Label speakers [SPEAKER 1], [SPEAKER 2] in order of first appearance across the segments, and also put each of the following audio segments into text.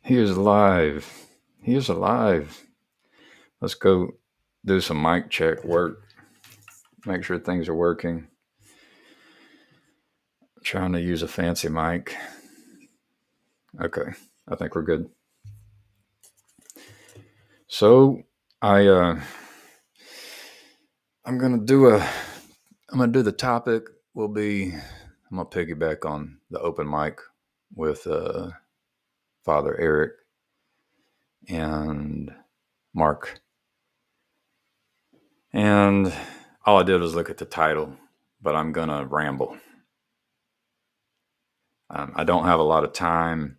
[SPEAKER 1] He is alive. He is alive. Let's go do some mic check work. Make sure things are working. Trying to use a fancy mic. Okay, I think we're good. So I I'm gonna do a I'm gonna do the topic will be I'm gonna piggyback on the open mic with Father Eric and Mark. And all I did was look at the title, but I'm gonna ramble. I don't have a lot of time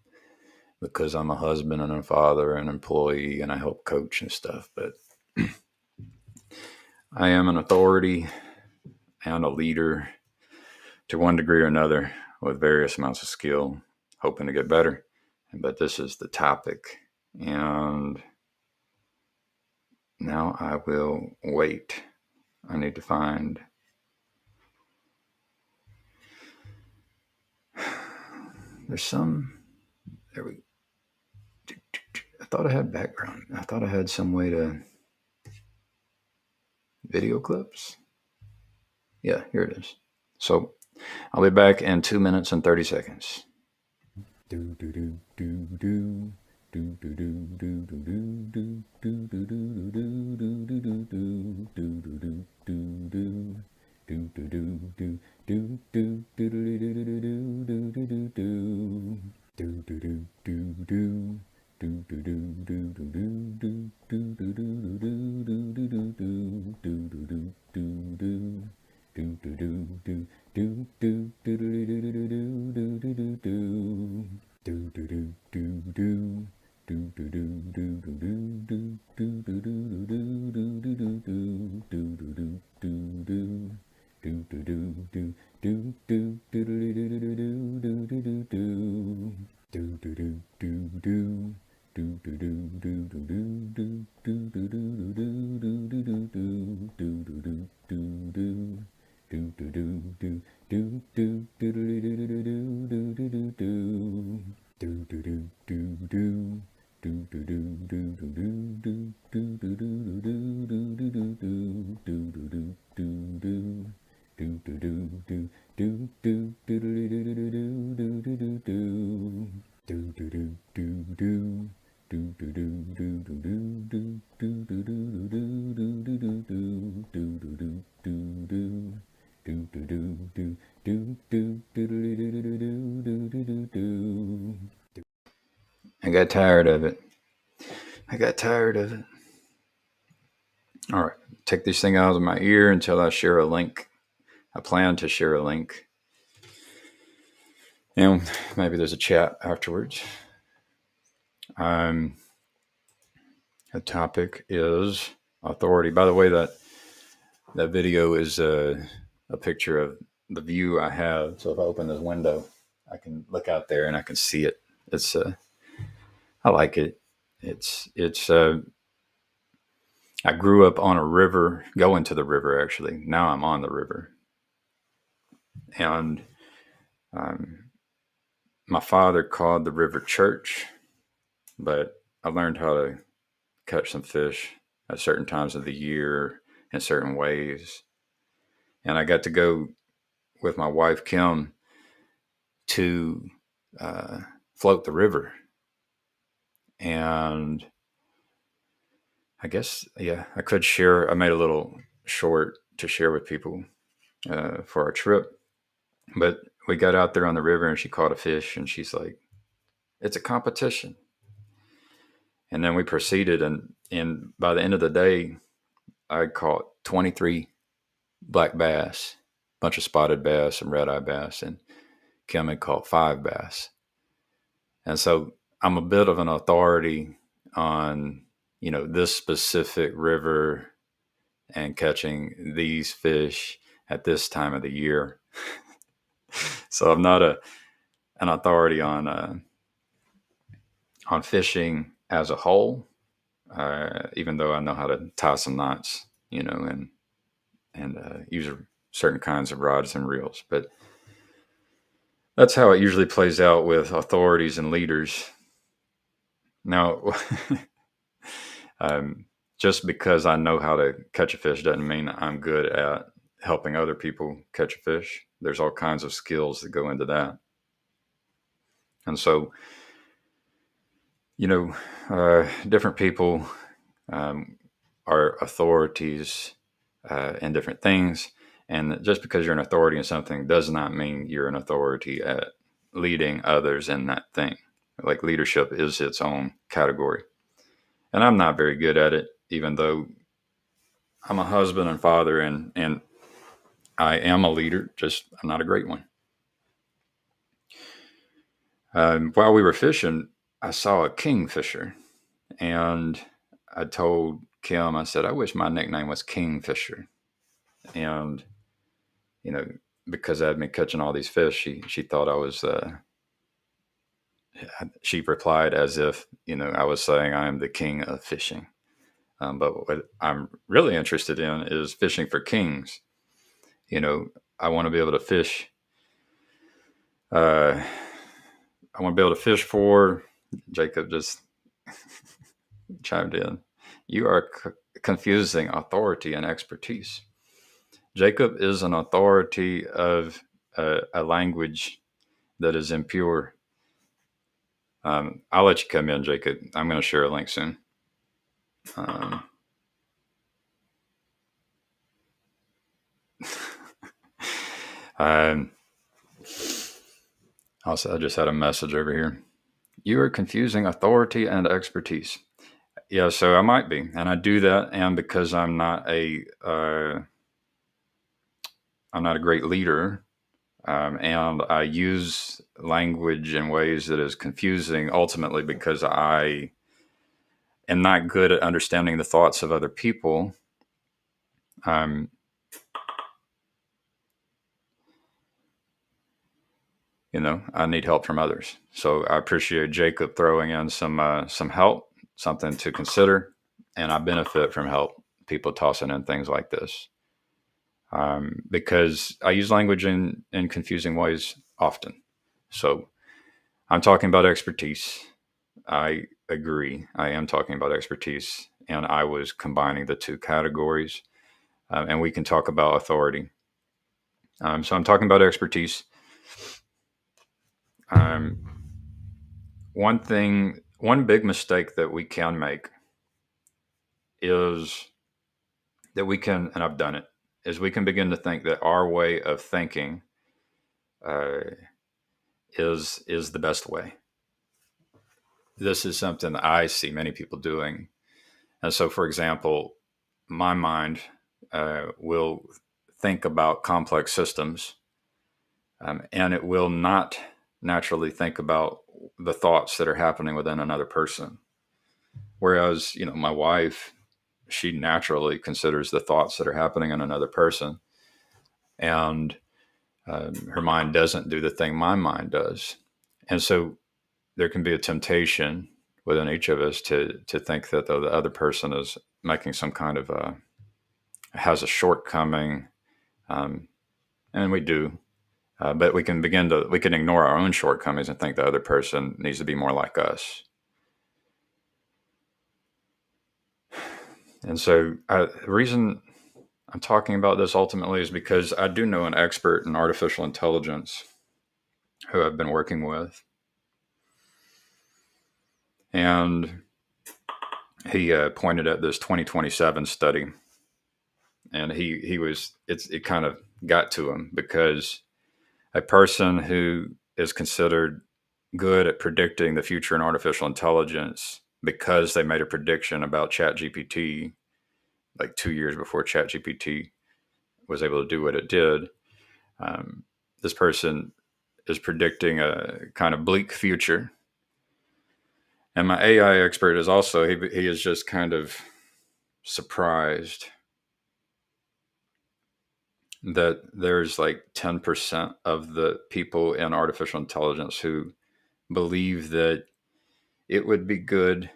[SPEAKER 1] because I'm a husband and a father and employee and I help coach and stuff. But I am an authority and a leader to one degree or another with various amounts of skill, hoping to get better. But this is the topic. And now I will wait. I need to find. There's some. There we. I thought I had background. I thought I had some way to. Video clips? Yeah, here it is. So I'll be back in 2 minutes and 30 seconds. I got tired of it. I got tired of it. All right. Take this thing out of my ear until I share a link. I plan to share a link. And maybe there's a chat afterwards. The topic is authority. By the way, that video is a picture of the view I have. So if I open this window, I can look out there and I can see it. It's I like it. It's I grew up on a river, going to the river actually. Now I'm on the river, and um, my father called the river church, but I learned how to catch some fish at certain times of the year in certain ways, and I got to go with my wife Kim to uh, float the river, and I guess yeah, I could share. I made a little short to share with people for our trip, but we got out there on the river and she caught a fish and she's like, "It's a competition." And then we proceeded, and by the end of the day, I caught 23 black bass, a bunch of spotted bass and red eye bass, and Kim had caught 5 bass. And so I'm a bit of an authority on this specific river and catching these fish at this time of the year. So I'm not an authority on fishing as a whole, even though I know how to tie some knots, and use certain kinds of rods and reels. But that's how it usually plays out with authorities and leaders. Now, just because I know how to catch a fish doesn't mean I'm good at helping other people catch a fish. There's all kinds of skills that go into that. And so, different people um, are authorities in different things. And just because you're an authority in something does not mean you're an authority at leading others in that thing. Like leadership is its own category. And I'm not very good at it, even though I'm a husband and father and I am a leader, just I'm not a great one. While we were fishing, I saw a kingfisher, and I told Kim, I said, I wish my nickname was Kingfisher. And, you know, because I had been catching all these fish, she thought I was, she replied as if, I was saying I am the king of fishing. But what I'm really interested in is fishing for kings. You know, I want to be able to fish. Uh, I want to be able to fish for. Jacob just chimed in. You are confusing authority and expertise. Jacob is an authority of a language that is impure. I'll let you come in, Jacob. I'm going to share a link soon. Um, um, also, I just had a message over here. You are confusing authority and expertise. Yeah, so I might be, and I do that, and because I'm not a great leader, and I use language in ways that is confusing. Ultimately, because I am not good at understanding the thoughts of other people. Um, I need help from others. So I appreciate Jacob throwing in some help, something to consider, and I benefit from help. People tossing in things like this. Because I use language in confusing ways often. So I'm talking about expertise. I agree. I am talking about expertise, and I was combining the two categories. And we can talk about authority. So I'm talking about expertise. Um, one big mistake that we can make is that we can, and I've done it, is we can begin to think that our way of thinking uh, is the best way. This is something that I see many people doing. And so, for example, my mind will think about complex systems, and it will not naturally think about the thoughts that are happening within another person. Whereas, my wife, she naturally considers the thoughts that are happening in another person, and her mind doesn't do the thing my mind does. And so there can be a temptation within each of us to think that the other person is making some kind of has a shortcoming, and we do. But we can ignore our own shortcomings and think the other person needs to be more like us. And so the reason I'm talking about this ultimately is because I do know an expert in artificial intelligence who I've been working with. And he pointed at this 2027 study. And it kind of got to him because a person who is considered good at predicting the future in artificial intelligence because they made a prediction about ChatGPT like 2 years before ChatGPT was able to do what it did. This person is predicting a kind of bleak future. And my AI expert is also, he is just kind of surprised that there's like 10% of the people in artificial intelligence who believe that it would be good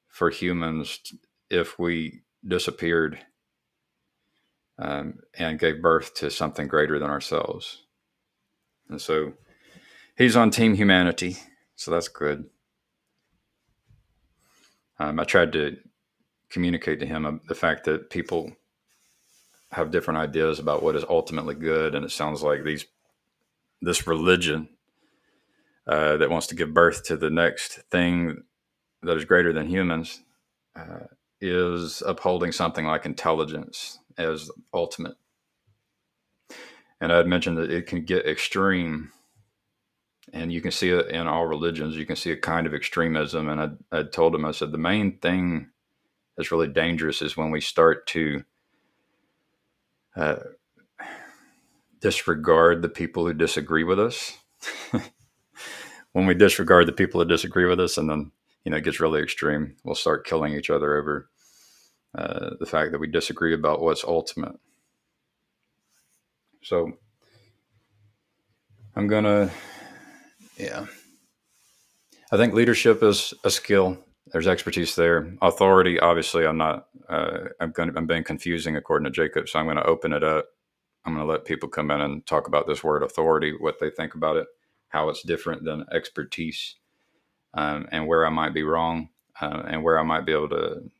[SPEAKER 1] for humans if we disappeared and gave birth to something greater than ourselves. And so he's on Team Humanity, so that's good. I tried to communicate to him the fact that people have different ideas about what is ultimately good, and it sounds like this religion that wants to give birth to the next thing that is greater than humans is upholding something like intelligence as ultimate. And I had mentioned that it can get extreme, and you can see it in all religions. You can see a kind of extremism. And I told him, I said, the main thing that's really dangerous is when we start to uh, disregard the people who disagree with us. When we disregard the people who disagree with us, and then it gets really extreme, we'll start killing each other over the fact that we disagree about what's ultimate. So I'm gonna, yeah. I think leadership is a skill. There's expertise there. Authority, obviously, I'm not. I'm being confusing according to Jacob, so I'm going to open it up. I'm going to let people come in and talk about this word authority, what they think about it, how it's different than expertise, and where I might be wrong, and where I might be able to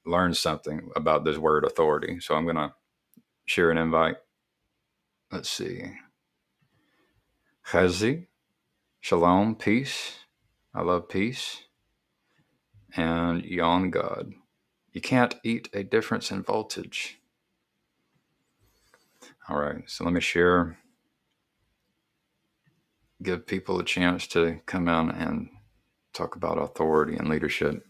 [SPEAKER 1] learn something about this word authority. So I'm going to share an invite. Let's see. Chazi, shalom, peace. I love peace. And yon God. You can't eat a difference in voltage. All right, so let me share, give people a chance to come in and talk about authority and leadership.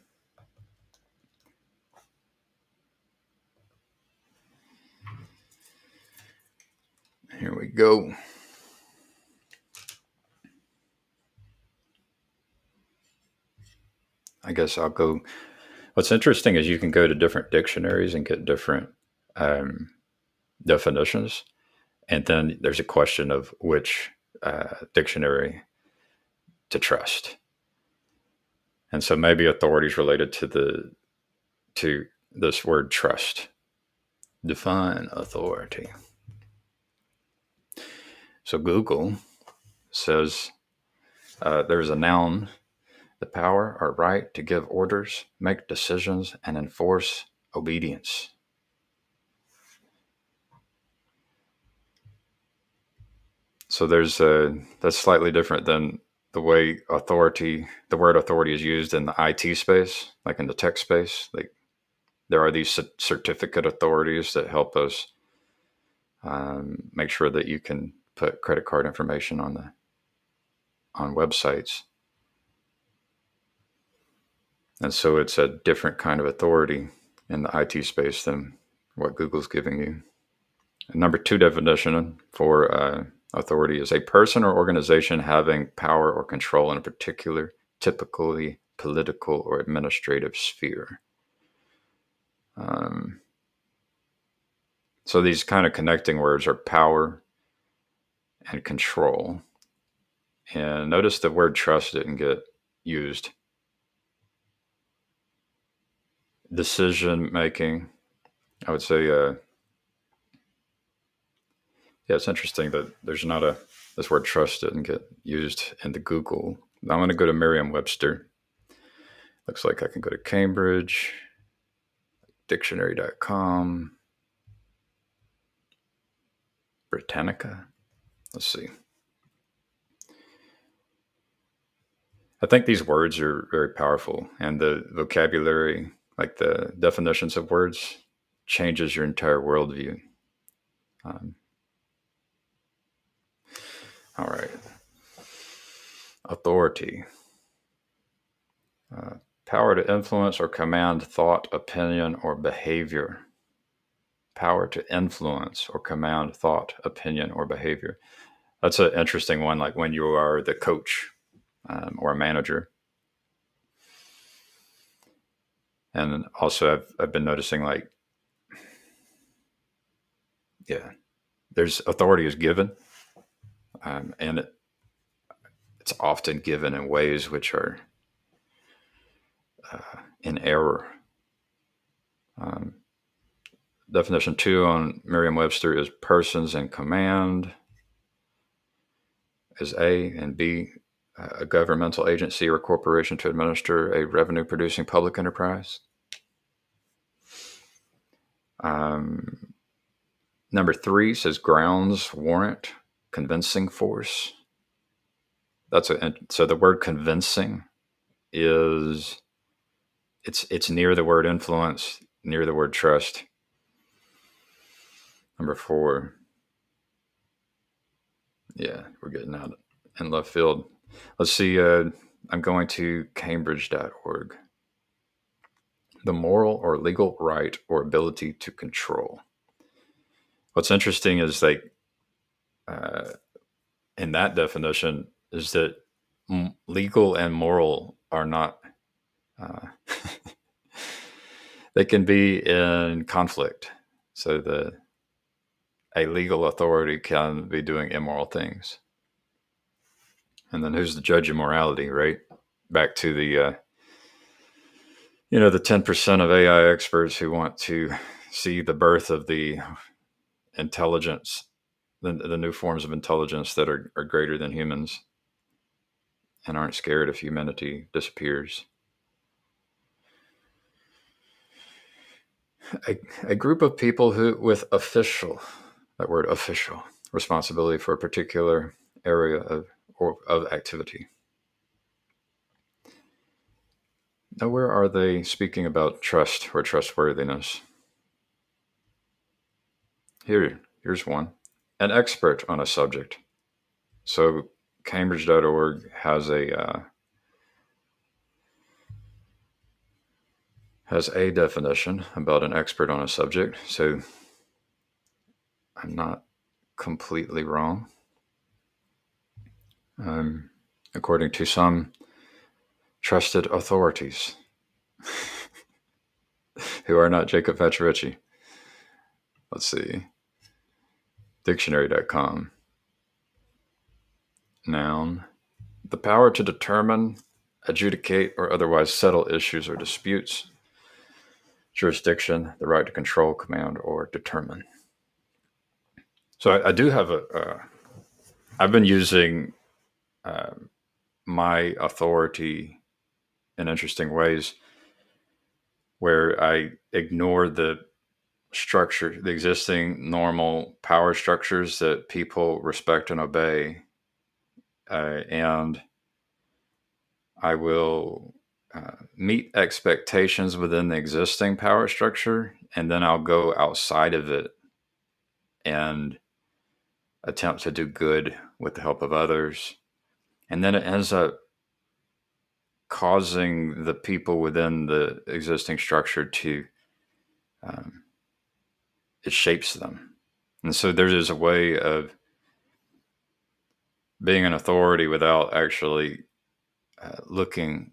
[SPEAKER 1] Here we go. I guess I'll go. What's interesting is you can go to different dictionaries and get different definitions. And then there's a question of which dictionary to trust. And so maybe authority is related to this word trust. Define authority. So Google says there's a noun, the power or right to give orders, make decisions, and enforce obedience. So that's slightly different than the way the word authority is used in the IT space, like in the tech space. Like there are these certificate authorities that help us make sure that you can put credit card information on websites. And so it's a different kind of authority in the IT space than what Google's giving you. And number 2 definition for authority is a person or organization having power or control in a particular, typically political or administrative sphere. So these kind of connecting words are power and control. And notice the word trust didn't get used. Decision making, I would say, yeah, it's interesting that there's not this word trust didn't get used in the Google. I'm going to go to Merriam-Webster. Looks like I can go to Cambridge, dictionary.com, Britannica. Let's see. I think these words are very powerful, and the vocabulary, like the definitions of words, changes your entire worldview. All right. Authority. Power to influence or command thought, opinion, or behavior. Power to influence or command thought, opinion, or behavior. That's an interesting one, like when you are the coach or a manager. And also I've been noticing, like, yeah, there's authority is given, and it's often given in ways which are in error. Definition 2 on Merriam-Webster is persons in command is A, and B, a governmental agency or corporation to administer a revenue-producing public enterprise. Number 3 says grounds warrant convincing force. So the word convincing is it's near the word influence, near the word trust. Number 4. Yeah, we're getting out in left field. Let's see. I'm going to Cambridge.org. The moral or legal right or ability to control. What's interesting is in that definition is that legal and moral are not. They can be in conflict. So a legal authority can be doing immoral things. And then who's the judge of morality, right? Back to the 10% of AI experts who want to see the birth of the intelligence, the new forms of intelligence that are greater than humans and aren't scared if humanity disappears. A group of people with official, that word official, responsibility for a particular area of activity. Now, where are they speaking about trust or trustworthiness? Here's one. An expert on a subject. So Cambridge.org has a definition about an expert on a subject. So I'm not completely wrong. According to some trusted authorities who are not Jacob Petrovicci. Let's see. Dictionary.com. Noun. The power to determine, adjudicate, or otherwise settle issues or disputes. Jurisdiction, the right to control, command, or determine. So I do have I've been using my authority in interesting ways where I ignore the structure, the existing normal power structures that people respect and obey. And I will meet expectations within the existing power structure, and then I'll go outside of it and attempt to do good with the help of others. And then it ends up causing the people within the existing structure to, it shapes them. And so there is a way of being an authority without actually looking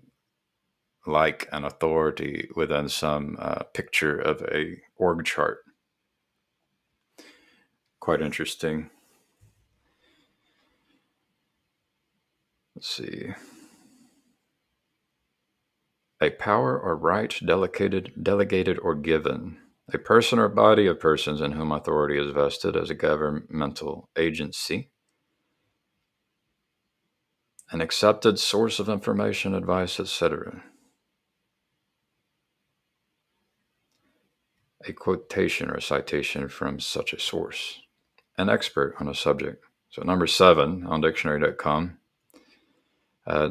[SPEAKER 1] like an authority within some picture of a org chart. Quite interesting. Let's see. A power or right delegated or given. A person or body of persons in whom authority is vested as a governmental agency. An accepted source of information, advice, etc. A quotation or a citation from such a source. An expert on a subject. So number 7 on dictionary.com.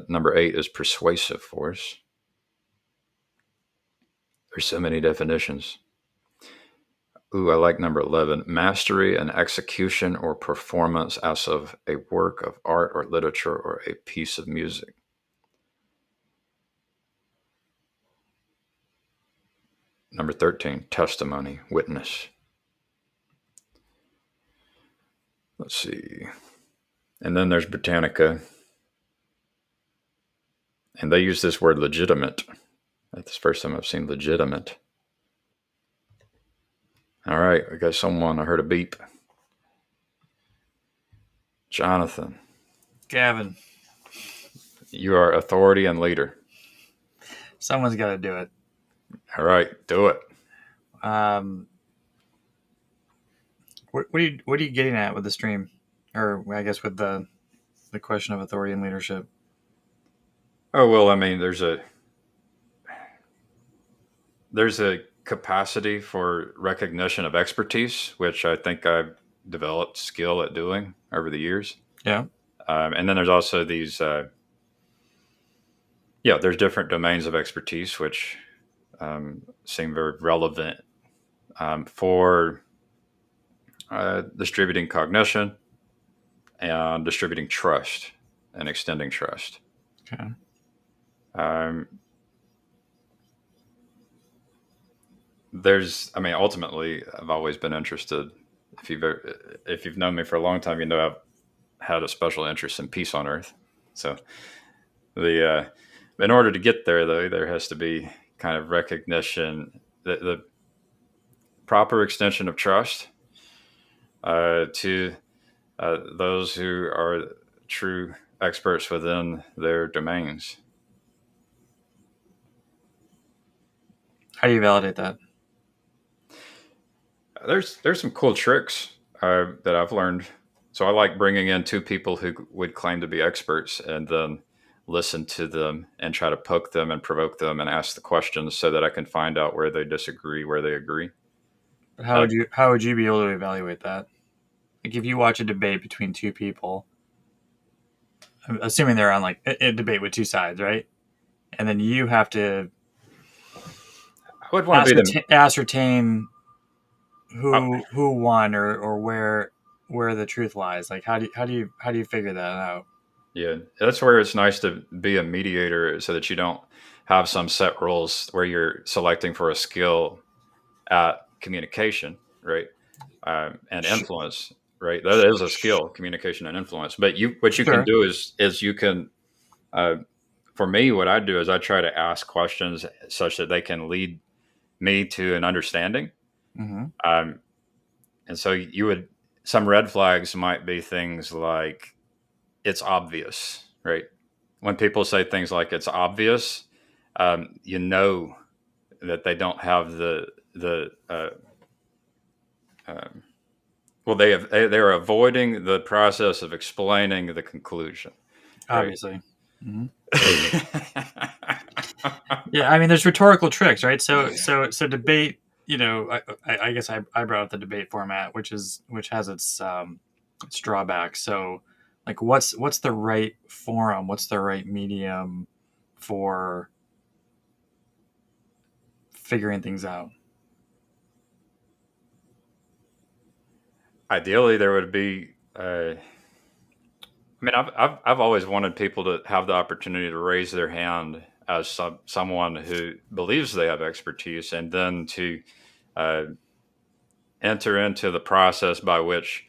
[SPEAKER 1] Number 8 is persuasive force. There's so many definitions. Ooh, I like number 11. Mastery and execution or performance as of a work of art or literature or a piece of music. Number 13, testimony, witness. Let's see. And then there's Britannica. And they use this word legitimate. That's the first time I've seen legitimate. All right, we got someone. I heard a beep. Jonathan.
[SPEAKER 2] Gavin.
[SPEAKER 1] You are authority and leader.
[SPEAKER 2] Someone's got to do it.
[SPEAKER 1] All right, do it.
[SPEAKER 2] What are you getting at with the stream, or I guess with the question of authority and leadership?
[SPEAKER 1] Oh well, I mean, there's a capacity for recognition of expertise, which I think I've developed skill at doing over the years.
[SPEAKER 2] Yeah.
[SPEAKER 1] And then there's also these, yeah, there's different domains of expertise which seem very relevant for distributing cognition and distributing trust and extending trust.
[SPEAKER 2] Okay.
[SPEAKER 1] Um, I mean, ultimately, I've always been interested. If you've known me for a long time, you know I've had a special interest in peace on Earth. So in order to get there, though, there has to be kind of recognition, the proper extension of trust to those who are true experts within their domains.
[SPEAKER 2] How do you validate that?
[SPEAKER 1] There's some cool tricks that I've learned. So I like bringing in two people who would claim to be experts and then listen to them and try to poke them and provoke them and ask the questions so that I can find out where they disagree, where they agree.
[SPEAKER 2] But
[SPEAKER 1] Uh,
[SPEAKER 2] how would you be able to evaluate that? Like if you watch a debate between two people, I'm assuming they're on like a debate with two sides, right? And then you have to
[SPEAKER 1] I would want to be
[SPEAKER 2] ascertain
[SPEAKER 1] uh,
[SPEAKER 2] who won or where the truth lies. Like how do you figure that out?
[SPEAKER 1] yeah, that's where it's nice to be a mediator so that you don't have some set rules where you're selecting for a skill at communication, right? And influence, right? That is a skill, communication and influence. But what you can
[SPEAKER 2] Sure.
[SPEAKER 1] do is you can, uh, for me, what I do is I try to ask questions such that they can lead me to an understanding.
[SPEAKER 2] Mm-hmm.
[SPEAKER 1] Um, and so some red flags might be things like it's obvious, right? When people say things like it's obvious, you know that they don't have the um, well, they are avoiding the process of explaining the conclusion, right?
[SPEAKER 2] Obviously. Mm-hmm. Yeah, I mean, there's rhetorical tricks, right? So debate. You know, I guess I brought up the debate format, which has its drawbacks. So, like, what's the right forum? What's the right medium for figuring things out?
[SPEAKER 1] Ideally, there would be. I mean, I've always wanted people to have the opportunity to raise their hand as someone who believes they have expertise, and then to uh, enter into the process by which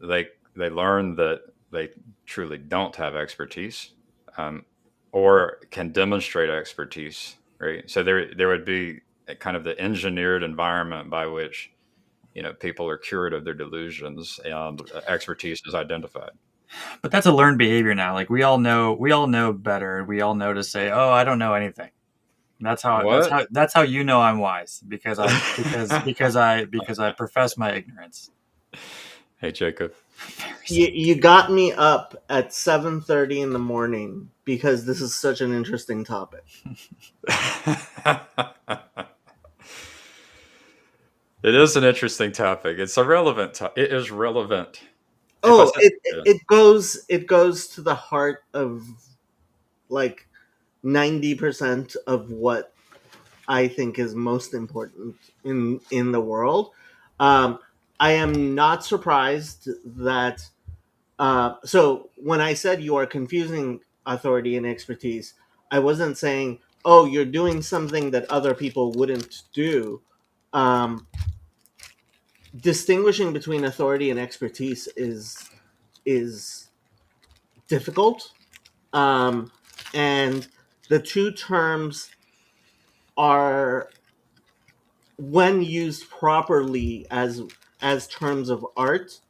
[SPEAKER 1] they learn that they truly don't have expertise, um, or can demonstrate expertise. Right. So there would be a kind of the engineered environment by which people are cured of their delusions and expertise is identified.
[SPEAKER 2] But that's a learned behavior now. Like we all know better. We all know to say, "Oh, I don't know anything."
[SPEAKER 1] What?
[SPEAKER 2] That's how you know I'm wise because I profess my ignorance.
[SPEAKER 1] Hey, Jacob.
[SPEAKER 3] You got me up at 7:30 in the morning because this is such an interesting topic.
[SPEAKER 1] It is an interesting topic. It's a relevant it is relevant. If I
[SPEAKER 3] Oh,
[SPEAKER 1] said,
[SPEAKER 3] it
[SPEAKER 1] yeah.
[SPEAKER 3] it goes to the heart of like 90% of what I think is most important in the world. Um, I am not surprised that. So when I said you are confusing authority and expertise, I wasn't saying, "Oh, you're doing something that other people wouldn't do." Um, Distinguishing between authority and expertise is difficult, um, and the two terms are, when used properly as terms of art,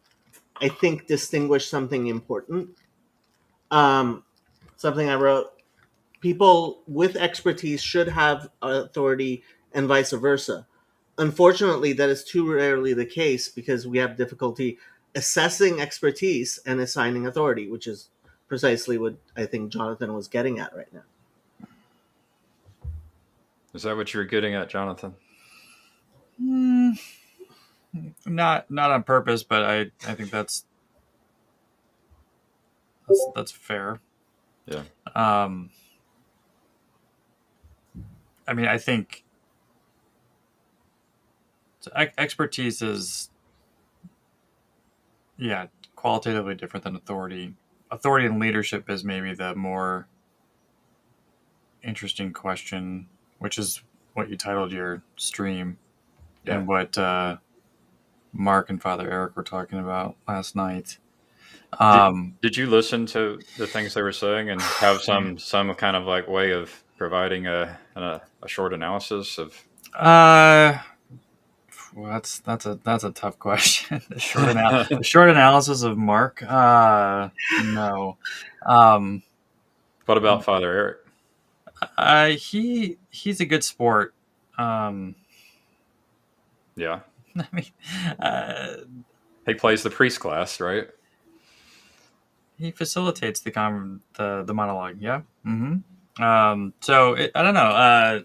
[SPEAKER 3] I think distinguish something important. Um, Something I wrote: people with expertise should have authority, and vice versa. Unfortunately, that is too rarely the case because we have difficulty assessing expertise and assigning authority, which is precisely what I think Jonathan was getting at right now.
[SPEAKER 1] Is that what you were getting at, Jonathan?
[SPEAKER 2] Not on purpose, but I think that's fair.
[SPEAKER 1] Yeah.
[SPEAKER 2] I mean, I think expertise is, yeah, qualitatively different than authority. Authority and leadership is maybe the more interesting question, which is what you titled your stream,
[SPEAKER 1] Yeah.
[SPEAKER 2] and what Mark and Father Eric were talking about last night.
[SPEAKER 1] Did you listen to the things they were saying and have some kind of like way of providing a short analysis of?
[SPEAKER 2] Well, that's a tough question. The short analysis of Mark. No.
[SPEAKER 1] What about Father Eric?
[SPEAKER 2] He's a good sport.
[SPEAKER 1] Yeah.
[SPEAKER 2] I mean,
[SPEAKER 1] He plays the priest class, right?
[SPEAKER 2] he facilitates the monologue. Yeah. So I don't know.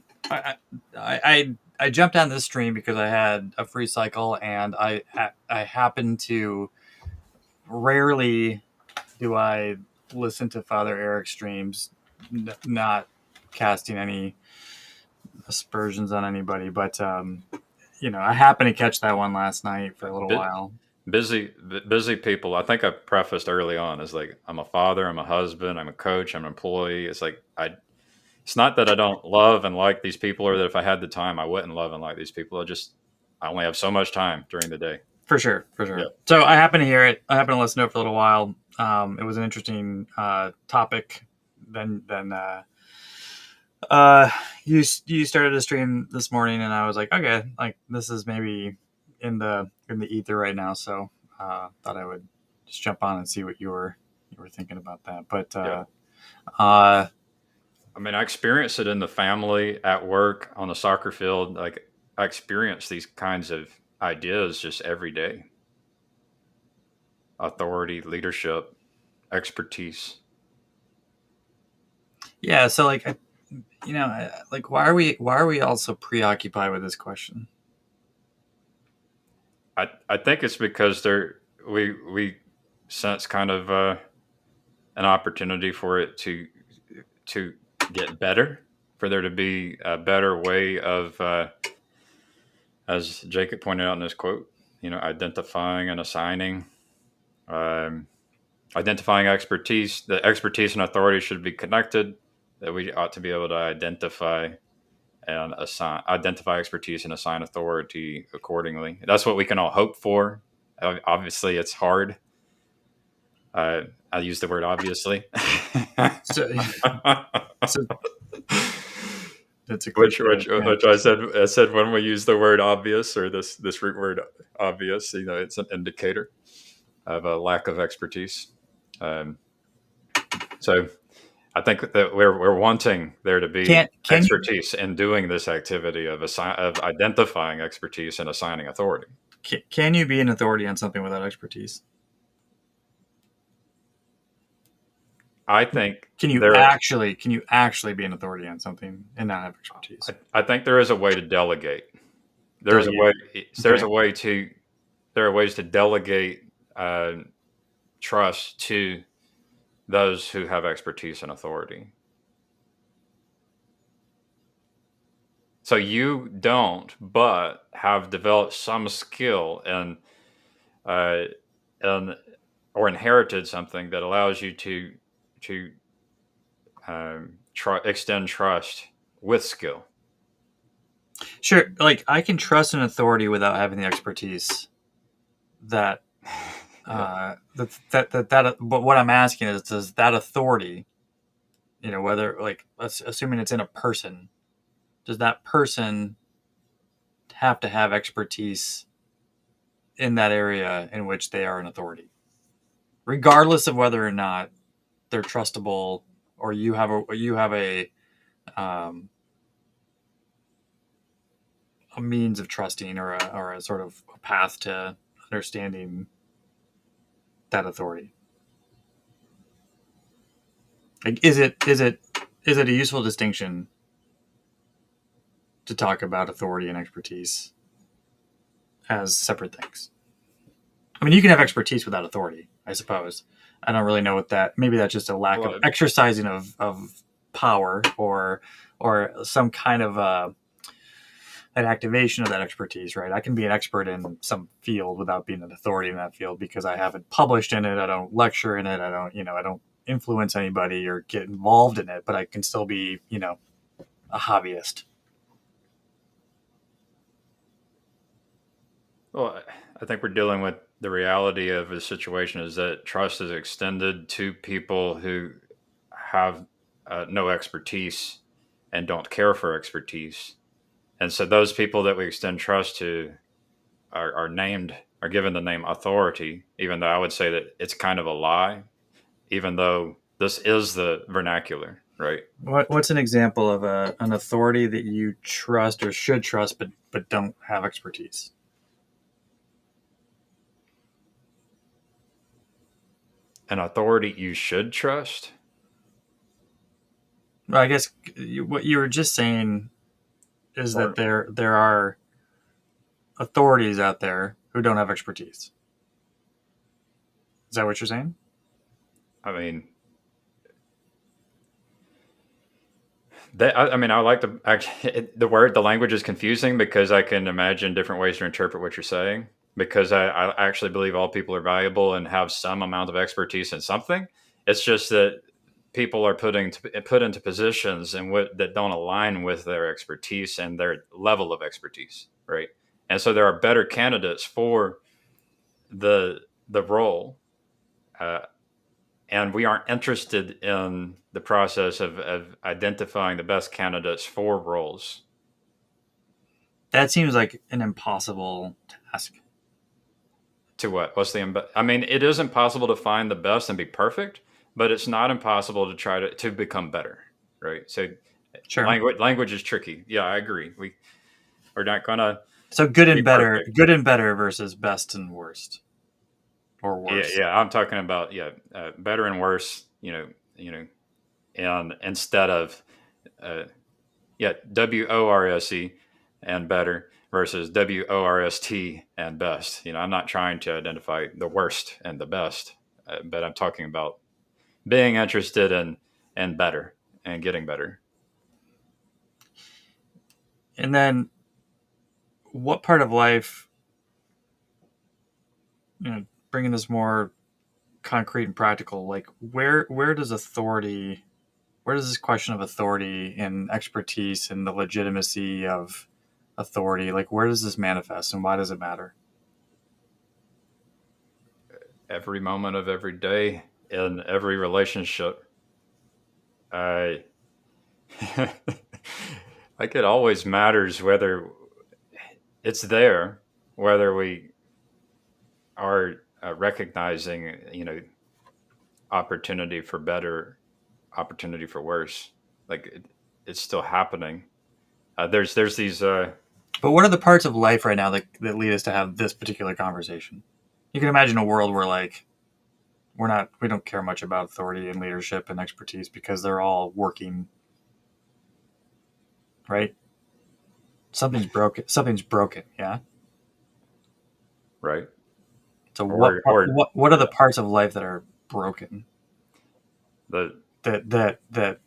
[SPEAKER 2] I jumped on this stream because I had a free cycle, and I happen to rarely do I listen to Father Eric streams, not casting any aspersions on anybody, but I happened to catch that one last night for a little while.
[SPEAKER 1] Busy people. I think I prefaced early on as like, I'm a father, I'm a husband, I'm a coach, I'm an employee. It's like it's not that I don't love and like these people, or that if I had the time I wouldn't love and like these people. I only have so much time during the day. For sure.
[SPEAKER 2] Yeah. So I happened to hear it. I happened to listen to it for a little while. It was an interesting topic. Then you started a stream this morning, and I was like, okay, like this is maybe in the ether right now. So thought I would just jump on and see what you were thinking about that. But
[SPEAKER 1] I mean, I experience it in the family, at work, on the soccer field. Like, I experience these kinds of ideas just every day. Authority, leadership, expertise.
[SPEAKER 2] Yeah. So like, like why are we all so preoccupied with this question?
[SPEAKER 1] I think it's because we sense kind of an opportunity for it to get better, for there to be a better way of, as Jacob pointed out in this quote, identifying and assigning, identifying expertise. The expertise and authority should be connected. That we ought to be able to identify expertise and assign authority accordingly. That's what we can all hope for. Obviously, it's hard. I use the word obviously.
[SPEAKER 2] So that's a
[SPEAKER 1] which I said when we use the word obvious, or this root word obvious, it's an indicator of a lack of expertise. So I think that we're wanting there to be expertise in doing this activity of identifying expertise and assigning authority.
[SPEAKER 2] Can you be an authority on something without expertise?
[SPEAKER 1] I think.
[SPEAKER 2] Can you actually be an authority on something and not have expertise?
[SPEAKER 1] I think there is a way to delegate. There are ways to delegate trust to those who have expertise and authority. So you don't, but have developed some skill or inherited something that allows you to extend trust with skill.
[SPEAKER 2] Sure, like I can trust an authority without having the expertise. But what I'm asking is, does that authority, whether like assuming it's in a person, does that person have to have expertise in that area in which they are an authority, regardless of whether or not they're trustable, or you have a means of trusting, or a sort of a path to understanding that authority? Like, is it a useful distinction to talk about authority and expertise as separate things? I mean, you can have expertise without authority, I suppose. I don't really know what that. Maybe that's just a lack of
[SPEAKER 1] Well,
[SPEAKER 2] exercising of power or some kind of an activation of that expertise, right? I can be an expert in some field without being an authority in that field because I haven't published in it. I don't lecture in it. I don't influence anybody or get involved in it, but I can still be, a hobbyist.
[SPEAKER 1] well, I think we're dealing with the reality of the situation is that trust is extended to people who have no expertise and don't care for expertise. And so those people that we extend trust to are given the name authority, even though I would say that it's kind of a lie, even though this is the vernacular, right?
[SPEAKER 2] What's an example of an authority that you trust or should trust but don't have expertise?
[SPEAKER 1] An authority you should trust.
[SPEAKER 2] Well, I guess what you were just saying is that there are authorities out there who don't have expertise. Is that what you're saying?
[SPEAKER 1] I mean, I mean, I like the language is confusing because I can imagine different ways to interpret what you're saying. Because I actually believe all people are valuable and have some amount of expertise in something. It's just that people are put into positions that don't align with their expertise and their level of expertise, right? And so there are better candidates for the role, uh, and we aren't interested in the process of identifying the best candidates for roles.
[SPEAKER 2] That seems like an impossible task.
[SPEAKER 1] To what? I mean, it is impossible to find the best and be perfect, but it's not impossible to try to become better, right? So
[SPEAKER 2] Sure.
[SPEAKER 1] language is tricky. Yeah, I agree. We're not gonna
[SPEAKER 2] So good
[SPEAKER 1] be
[SPEAKER 2] and better,
[SPEAKER 1] perfect.
[SPEAKER 2] good and better versus best and worst, or
[SPEAKER 1] Yeah,
[SPEAKER 2] worse.
[SPEAKER 1] yeah. I'm talking about better and worse. And instead of uh, WORSE and better versus WORST and best. I'm not trying to identify the worst and the best, but I'm talking about being interested in better and getting better.
[SPEAKER 2] And then, what part of life, bringing this more concrete and practical, like where does this question of authority and expertise and the legitimacy of authority, like where does this manifest and why does it matter?
[SPEAKER 1] Every moment of every day in every relationship, I like it always matters whether it's there, whether we are recognizing, opportunity for better, opportunity for worse. Like it's still happening. There's these.
[SPEAKER 2] But what are the parts of life right now that lead us to have this particular conversation? You can imagine a world where like we don't care much about authority and leadership and expertise because they're all working, right? Something's broken, yeah.
[SPEAKER 1] Right.
[SPEAKER 2] So
[SPEAKER 1] Or
[SPEAKER 2] what are the parts of life that are broken
[SPEAKER 1] the
[SPEAKER 2] that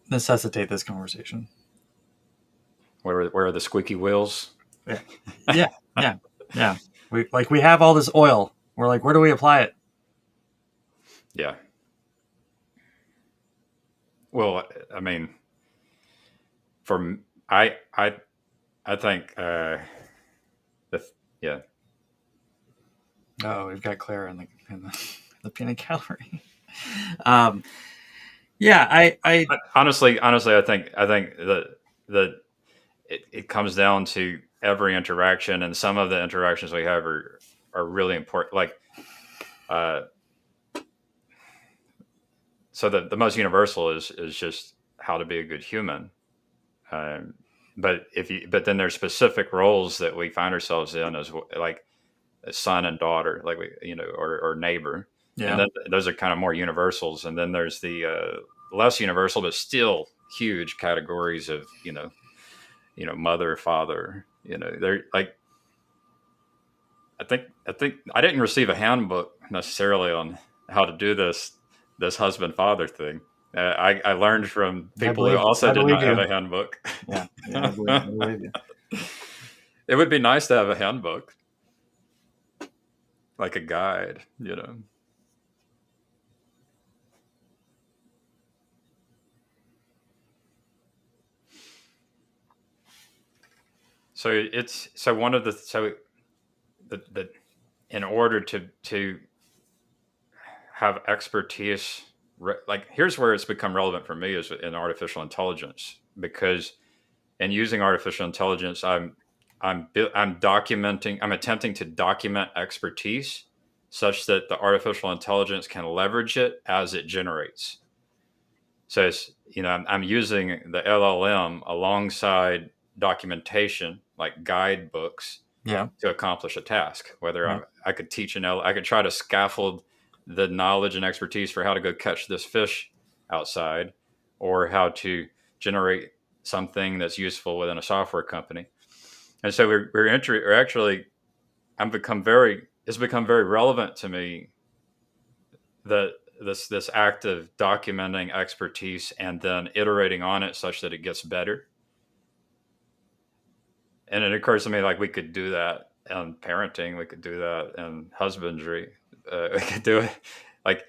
[SPEAKER 2] necessitate this conversation?
[SPEAKER 1] where are the squeaky wheels?
[SPEAKER 2] Yeah, yeah, yeah, yeah. We have all this oil. We're like, where do we apply it?
[SPEAKER 1] Yeah. Well, I mean, for I think the yeah.
[SPEAKER 2] Oh, we've got Claire in the peanut gallery. um, yeah, I
[SPEAKER 1] Honestly, I think that it comes down to every interaction, and some of the interactions we have are really important. Like, uh, so the most universal is just how to be a good human. Um, but then there's specific roles that we find ourselves in as like a son and daughter, like or neighbor. And
[SPEAKER 2] Yeah.
[SPEAKER 1] then those are kind of more universals. And then there's the less universal, but still huge categories of, mother, father, they're like, I think I didn't receive a handbook necessarily on how to do this husband father thing. I learned from people who also
[SPEAKER 2] I
[SPEAKER 1] did
[SPEAKER 2] believe
[SPEAKER 1] not have
[SPEAKER 2] you.
[SPEAKER 1] a handbook.
[SPEAKER 2] Yeah. Yeah. I believe you.
[SPEAKER 1] It would be nice to have a handbook, like a guide. So it's so one of the so the in order to have expertise, like here's where it's become relevant for me is in artificial intelligence, because in using artificial intelligence, I'm documenting, I'm attempting to document expertise such that the artificial intelligence can leverage it as it generates. So it's, I'm using the LLM alongside documentation like guidebooks
[SPEAKER 2] Yeah.
[SPEAKER 1] to accomplish a task. Whether
[SPEAKER 2] Yeah.
[SPEAKER 1] I could I could try to scaffold the knowledge and expertise for how to go catch this fish outside, or how to generate something that's useful within a software company. And so we're actually, it's become very relevant to me that this act of documenting expertise and then iterating on it such that it gets better. And it occurs to me like we could do that in parenting, we could do that in husbandry, we could do it like,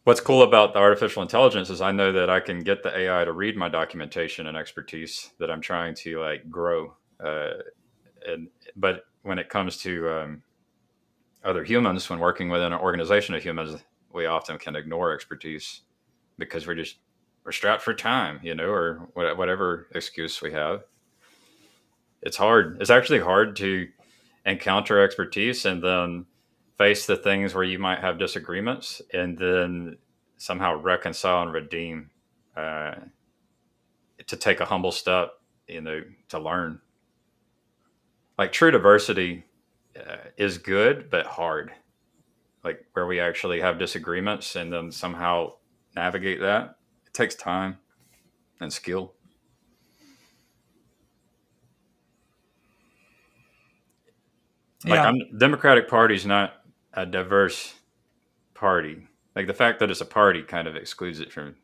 [SPEAKER 1] what's cool about the artificial intelligence is I know that I can get the AI to read my documentation and expertise that I'm trying to like grow. And but when it comes to other humans, when working within an organization of humans, we often can ignore expertise because we're strapped for time, or whatever excuse we have. It's hard. It's actually hard to encounter expertise and then face the things where you might have disagreements, and then somehow reconcile and redeem, uh, to take a humble step, to learn. Like true diversity is good, but hard. Like where we actually have disagreements and then somehow navigate that. It takes time and skill. Like
[SPEAKER 2] Yeah.
[SPEAKER 1] Democratic Party is not a diverse party. Like the fact that it's a party kind of excludes it from.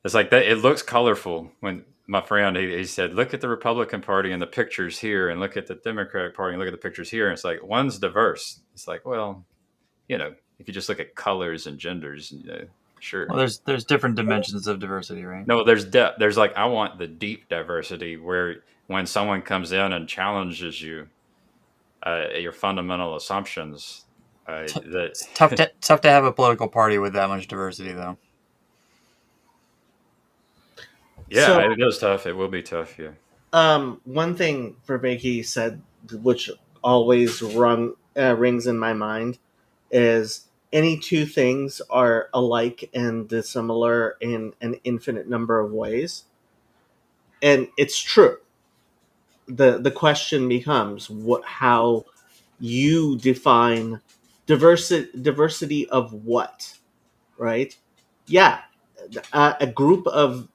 [SPEAKER 1] It's like that. It looks colorful when my friend he said, "Look at the Republican Party and the pictures here, and look at the Democratic Party and look at the pictures here." And it's like one's diverse. It's like, well, if you just look at colors and genders, sure.
[SPEAKER 2] Well, there's different dimensions of diversity, right?
[SPEAKER 1] No, there's depth. There's like I want the deep diversity where when someone comes in and challenges you, your fundamental assumptions, that
[SPEAKER 2] It's tough to have a political party with that much diversity, though.
[SPEAKER 1] yeah,
[SPEAKER 3] So,
[SPEAKER 1] it is tough. It will be tough. Yeah.
[SPEAKER 3] one thing Vervaeke said, which always rings in my mind, is any two things are alike and dissimilar in an infinite number of ways, and it's true. The question becomes how you define diversity of what, right? Yeah, a group of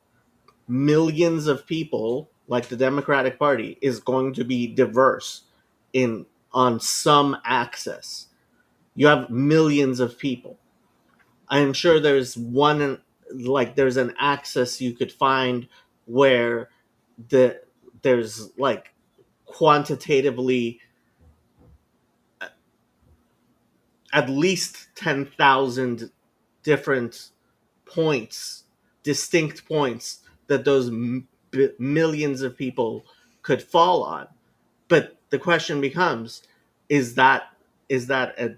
[SPEAKER 3] millions of people like the Democratic Party is going to be diverse in on some axis. You have millions of people. I am sure there's an axis you could find where there's like quantitatively at least 10,000 different points, distinct points that those millions of people could fall on. But the question becomes, is that a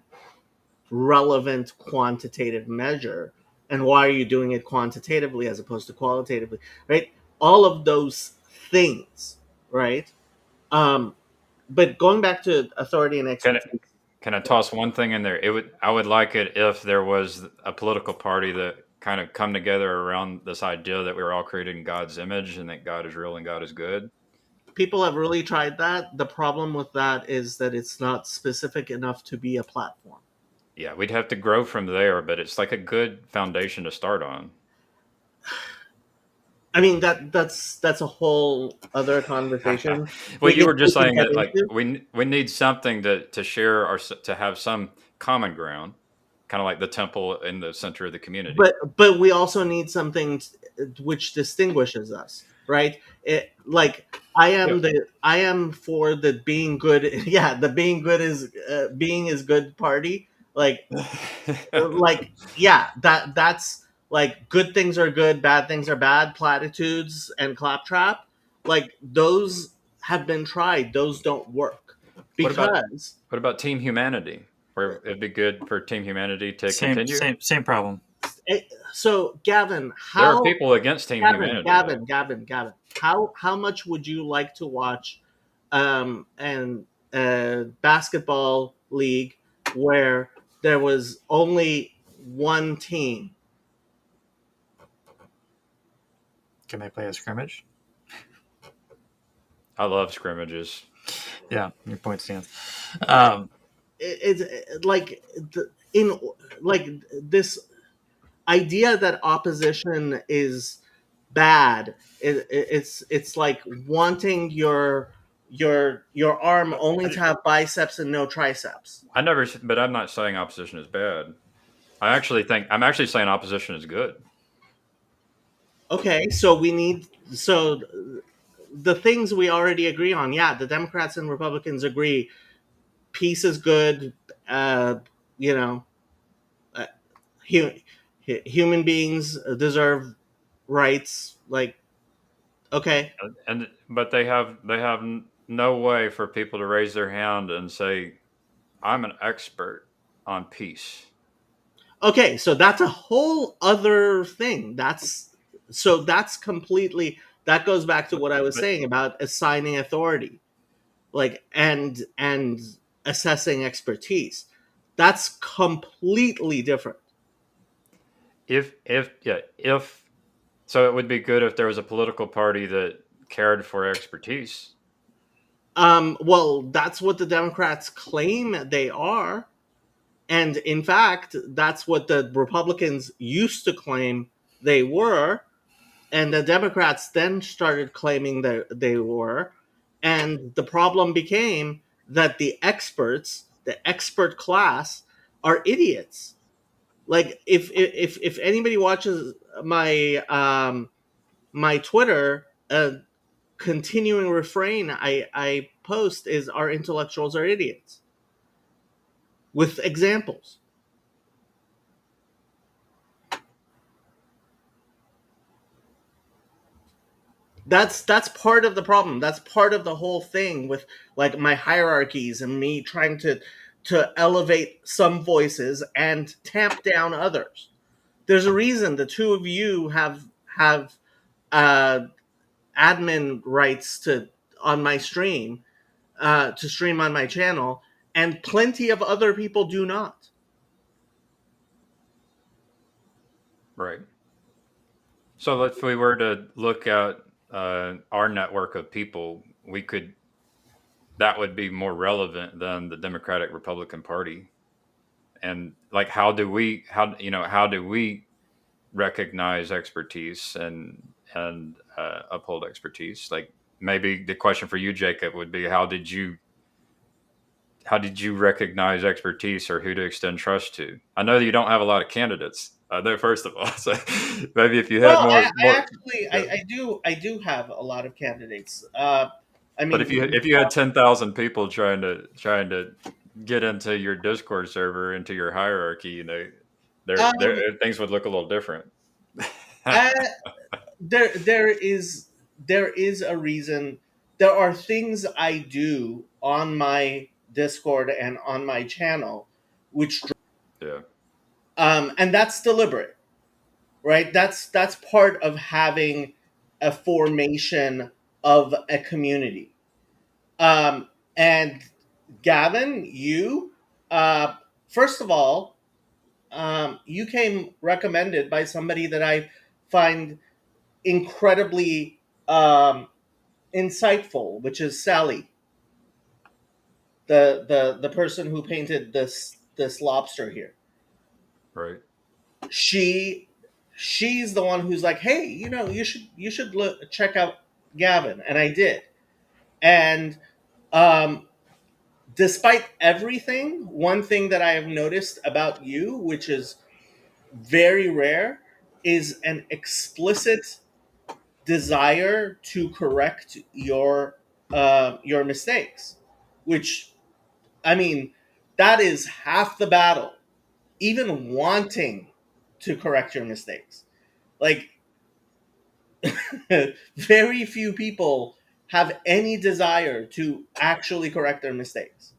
[SPEAKER 3] relevant quantitative measure? And why are you doing it quantitatively as opposed to qualitatively? Right? All of those things, right? Um, but going back to authority and
[SPEAKER 1] Can I,
[SPEAKER 3] expertise,
[SPEAKER 1] can I toss one thing in there? I would like it if there was a political party that kind of come together around this idea that we were all created in God's image and that God is real and God is good.
[SPEAKER 3] people have really tried that. The problem with that is that it's not specific enough to be a platform.
[SPEAKER 1] Yeah, we'd have to grow from there, but it's like a good foundation to start on.
[SPEAKER 3] I mean that's a whole other conversation
[SPEAKER 1] Well,
[SPEAKER 3] we
[SPEAKER 1] you
[SPEAKER 3] can
[SPEAKER 1] were just saying
[SPEAKER 3] get
[SPEAKER 1] that like
[SPEAKER 3] into.
[SPEAKER 1] we need something to share our to have some common ground, kind of like the temple in the center of the community.
[SPEAKER 3] But we also need something which distinguishes us, right? Like
[SPEAKER 1] Yeah.
[SPEAKER 3] I am for the being good. Yeah, the being good is being is good party. Yeah, that's like good things are good, bad things are bad. Platitudes and claptrap, like those have been tried. Those don't work
[SPEAKER 1] What about
[SPEAKER 3] because
[SPEAKER 1] Team Humanity? Where it'd be good for Team Humanity to
[SPEAKER 2] Same
[SPEAKER 1] continue.
[SPEAKER 2] same same problem.
[SPEAKER 3] so Gavin,
[SPEAKER 1] There are
[SPEAKER 3] how
[SPEAKER 1] people against Team
[SPEAKER 3] Gavin,
[SPEAKER 1] Humanity, though.
[SPEAKER 3] Gavin, Gavin, Gavin. How much would you like to watch and basketball league where there was only one team?
[SPEAKER 2] Can they play a scrimmage?
[SPEAKER 1] I love scrimmages.
[SPEAKER 2] Yeah, your point stands.
[SPEAKER 3] It's like in like this idea that opposition is bad. It's like wanting your arm only to have biceps and no triceps.
[SPEAKER 1] I never, but I'm not saying opposition is bad. I'm actually saying opposition is good.
[SPEAKER 3] Okay, so we need so the things we already agree on. Yeah, the Democrats and Republicans agree. Peace is good. You know, uh, hu- human beings deserve rights. Like, okay,
[SPEAKER 1] And but they have no way for people to raise their hand and say, "I'm an expert on peace."
[SPEAKER 3] okay, so that's a whole other thing. That's completely that goes back to
[SPEAKER 1] But,
[SPEAKER 3] what I was
[SPEAKER 1] but
[SPEAKER 3] saying about assigning authority, like and assessing expertise. That's completely different.
[SPEAKER 1] if so, it would be good if there was a political party that cared for expertise.
[SPEAKER 3] Well, that's what the Democrats claim they are. And in fact, that's what the Republicans used to claim they were. And the Democrats then started claiming that they were. And the problem became that the experts, the expert class, are idiots. Like if anybody watches my Twitter, continuing refrain I post is our intellectuals are idiots with examples. That's part of the problem. That's part of the whole thing with like my hierarchies and me trying to elevate some voices and tamp down others. There's a reason the two of you have uh, admin rights to on my stream to stream on my channel, and plenty of other people do not.
[SPEAKER 1] Right. So if we were to look at our network of people, we could that would be more relevant than the Democratic Republican Party. And like, how do we recognize expertise and uphold expertise? Like maybe the question for you, Jacob, would be how did you recognize expertise or who to extend trust to? I know that you don't have a lot of candidates there, first of all. So maybe if you had
[SPEAKER 3] Well, I
[SPEAKER 1] more,
[SPEAKER 3] actually
[SPEAKER 1] yeah.
[SPEAKER 3] I do have a lot of candidates. I
[SPEAKER 1] But
[SPEAKER 3] mean,
[SPEAKER 1] if you had 10,000 people trying to get into your Discord server, into your hierarchy,
[SPEAKER 3] um,
[SPEAKER 1] things would look a little different.
[SPEAKER 3] I, there is a reason. There are things I do on my Discord and on my channel, which
[SPEAKER 1] Yeah.
[SPEAKER 3] and that's deliberate, right? That's part of having a formation of a community. Um, and Gavin, you uh, first of all, you came recommended by somebody that I find incredibly insightful, which is Sally, the person who painted this lobster here.
[SPEAKER 1] Right.
[SPEAKER 3] She she's the one who's like, hey, you should check out Gavin, and I did. And um, despite everything, one thing that I have noticed about you, which is very rare, is an explicit desire to correct your mistakes. Which, I mean, that is half the battle. Even wanting to correct your mistakes, like very few people have any desire to actually correct their mistakes.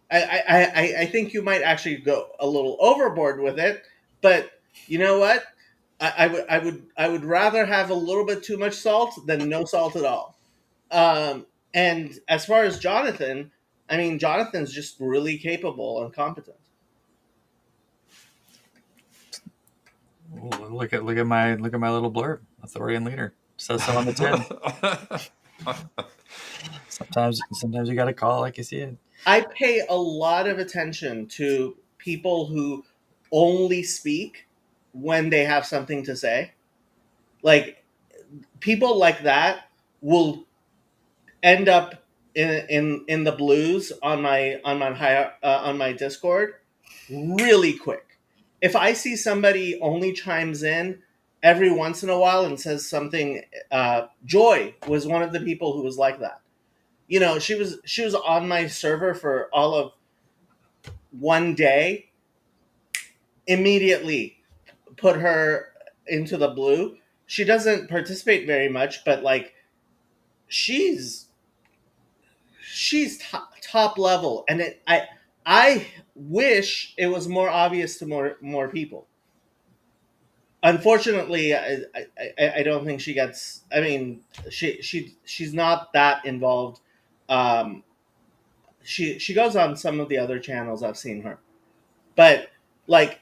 [SPEAKER 3] I think you might actually go a little overboard with it, but you know what? I would rather have a little bit too much salt than no salt at all. And as far as Jonathan, I mean, Jonathan's just really capable and competent.
[SPEAKER 2] Ooh, look at my little blurb. Authority and leader says so on the tin. Sometimes you got to call like you see it.
[SPEAKER 3] I pay a lot of attention to people who only speak when they have something to say. Like, people like that will end up in the blues on my Discord really quick. If I see somebody only chimes in every once in a while and says something, Joy was one of the people who was like that. She was on my server for all of one day. Immediately put her into the blue. She doesn't participate very much, but like she's top level, and I wish it was more obvious to more people. Unfortunately, I don't think she gets. I mean, she's not that involved. Um, she goes on some of the other channels I've seen her, but like,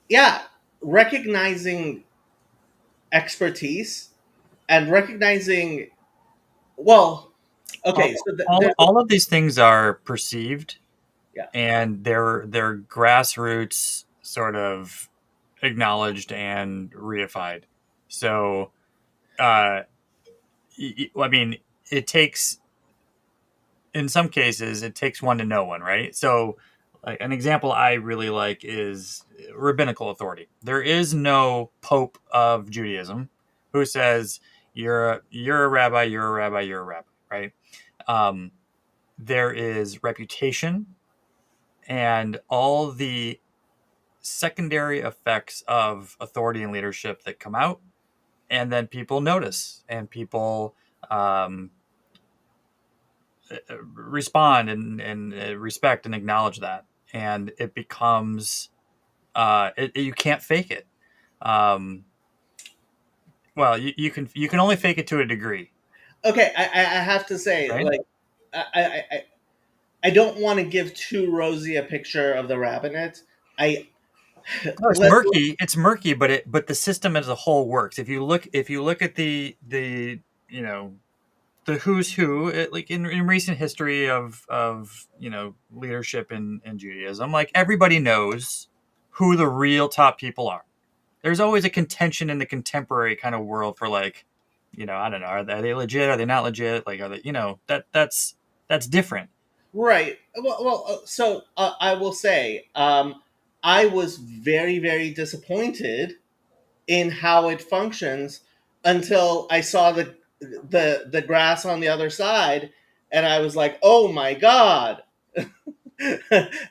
[SPEAKER 3] yeah, recognizing expertise and recognizing, well, okay, so
[SPEAKER 2] All of these things are perceived,
[SPEAKER 3] yeah,
[SPEAKER 2] and they're grassroots sort of acknowledged and reified. So, I mean, it takes in some cases it takes one to know one, right? So, like an example I really like is rabbinical authority. There is no pope of Judaism who says you're a rabbi, you're a rabbi, you're a rabbi, right? Um, there is reputation and all the secondary effects of authority and leadership that come out, and then people notice and people um, respond and respect and acknowledge that, and it becomes you can't fake it. Um, well, you can only fake it to a degree,
[SPEAKER 3] okay. I have to say,
[SPEAKER 2] right?
[SPEAKER 3] like, I don't want to give too rosy a picture of the rabbinate. I
[SPEAKER 2] No, it's
[SPEAKER 3] let,
[SPEAKER 2] murky. It's murky, but the system as a whole works. If you look at the you know the who's who, like in recent history of leadership in Judaism, like everybody knows who the real top people are. There's always a contention in the contemporary kind of world for like, I don't know, are they legit? Are they not legit? Like, are they, that's different.
[SPEAKER 3] right. So I will say, I was very very disappointed in how it functions until I saw the grass on the other side, and I was like, oh my god.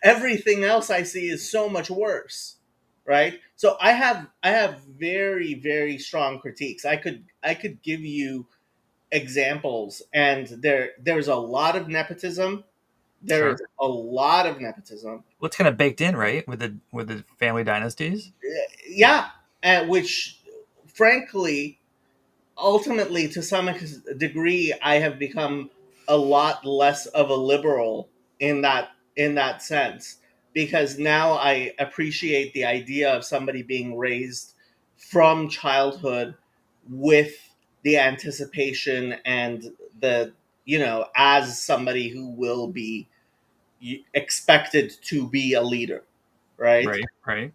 [SPEAKER 3] Everything else I see is so much worse, right? So I have very very strong critiques. I could give you examples, and there's a lot of nepotism. There is
[SPEAKER 2] Sure.
[SPEAKER 3] a lot of nepotism.
[SPEAKER 2] What's kind of baked in, right, with the family dynasties.
[SPEAKER 3] Yeah, which frankly, ultimately, to some degree, I have become a lot less of a liberal in that sense, because now I appreciate the idea of somebody being raised from childhood with the anticipation and the as somebody who will be expected to be a leader, right?
[SPEAKER 2] Right.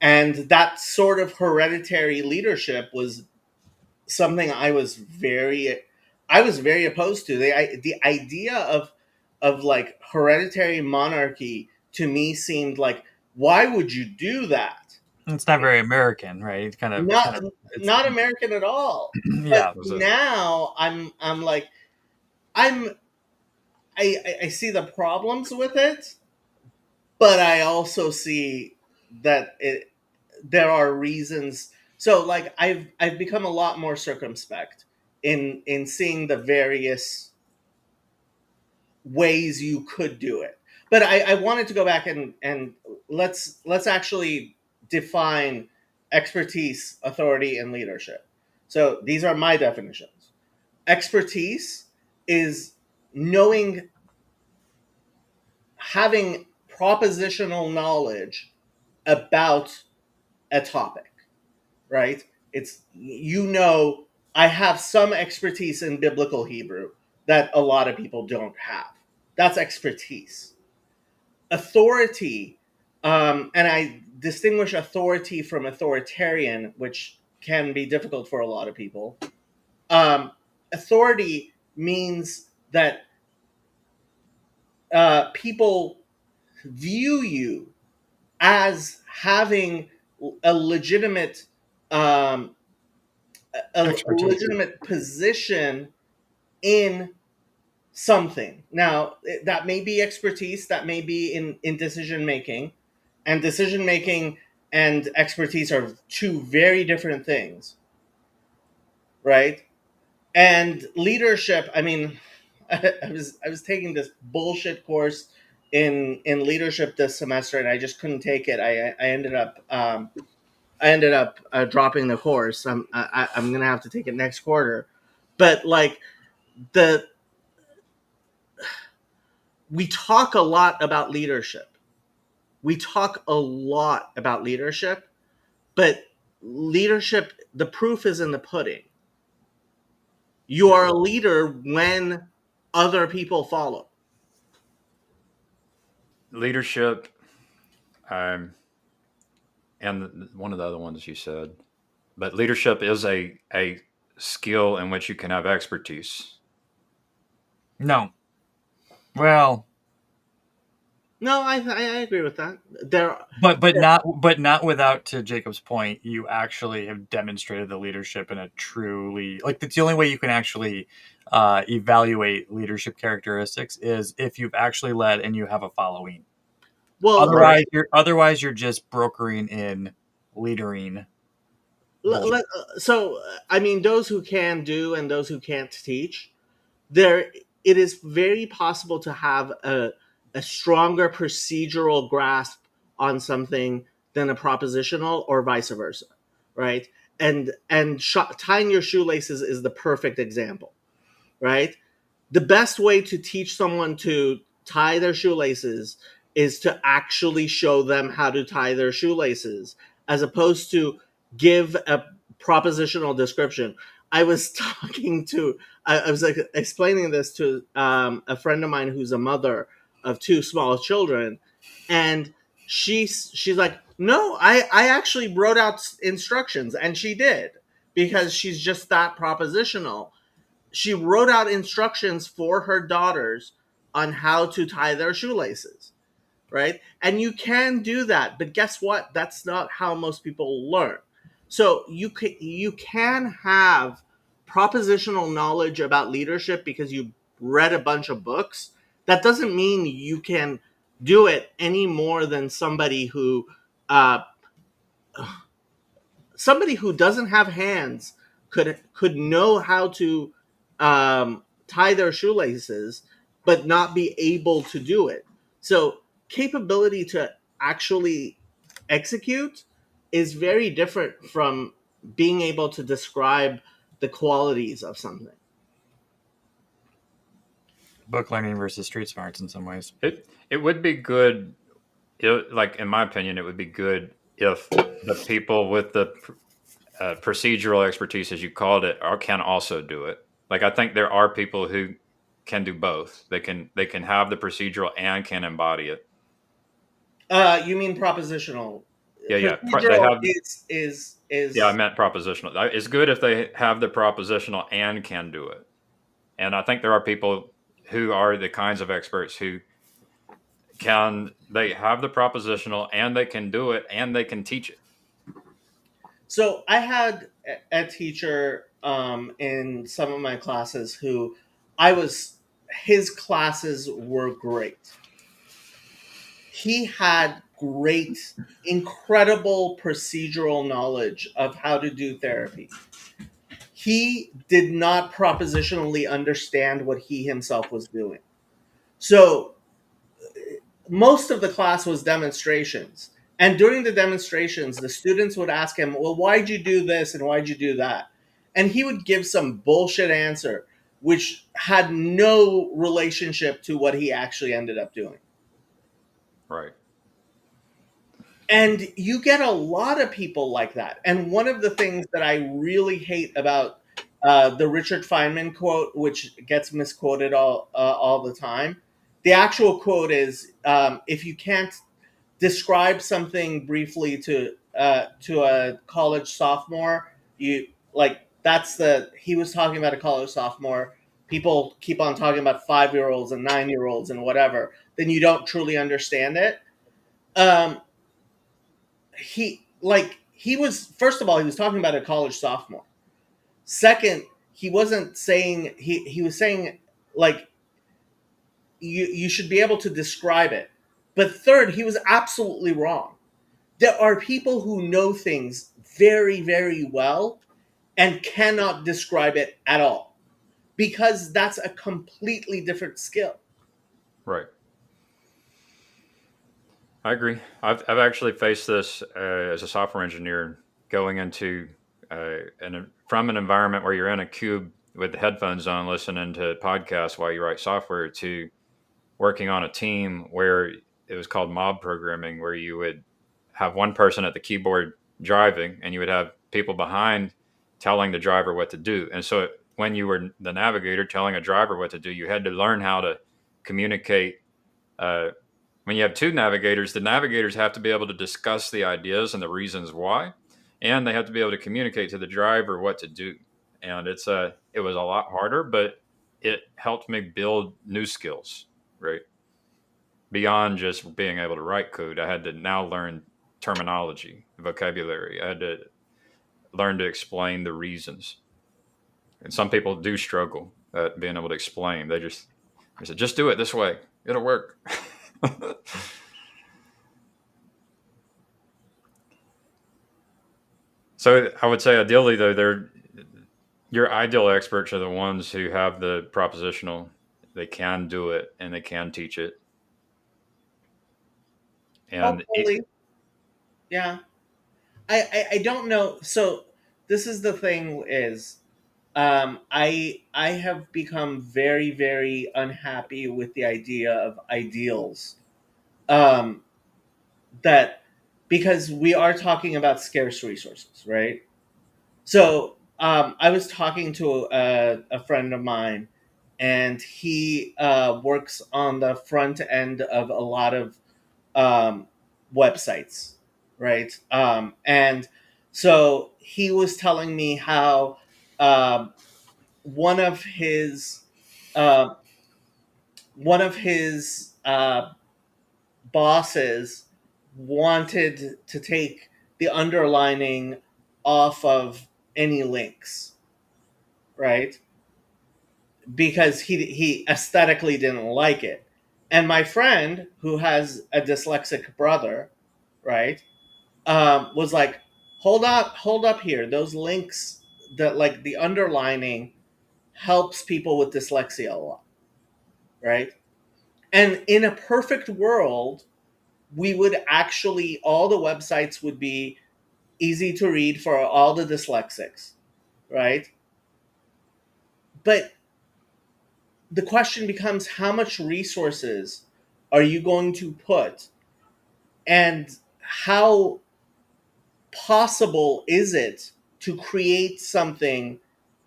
[SPEAKER 3] And that sort of hereditary leadership was something I was very opposed to. The idea of like hereditary monarchy to me seemed like, why would you do that?
[SPEAKER 2] It's not very American, right? It's
[SPEAKER 3] Not
[SPEAKER 2] it's
[SPEAKER 3] not American at all. But
[SPEAKER 2] yeah.
[SPEAKER 1] Was a
[SPEAKER 3] now I'm like I'm I see the problems with it, but I also see that there are reasons. So like I've become a lot more circumspect in seeing the various ways you could do it. But I wanted to go back and let's actually define expertise, authority, and leadership. So these are my definitions. Expertise is knowing, having propositional knowledge about a topic, right? It's, I have some expertise in biblical Hebrew that a lot of people don't have. That's expertise. Authority, and I distinguish authority from authoritarian, which can be difficult for a lot of people. Authority means that people view you as having a legitimate um, a
[SPEAKER 2] Expertise.
[SPEAKER 3] legitimate position in something. Now, that may be expertise, that may be in decision making, and decision making and expertise are two very different things, right? And leadership, I mean, I was taking this bullshit course in leadership this semester, and I just couldn't take it. I ended up dropping the course. I'm gonna have to take it next quarter, but like the we talk a lot about leadership. We talk a lot about leadership, but leadership, the proof is in the pudding. You
[SPEAKER 1] yeah.
[SPEAKER 3] are a leader when other people follow.
[SPEAKER 1] Leadership, um, and one of the other ones you said, but leadership is a skill in which you can have expertise.
[SPEAKER 2] No. Well,
[SPEAKER 3] No, I agree with that. There,
[SPEAKER 2] but not without, to Jacob's point, you actually have demonstrated the leadership in a truly, like, that's the only way you can actually evaluate leadership characteristics is if you've actually led and you have a following.
[SPEAKER 3] well,
[SPEAKER 1] Right.
[SPEAKER 2] Otherwise you're just brokering in leadering bullshit.
[SPEAKER 3] so I mean, those who can do and those who can't teach, there it is very possible to have a stronger procedural grasp on something than a propositional, or vice versa, right? And tying your shoelaces is the perfect example, right? The best way to teach someone to tie their shoelaces is to actually show them how to tie their shoelaces, as opposed to give a propositional description. I was I was like explaining this to a friend of mine who's a mother of two small children, and she's like, no, I actually wrote out instructions, and she did, because she's just that propositional. She wrote out instructions for her daughters on how to tie their shoelaces, right? And you can do that, but guess what? That's not how most people learn. So you can have propositional knowledge about leadership because you read a bunch of books. That doesn't mean you can do it any more than uh, somebody who doesn't have hands could know how to tie their shoelaces, but not be able to do it. So capability to actually execute is very different from being able to describe the qualities of something.
[SPEAKER 2] Book learning versus street smarts in some ways.
[SPEAKER 1] It would be good, like in my opinion, it would be good if the people with the procedural expertise, as you called it, can also do it. Like I think there are people who can do both. They can have the procedural and can embody it.
[SPEAKER 3] You mean propositional?
[SPEAKER 1] Yeah. They
[SPEAKER 3] Procedural
[SPEAKER 1] have. Yeah, I
[SPEAKER 3] is
[SPEAKER 1] meant propositional. It's good if they have the propositional and can do it. And I think there are people who are the kinds of experts who they have the propositional and they can do it and they can teach it.
[SPEAKER 3] So I had a teacher in some of my classes who I was his classes were great. He had great, incredible procedural knowledge of how to do therapy. He did not propositionally understand what he himself was doing. So most of the class was demonstrations. And during the demonstrations, the students would ask him, well, why'd you do this and why'd you do that? And he would give some bullshit answer, which had no relationship to what he actually ended up doing.
[SPEAKER 1] Right.
[SPEAKER 3] And you get a lot of people like that. And one of the things that I really hate about the Richard Feynman quote, which gets misquoted all the time, the actual quote is, if you can't describe something briefly to a college sophomore, you like that's the he was talking about a college sophomore. People keep on talking about 5-year-olds and 9-year-olds and whatever. Then you don't truly understand it. Um, he was, first of all, he was talking about a college sophomore. Second, he wasn't saying he was saying like you should be able to describe it. But third, he was absolutely wrong. There are people who know things very, very well and cannot describe it at all because that's a completely different skill.
[SPEAKER 1] Right. I agree. I've actually faced this as a software engineer going into from an environment where you're in a cube with the headphones on, listening to podcasts while you write software, to working on a team where it was called mob programming, where you would have one person at the keyboard driving, and you would have people behind telling the driver what to do. And so when you were the navigator telling a driver what to do, you had to learn how to communicate. When you have two navigators, the navigators have to be able to discuss the ideas and the reasons why, and they have to be able to communicate to the driver what to do. And it was a lot harder, but it helped me build new skills, right? Beyond just being able to write code, I had to now learn terminology, vocabulary. I had to learn to explain the reasons. And some people do struggle at being able to explain. They said, just do it this way. It'll work. So I would say ideally though, your ideal experts are the ones who have the propositional, they can do it and they can teach it. And
[SPEAKER 3] Hopefully, yeah. I don't know. So this is the thing is I have become very, very unhappy with the idea of ideals. Um, that because we are talking about scarce resources, right? So I was talking to a friend of mine, and he works on the front end of a lot of um, websites, right? And so he was telling me how um, one of his uh, one of his bosses wanted to take the underlining off of any links, right? Because he aesthetically didn't like it. And my friend, who has a dyslexic brother, right, was like, hold up here. Those links, that like the underlining, helps people with dyslexia a lot, right? And in a perfect world, we would actually all the websites would be easy to read for all the dyslexics, right? But the question becomes, how much resources are you going to put, and how possible is it to create something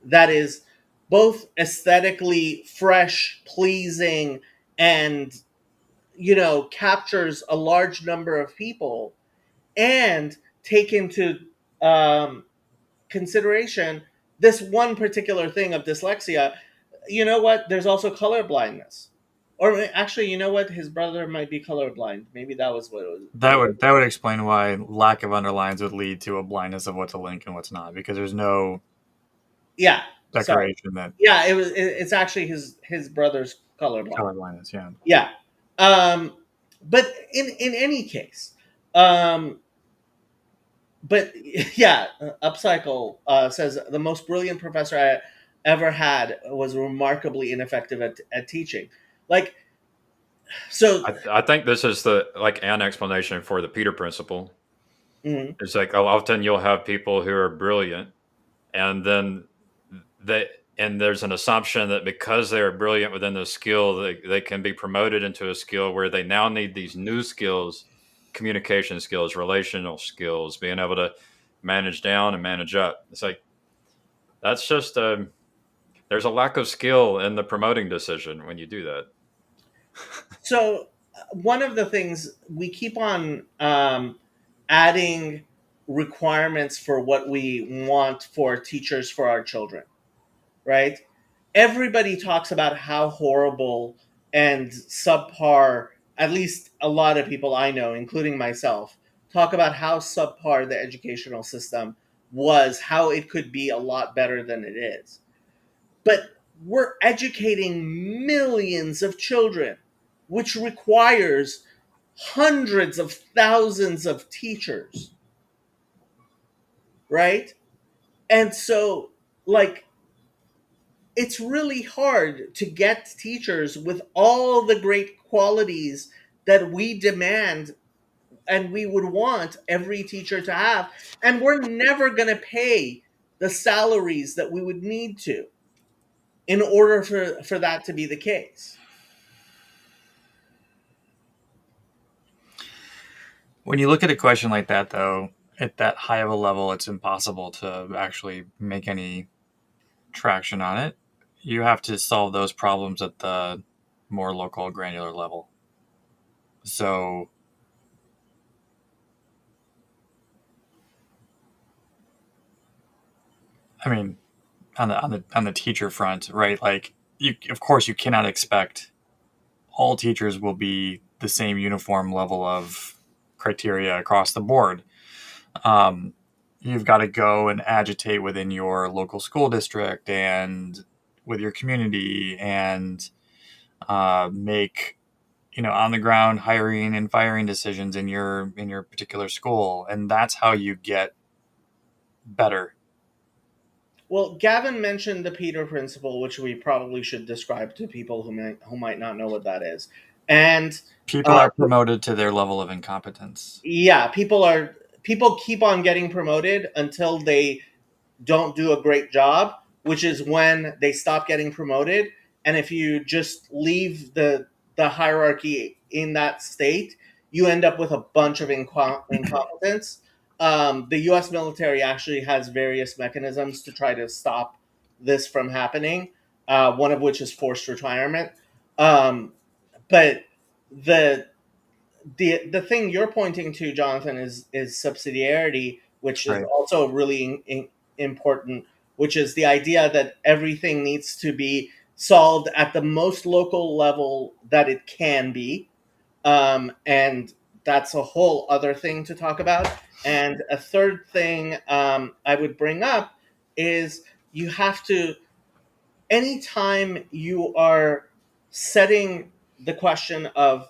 [SPEAKER 3] that is both aesthetically fresh, pleasing, and captures a large number of people, and take into um, consideration this one particular thing of dyslexia. You know what? There's also color blindness. Or actually, you know what? His brother might be colorblind. Maybe that was what it was.
[SPEAKER 2] That would explain why lack of underlines would lead to a blindness of what to link and what's not, because there's no
[SPEAKER 3] Yeah. Sorry.
[SPEAKER 2] decoration that
[SPEAKER 3] Yeah. It's actually his brother's colorblind.
[SPEAKER 2] color blindness. Yeah.
[SPEAKER 3] Yeah. Um, but in any case, um, but yeah, Upcycle says the most brilliant professor I ever had was remarkably ineffective at teaching. Like, so,
[SPEAKER 1] I think this is the like an explanation for the Peter principle.
[SPEAKER 3] mhm.
[SPEAKER 1] It's like often you'll have people who are brilliant, and then they and there's an assumption that because they are brilliant within the skill, they can be promoted into a skill where they now need these new skills, communication skills, relational skills, being able to manage down and manage up. It's like that's just there's a lack of skill in the promoting decision when you do that.
[SPEAKER 3] So one of the things we keep on adding requirements for what we want for teachers for our children, right? Everybody talks about how horrible and subpar, at least a lot of people I know, including myself, talk about how subpar the educational system was, how it could be a lot better than it is. But we're educating millions of children, which requires hundreds of thousands of teachers, right? And so, like, it's really hard to get teachers with all the great qualities that we demand and we would want every teacher to have. And we're never going to pay the salaries that we would need to in order for that to be the case.
[SPEAKER 2] When you look at a question like that, though, at that high of a level, it's impossible to actually make any traction on it. You have to solve those problems at the more local, granular level. So, I mean, on the teacher front, right? Like, of course, you cannot expect all teachers will be the same uniform level of criteria across the board. Um, you've got to go and agitate within your local school district and with your community and make on the ground hiring and firing decisions in your particular school, and that's how you get better.
[SPEAKER 3] Well, Gavin mentioned the Peter Principle, which we probably should describe to people who might not know what that is. And
[SPEAKER 2] People are promoted to their level of incompetence.
[SPEAKER 3] yeah, people keep on getting promoted until they don't do a great job, which is when they stop getting promoted. And if you just leave the hierarchy in that state, you end up with a bunch of incompetence. The U.S. military actually has various mechanisms to try to stop this from happening. One of which is forced retirement. Um, but the the thing you're pointing to, Jonathan, is subsidiarity, which is
[SPEAKER 2] Right.
[SPEAKER 3] also really important, which is the idea that everything needs to be solved at the most local level that it can be, and that's a whole other thing to talk about. And a third thing I would bring up is you have to, anytime you are setting the question of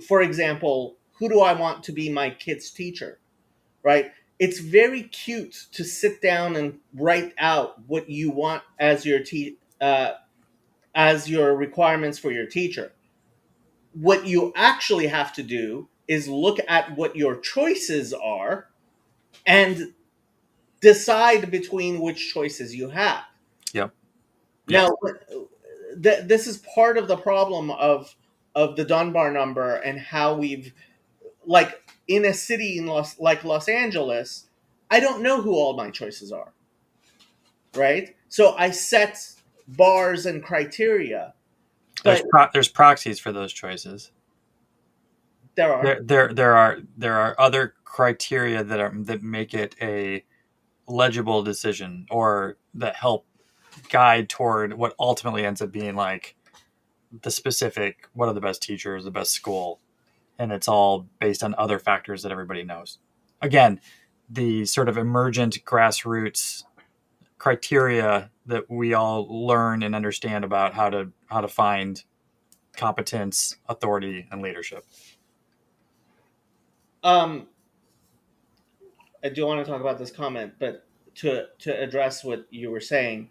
[SPEAKER 3] for example, who do I want to be my kid's teacher, right? It's very cute to sit down and write out what you want as as your requirements for your teacher. What you actually have to do is look at what your choices are and decide between which choices you have.
[SPEAKER 2] Yep.
[SPEAKER 3] Now, this is part of the problem of the Dunbar number and how we've, like, in a city like Los Angeles, I don't know who all my choices are. right? So I set bars and criteria, but
[SPEAKER 2] There's proxies for those choices.
[SPEAKER 3] there are.
[SPEAKER 2] There are other criteria that make it a legible decision, or that help guide toward what ultimately ends up being like the specific, what are the best teachers, the best school, and it's all based on other factors that everybody knows. Again, the sort of emergent grassroots criteria that we all learn and understand about how to find competence, authority, and leadership.
[SPEAKER 3] Um, I do want to talk about this comment, but to address what you were saying,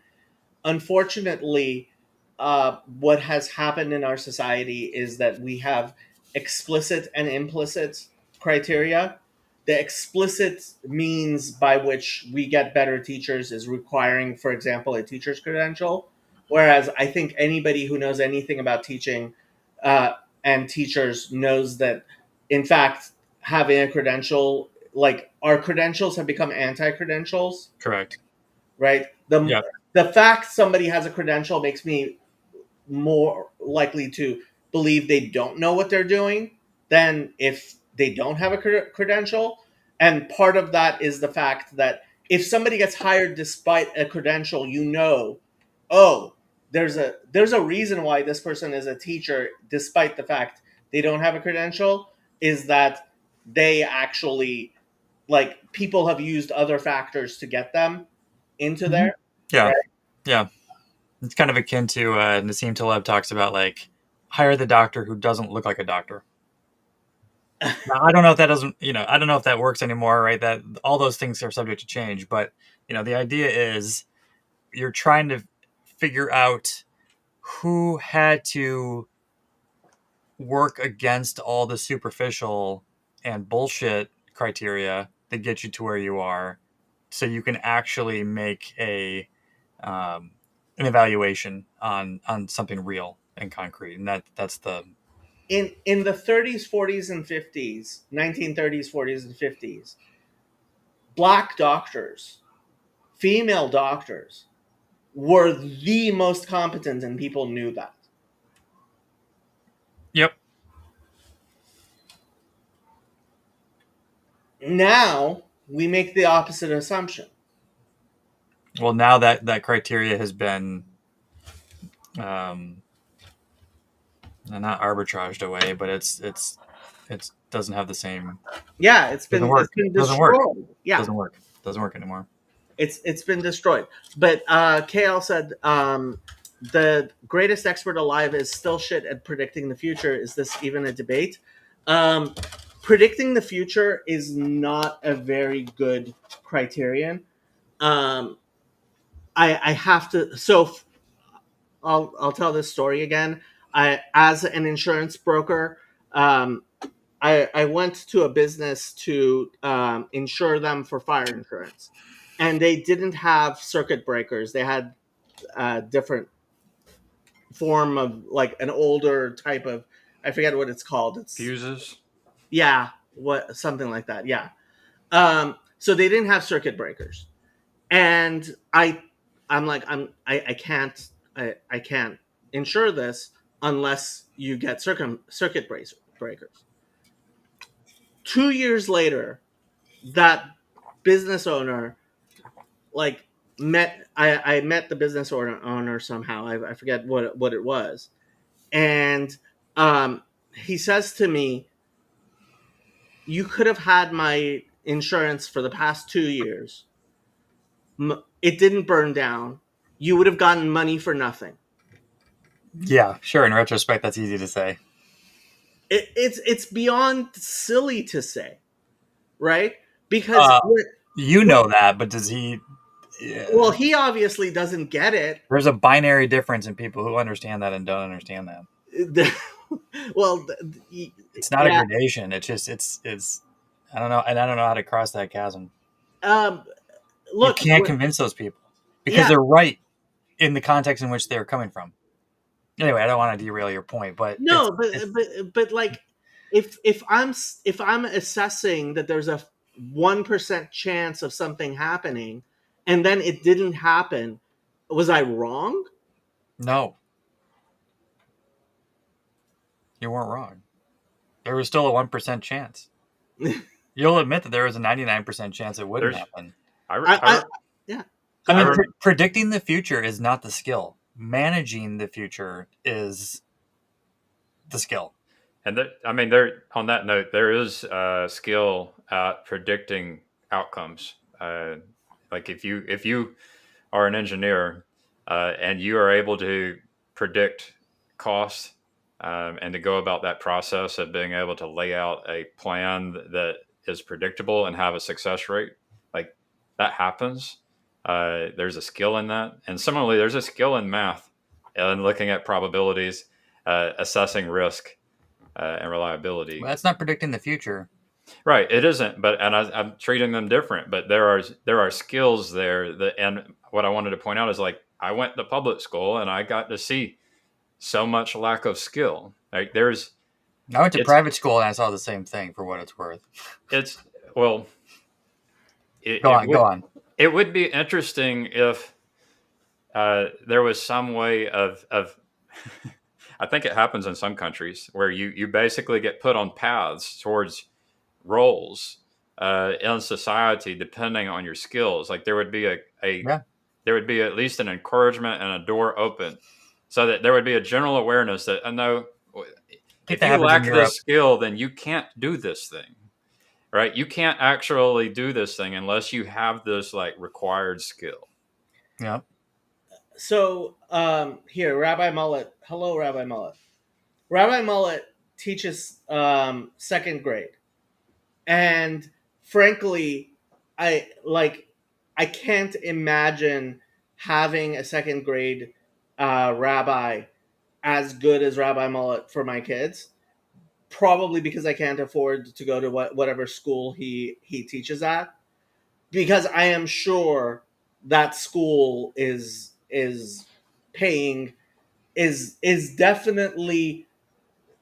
[SPEAKER 3] unfortunately, what has happened in our society is that we have explicit and implicit criteria. The explicit means by which we get better teachers is requiring, for example, a teacher's credential. Whereas I think anybody who knows anything about teaching uh, and teachers knows that, in fact, having a credential, like our credentials have become anti credentials,
[SPEAKER 2] Correct.
[SPEAKER 3] right?
[SPEAKER 2] Yeah.
[SPEAKER 3] The fact somebody has a credential makes me more likely to believe they don't know what they're doing than if they don't have a credential. And part of that is the fact that if somebody gets hired despite a credential, oh, there's a reason why this person is a teacher despite the fact they don't have a credential, is that they actually, like, people have used other factors to get them into there.
[SPEAKER 2] Yeah.
[SPEAKER 3] Right?
[SPEAKER 2] Yeah. It's kind of akin to Nassim Taleb talks about, like, hire the doctor who doesn't look like a doctor. Now, I don't know if that doesn't, I don't know if that works anymore, right? That all those things are subject to change, but the idea is you're trying to figure out who had to work against all the superficial and bullshit criteria that get you to where you are, so you can actually make um, an evaluation on something real and concrete, and that's the
[SPEAKER 3] In the 30s, 40s, and 50s, 1930s, 40s, and 50s, black doctors, female doctors, were the most competent, and people knew that.
[SPEAKER 2] yep.
[SPEAKER 3] Now we make the opposite assumption.
[SPEAKER 2] Well, now that criteria has been um, not arbitraged away, but it doesn't have the same.
[SPEAKER 3] Yeah,
[SPEAKER 2] Doesn't work.
[SPEAKER 3] it's been
[SPEAKER 2] Doesn't work.
[SPEAKER 3] destroyed. Yeah,
[SPEAKER 2] Doesn't work anymore.
[SPEAKER 3] it's been destroyed. But KL said the greatest expert alive is still shit at predicting the future. Is this even a debate? Predicting the future is not a very good criterion. Um, I have to. So I'll tell this story again. As an insurance broker, um, I went to a business to insure them for fire insurance, and they didn't have circuit breakers. They had a different form of, like, an older type of, I forget what it's called. It's,
[SPEAKER 1] Fuses.
[SPEAKER 3] yeah, what, something like that. Yeah. So they didn't have circuit breakers, and I'm like, I can't I can't insure this unless you get circuit breakers. 2 years later, that business owner, like, I met the business owner somehow. I forget what it was, and he says to me, "You could have had my insurance for the past 2 years. It didn't burn down. You would have gotten money for nothing."
[SPEAKER 2] Yeah, sure. In retrospect, that's easy to say.
[SPEAKER 3] It's beyond silly to say, right? Because
[SPEAKER 2] Uh, you know that, but does he? Yeah.
[SPEAKER 3] well, he obviously doesn't get it.
[SPEAKER 2] There's a binary difference in people who understand that and don't understand that.
[SPEAKER 3] Well,
[SPEAKER 2] It's not
[SPEAKER 3] yeah.
[SPEAKER 2] a gradation. It's just it's. I don't know, and I don't know how to cross that chasm.
[SPEAKER 3] Um,
[SPEAKER 2] You
[SPEAKER 3] look,
[SPEAKER 2] can't convince those people because
[SPEAKER 3] yeah,
[SPEAKER 2] they're right in the context in which they're coming from. Anyway, I don't want to derail your point, but
[SPEAKER 3] no, but like, if I'm assessing that there's a 1% chance of something happening, and then it didn't happen. Was I wrong?
[SPEAKER 2] No, you weren't wrong. There was still a 1% chance. You'll admit that there was a 99% chance it wouldn't
[SPEAKER 1] There's-
[SPEAKER 2] happen.
[SPEAKER 3] Yeah.
[SPEAKER 2] I mean,
[SPEAKER 1] I rem-
[SPEAKER 2] predicting the future is not the skill. Managing the future is the skill.
[SPEAKER 1] And there on that note, there is a skill at predicting outcomes. Like if you are an engineer and you are able to predict cost and to go about that process of being able to lay out a plan that is predictable and have a success rate, like that happens. There's a skill in that, and similarly, there's a skill in math and looking at probabilities, assessing risk and reliability.
[SPEAKER 2] Well, that's not predicting the future.
[SPEAKER 1] Right, it isn't, but I'm treating them different. But there are skills there that, and what I wanted to point out is like I went to public school and I got to see so much lack of skill. Like there's
[SPEAKER 2] I went to
[SPEAKER 1] It's-
[SPEAKER 2] private school and I saw the same thing for what it's worth.
[SPEAKER 1] it's well, it,
[SPEAKER 2] Go
[SPEAKER 1] it
[SPEAKER 2] on,
[SPEAKER 1] would,
[SPEAKER 2] go on.
[SPEAKER 1] It would be interesting if there was some way of I think it happens in some countries where you basically get put on paths towards roles in society depending on your skills. Like there would be
[SPEAKER 2] Yeah.
[SPEAKER 1] there would be at least an encouragement and a door open, so that there would be a general awareness that I know if
[SPEAKER 2] that
[SPEAKER 1] you
[SPEAKER 2] happens
[SPEAKER 1] lack
[SPEAKER 2] in Europe.
[SPEAKER 1] this skill, then you can't do this thing. Right? You can't actually do this thing unless you have this like required skill.
[SPEAKER 2] Yeah.
[SPEAKER 3] So here, Rabbi Mullet. Hello, Rabbi Mullet. Rabbi Mullet teaches second grade, and frankly, I can't imagine having a second grade rabbi as good as Rabbi Mullet for my kids. Probably because I can't afford to go to whatever school he teaches at, because I am sure that school is paying is definitely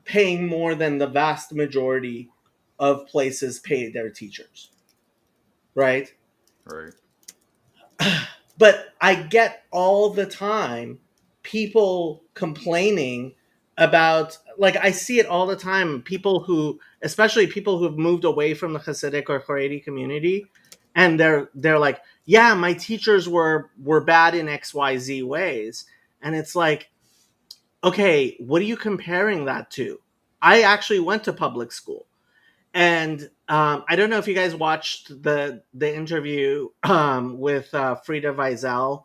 [SPEAKER 3] paying more than the vast majority of places pay their teachers, right?
[SPEAKER 1] Right.
[SPEAKER 3] But I get all the time people complaining about, like, I see it all the time, people who, especially people who've moved away from the Hasidic or Haredi community, and they're like, yeah, my teachers were bad in XYZ ways. And it's like, okay, what are you comparing that to? I actually went to public school. And I don't know if you guys watched the interview with Frida Wiesel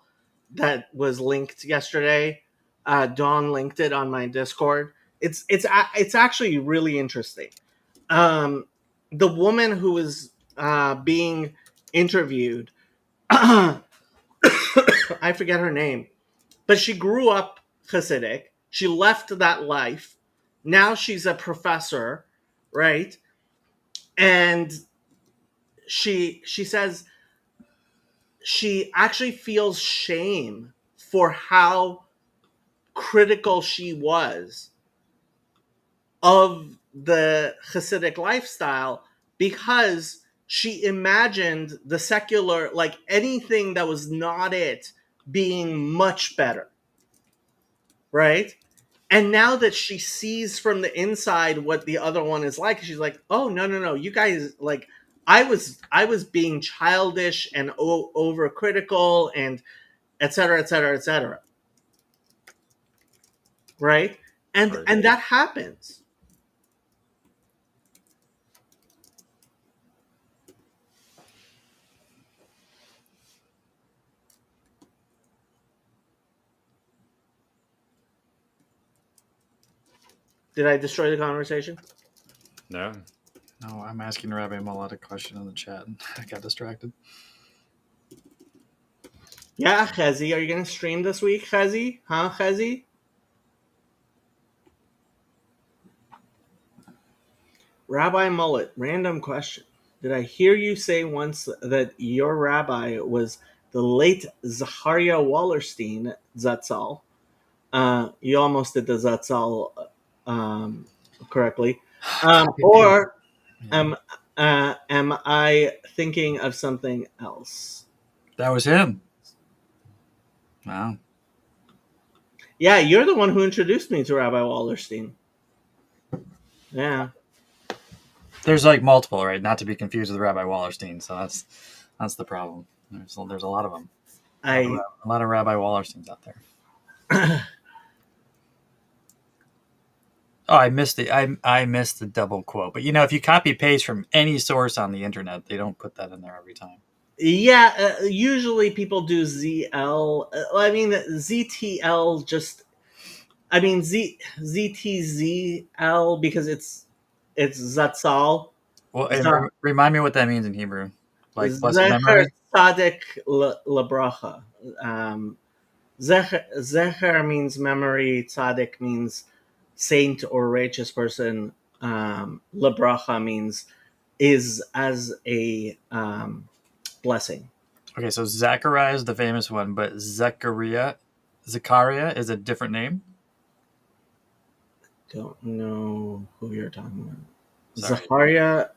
[SPEAKER 3] that was linked yesterday. Dawn linked it on my Discord. It's actually really interesting. The woman who was being interviewed, I forget her name, but she grew up Hasidic. She left that life. Now she's a professor, right? And she says she actually feels shame for how critical she was of the Hasidic lifestyle, because she imagined the secular, like anything that was not it, being much better, right? And now that she sees from the inside what the other one is like, she's like, oh, no, you guys, like, I was being childish and overcritical and et cetera, et cetera, et cetera. Right? And
[SPEAKER 1] Right.
[SPEAKER 3] and that happens. Did I destroy the conversation?
[SPEAKER 1] No.
[SPEAKER 2] No, I'm asking Rabbi Mullet a question in the chat. I got distracted.
[SPEAKER 3] Yeah, Chezi, are you gonna stream this week, Chezi? Huh, Chezi? Rabbi Mullet, random question. Did I hear you say once that your rabbi was the late Zacharia Wallerstein Zatzal? You almost did the Zatzal correctly. Or am I thinking of something else?
[SPEAKER 2] That was him. Wow.
[SPEAKER 3] Yeah, you're the one who introduced me to Rabbi Wallerstein. Yeah.
[SPEAKER 2] There's like multiple, right? Not to be confused with Rabbi Wallerstein. So that's the problem. There's a lot of them.
[SPEAKER 3] I
[SPEAKER 2] A lot of Rabbi Wallersteins out there. Oh, I missed the double quote. But if you copy paste from any source on the internet, they don't put that in there every time.
[SPEAKER 3] Yeah, usually people do ZL. I mean, ZTL just. I mean ZTZL because it's Zatzal.
[SPEAKER 2] Well, and remind me what that means in Hebrew. Like blessed
[SPEAKER 3] Zecher
[SPEAKER 2] memory.
[SPEAKER 3] Tzaddik Lebracha. Zecher means memory. Tzaddik means saint or righteous person. Lebracha means is as a blessing.
[SPEAKER 2] Okay, so Zechariah is the famous one, but Zechariah is a different name.
[SPEAKER 3] Don't know who you're talking about.
[SPEAKER 2] Sorry.
[SPEAKER 3] Zechariah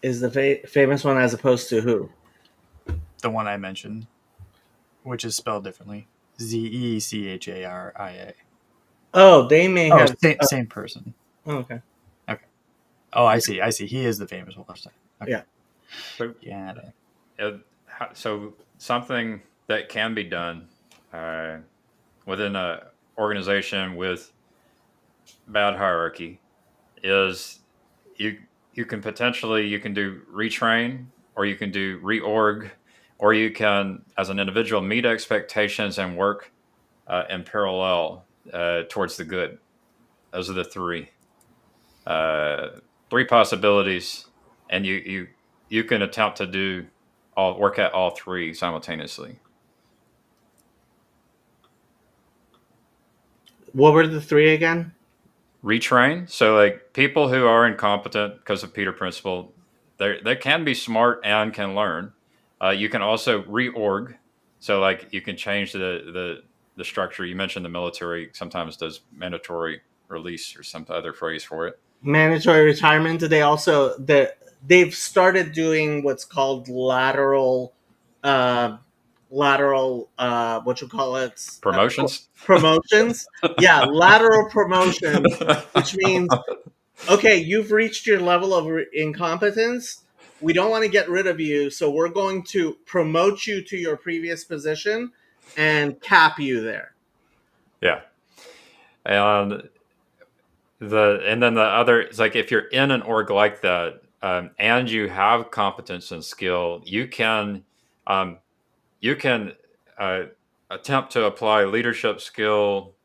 [SPEAKER 3] is the famous one as opposed to who?
[SPEAKER 2] The one I mentioned, which is spelled differently. Zecharia.
[SPEAKER 3] Oh, they may have.
[SPEAKER 2] Same person.
[SPEAKER 3] Oh, okay.
[SPEAKER 2] Oh, I see. He is the famous one. Okay.
[SPEAKER 3] Yeah.
[SPEAKER 1] So, so something that can be done within an organization with bad hierarchy is you can do retrain, or you can do reorg, or you can, as an individual, meet expectations and work in parallel towards the good. Those are the three possibilities, and you can attempt to work at all three simultaneously.
[SPEAKER 3] What were the three again?
[SPEAKER 1] Retrain. So like people who are incompetent because of Peter Principle, they can be smart and can learn. You can also reorg. So like you can change the structure. You mentioned the military sometimes does mandatory release or some other phrase for it.
[SPEAKER 3] Mandatory retirement. They've started doing what's called lateral what you call it, promotions. Yeah, lateral promotions, which means okay, you've reached your level of incompetence, we don't want to get rid of you, so we're going to promote you to your previous position and cap you there.
[SPEAKER 1] Yeah. And then the other is like, if you're in an org like that, and you have competence and skill, you can attempt to apply leadership skill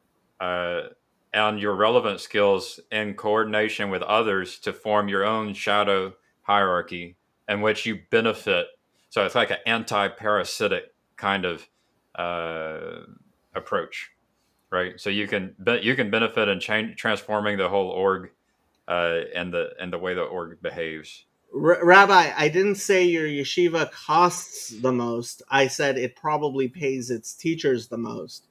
[SPEAKER 1] and your relevant skills in coordination with others to form your own shadow hierarchy in which you benefit. So it's like an anti-parasitic kind of approach, right? So you can benefit in transforming the whole org and the way the org behaves.
[SPEAKER 3] Rabbi, I didn't say your yeshiva costs the most. I said it probably pays its teachers the most.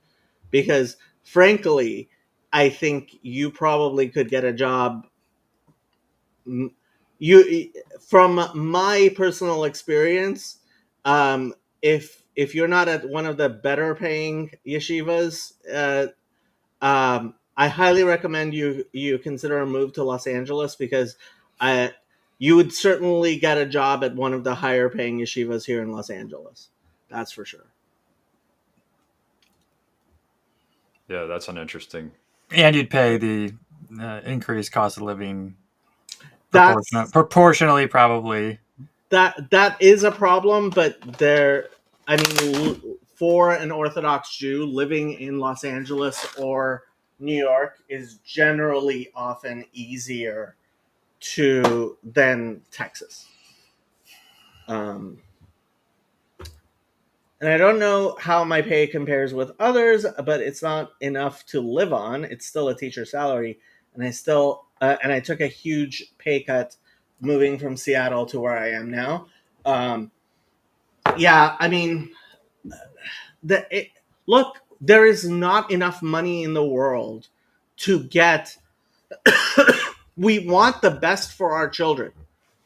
[SPEAKER 3] Because, frankly, I think you probably could get a job. From my personal experience, if you're not at one of the better paying yeshivas, I highly recommend you consider a move to Los Angeles, because you would certainly get a job at one of the higher paying yeshivas here in Los Angeles. That's for sure.
[SPEAKER 1] Yeah, that's an interesting.
[SPEAKER 2] And you'd pay the increased cost of living
[SPEAKER 3] proportionally,
[SPEAKER 2] probably.
[SPEAKER 3] That is a problem, but for an Orthodox Jew, living in Los Angeles or New York is generally often easier than Texas. And I don't know how my pay compares with others, but it's not enough to live on. It's still a teacher salary, and I took a huge pay cut moving from Seattle to where I am now. Look, there is not enough money in the world to get. We want the best for our children.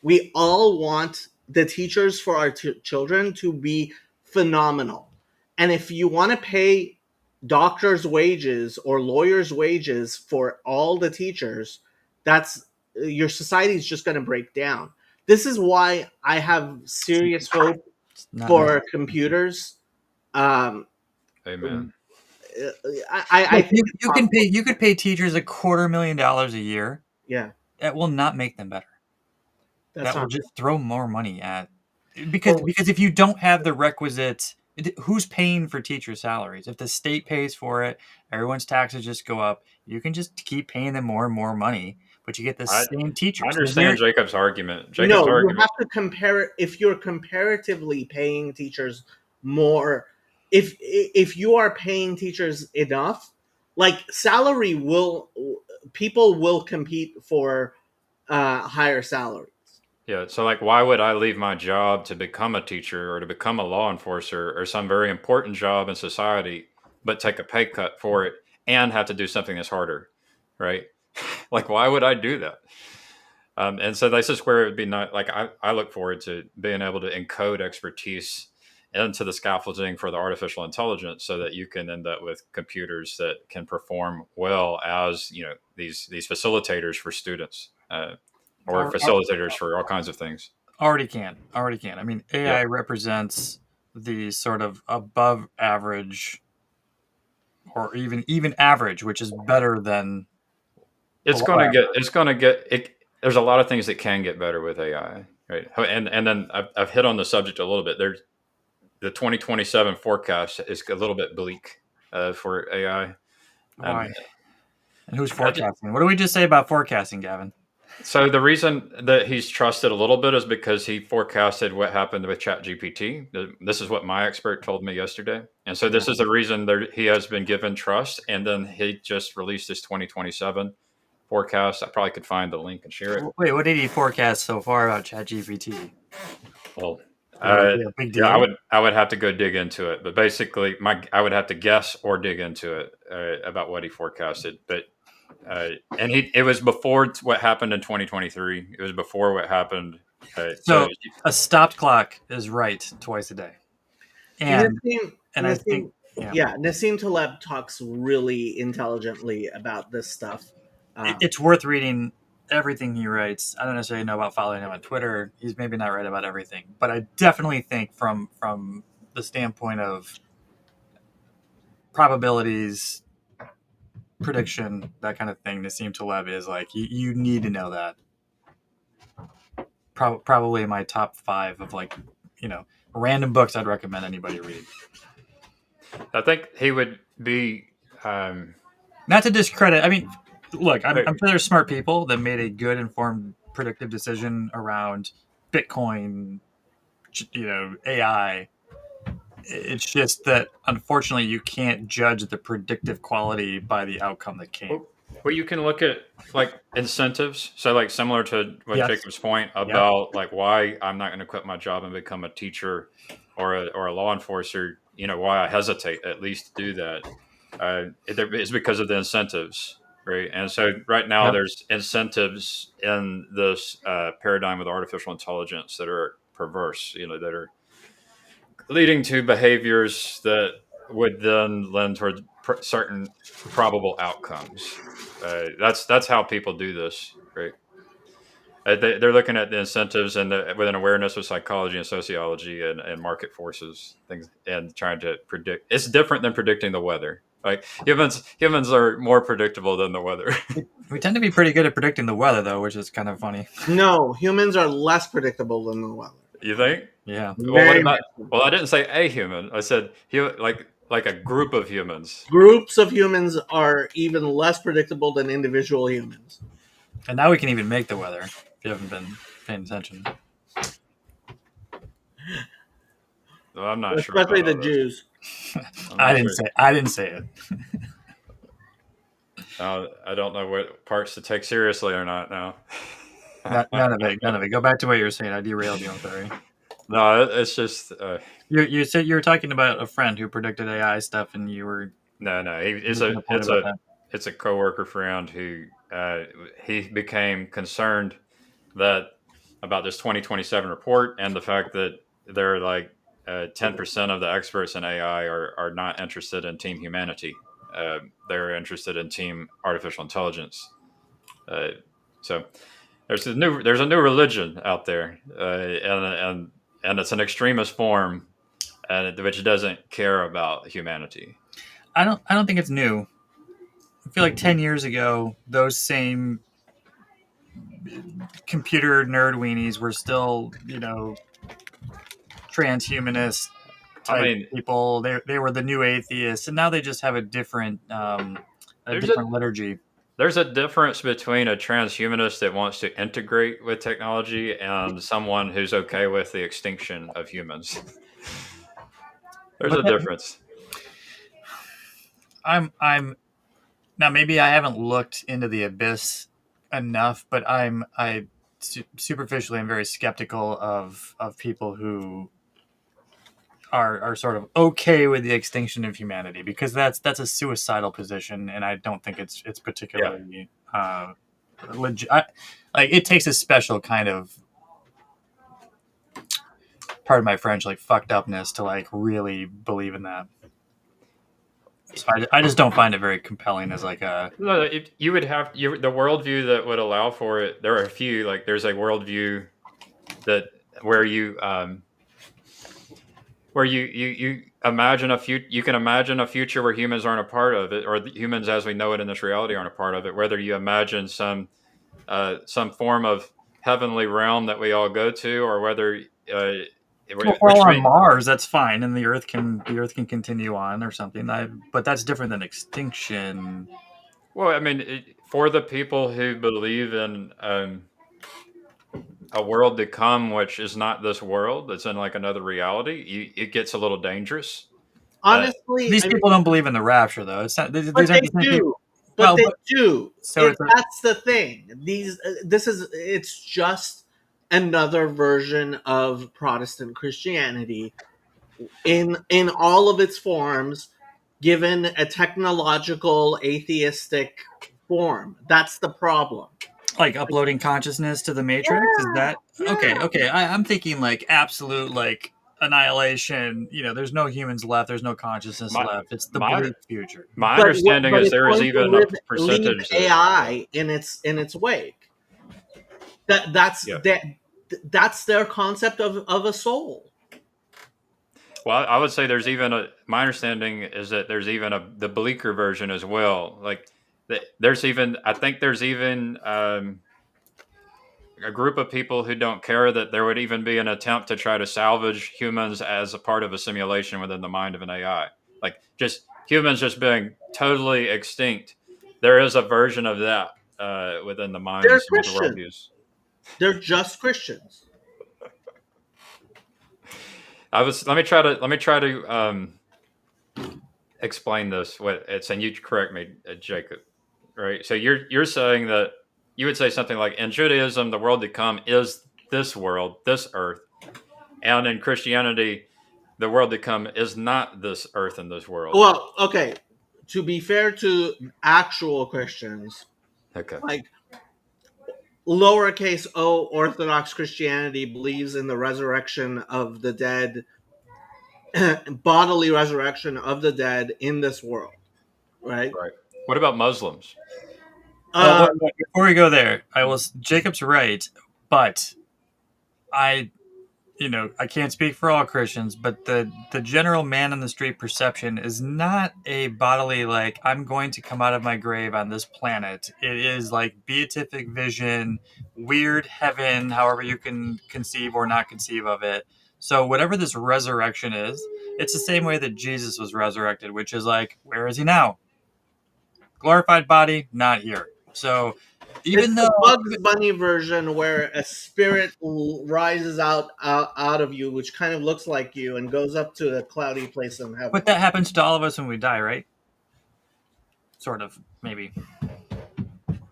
[SPEAKER 3] We all want the teachers for our children to be phenomenal. And if you want to pay doctors' wages or lawyers' wages for all the teachers, that's your society is just going to break down. This is why I have serious hope
[SPEAKER 2] It's not
[SPEAKER 3] for
[SPEAKER 2] necessary.
[SPEAKER 3] computers. Um,
[SPEAKER 1] Amen.
[SPEAKER 3] I
[SPEAKER 2] Look,
[SPEAKER 3] think it's possible.
[SPEAKER 2] you could pay teachers $250,000 a year.
[SPEAKER 3] Yeah,
[SPEAKER 2] That will not make them better.
[SPEAKER 3] that's
[SPEAKER 2] That will
[SPEAKER 3] not.
[SPEAKER 2] just throw more money at because
[SPEAKER 3] Well,
[SPEAKER 2] if you don't have the requisite, who's paying for teacher salaries? If the state pays for it, everyone's taxes just go up. You can just keep paying them more and more money, but you get the
[SPEAKER 1] I
[SPEAKER 2] same
[SPEAKER 1] I
[SPEAKER 2] teachers.
[SPEAKER 1] understand Jacob's argument. Jacob's
[SPEAKER 3] no, you
[SPEAKER 1] argument.
[SPEAKER 3] have to compare it. If you're comparatively paying teachers more, if you are paying teachers enough, like salary will, people will compete for higher salaries.
[SPEAKER 1] Yeah. So, like, why would I leave my job to become a teacher or to become a law enforcer or some very important job in society, but take a pay cut for it and have to do something that's harder, right? Like, why would I do that? And so this is where it would be not like I look forward to being able to encode expertise into the scaffolding for the artificial intelligence so that you can end up with computers that can perform well as these facilitators for students or
[SPEAKER 2] Or
[SPEAKER 1] facilitators for all kinds of things.
[SPEAKER 2] already can. I mean,
[SPEAKER 1] Yeah,
[SPEAKER 2] AI represents the sort of above average or even average, which is better than below
[SPEAKER 1] it's going to get it. There's a lot of things that can get better with AI, right? And then I've hit on the subject a little bit. There's the 2027 forecast is a little bit bleak for AI.
[SPEAKER 2] Why? And who's
[SPEAKER 1] I just,
[SPEAKER 2] forecasting? What do we just say about forecasting, Gavin?
[SPEAKER 1] so the reason that he's trusted a little bit is because he forecasted what happened with ChatGPT. This is what my expert told me yesterday, and so this is the reason that he has been given trust. And then he just released his 2027 forecast. I probably could find the link and share it.
[SPEAKER 2] Wait, what did he forecast so far about ChatGPT?
[SPEAKER 1] Well,
[SPEAKER 2] Would it be a big
[SPEAKER 1] yeah,
[SPEAKER 2] deal?
[SPEAKER 1] I would have to go dig into it, but basically, I would have to guess or dig into it about what he forecasted. But and it was before what happened in 2023. It was before what happened. So
[SPEAKER 2] So a stopped clock is right twice a day, and
[SPEAKER 3] Nassim,
[SPEAKER 2] and I think
[SPEAKER 3] Nassim,
[SPEAKER 2] yeah,
[SPEAKER 3] yeah, Nassim Taleb talks really intelligently about this stuff.
[SPEAKER 2] it's worth reading everything he writes. I don't necessarily know about following him on Twitter. He's maybe not right about everything, but I definitely think from the standpoint of probabilities, prediction, that kind of thing, Nassim Taleb is like you need to know that. Probably my top 5 of random books I'd recommend anybody read.
[SPEAKER 1] I think he would be. Um,
[SPEAKER 2] Not to discredit. I mean, look, I'm
[SPEAKER 1] uh,
[SPEAKER 2] sure there's smart people that made a good informed predictive decision around Bitcoin, AI. It's just that unfortunately you can't judge the predictive quality by the outcome that came.
[SPEAKER 1] well, you can look at like incentives. So, like similar to what
[SPEAKER 2] Yes.
[SPEAKER 1] Jacob's point
[SPEAKER 2] Yep.
[SPEAKER 1] about like why I'm not going to quit my job and become a teacher or a law enforcer. Why I hesitate at least to do that. It's because of the incentives, right? And so right now
[SPEAKER 2] Yep.
[SPEAKER 1] there's incentives in this paradigm with artificial intelligence that are perverse. That are leading to behaviors that would then lend towards certain probable outcomes. That's how people do this, right? They're looking at the incentives and with an awareness of psychology and sociology and market forces, things, and trying to predict. It's different than predicting the weather. Like humans are more predictable than the weather.
[SPEAKER 2] We tend to be pretty good at predicting the weather, though, which is kind of funny.
[SPEAKER 3] No, humans are less predictable than the weather.
[SPEAKER 1] You think?
[SPEAKER 2] Yeah.
[SPEAKER 1] Well, what
[SPEAKER 3] Very
[SPEAKER 1] about?
[SPEAKER 3] much so.
[SPEAKER 1] Well, I didn't say a human. I said like a group of humans.
[SPEAKER 3] Groups of humans are even less predictable than individual humans.
[SPEAKER 2] And now we can even make the weather if you haven't been paying attention.
[SPEAKER 1] Well, I'm not sure
[SPEAKER 3] Especially
[SPEAKER 1] about
[SPEAKER 3] the
[SPEAKER 1] all this.
[SPEAKER 3] Jews.
[SPEAKER 2] I didn't say it.
[SPEAKER 1] I don't know what parts to take seriously or not now.
[SPEAKER 2] None of it. Go back to what you were saying. I derailed you. I'm sorry.
[SPEAKER 1] No, it's just
[SPEAKER 2] You said you were talking about a friend who predicted AI stuff, and you were
[SPEAKER 1] no.
[SPEAKER 2] making a point about that.
[SPEAKER 1] It's a coworker friend who he became concerned that about this 2027 report and the fact that they're like 10% of the experts in AI are not interested in team humanity. They're interested in team artificial intelligence. So there's a new religion out there, and it's an extremist form, and which doesn't care about humanity.
[SPEAKER 2] I don't think it's new. I feel like 10 years ago, those same computer nerd weenies were still, transhumanist
[SPEAKER 1] I
[SPEAKER 2] type
[SPEAKER 1] mean,
[SPEAKER 2] people. They were the new atheists, and now they just have a different
[SPEAKER 1] there's a
[SPEAKER 2] liturgy.
[SPEAKER 1] there's a difference between a transhumanist that wants to integrate with technology and someone who's okay with the extinction of humans. There's
[SPEAKER 2] But
[SPEAKER 1] a difference.
[SPEAKER 2] I'm now maybe I haven't looked into the abyss enough, but I superficially am very skeptical of people who are sort of okay with the extinction of humanity, because that's a suicidal position, and I don't think it's
[SPEAKER 1] Yeah.
[SPEAKER 2] particularly legit. Like, it takes a special kind of, pardon my French, like fucked upness to like really believe in that. So I just don't find it very compelling as like a.
[SPEAKER 1] No, you would have the worldview that would allow for it. There are a few, like there's a worldview that where you imagine you can imagine a future where humans aren't a part of it, or humans as we know it in this reality aren't a part of it. Whether you imagine some form of heavenly realm that we all go to, or whether
[SPEAKER 2] Well, if we're all on Mars, that's fine, and the Earth can continue on or something. But that's different than extinction.
[SPEAKER 1] Well, I mean, for the people who believe in a world to come, which is not this world, that's in like another reality, it gets a little dangerous.
[SPEAKER 3] Honestly,
[SPEAKER 2] These people don't believe in the rapture, though. It's not. These
[SPEAKER 3] but
[SPEAKER 2] aren't
[SPEAKER 3] they
[SPEAKER 2] the same
[SPEAKER 3] do.
[SPEAKER 2] people.
[SPEAKER 3] But
[SPEAKER 2] Well,
[SPEAKER 3] they
[SPEAKER 2] but-
[SPEAKER 3] do.
[SPEAKER 2] so
[SPEAKER 3] That's the thing. It's just another version of Protestant Christianity in all of its forms, given a technological atheistic form. That's the problem.
[SPEAKER 2] like uploading consciousness to the Matrix. Is that okay? Okay, I'm thinking like absolute like annihilation. There's no humans left. There's no consciousness
[SPEAKER 1] My
[SPEAKER 2] left. It's the
[SPEAKER 1] my
[SPEAKER 2] bleak future.
[SPEAKER 1] my
[SPEAKER 3] But
[SPEAKER 1] understanding is
[SPEAKER 3] it's
[SPEAKER 1] there is
[SPEAKER 3] going to
[SPEAKER 1] even a
[SPEAKER 3] leave
[SPEAKER 1] percentage that,
[SPEAKER 3] AI in its wake. That's
[SPEAKER 1] yeah.
[SPEAKER 3] that's their concept of a soul.
[SPEAKER 1] Well, I would say there's even my understanding is that there's even the bleaker version as well. Like I think there's even a group of people who don't care that there would even be an attempt to try to salvage humans as a part of a simulation within the mind of an AI. Like just humans just being totally extinct. There is a version of that within the minds
[SPEAKER 3] They're
[SPEAKER 1] of the
[SPEAKER 3] Christians.
[SPEAKER 1] worldviews.
[SPEAKER 3] They're just Christians.
[SPEAKER 1] Let me try to explain this. What it's and you correct me, Jacob. Right. So you're saying that you would say something like, in Judaism, the world to come is this world, this earth, and in Christianity, the world to come is not this earth and this world.
[SPEAKER 3] Well, okay. To be fair to actual Christians,
[SPEAKER 1] Okay.
[SPEAKER 3] like lowercase o Orthodox Christianity believes in the resurrection of the dead, bodily resurrection of the dead in this world, right?
[SPEAKER 1] Right. What about Muslims?
[SPEAKER 2] Well, before we go there, Jacob's right, but I can't speak for all Christians, but the general man in the street perception is not a bodily, like, I'm going to come out of my grave on this planet. It is like beatific vision, weird heaven, however you can conceive or not conceive of it. So whatever this resurrection is, it's the same way that Jesus was resurrected, which is like, where is he now? Glorified body, not here. So even
[SPEAKER 3] it's
[SPEAKER 2] though
[SPEAKER 3] the Bugs Bunny version where a spirit rises out of you, which kind of looks like you, and goes up to a cloudy place in heaven.
[SPEAKER 2] But that happens to all of us when we die, right? Sort of, maybe.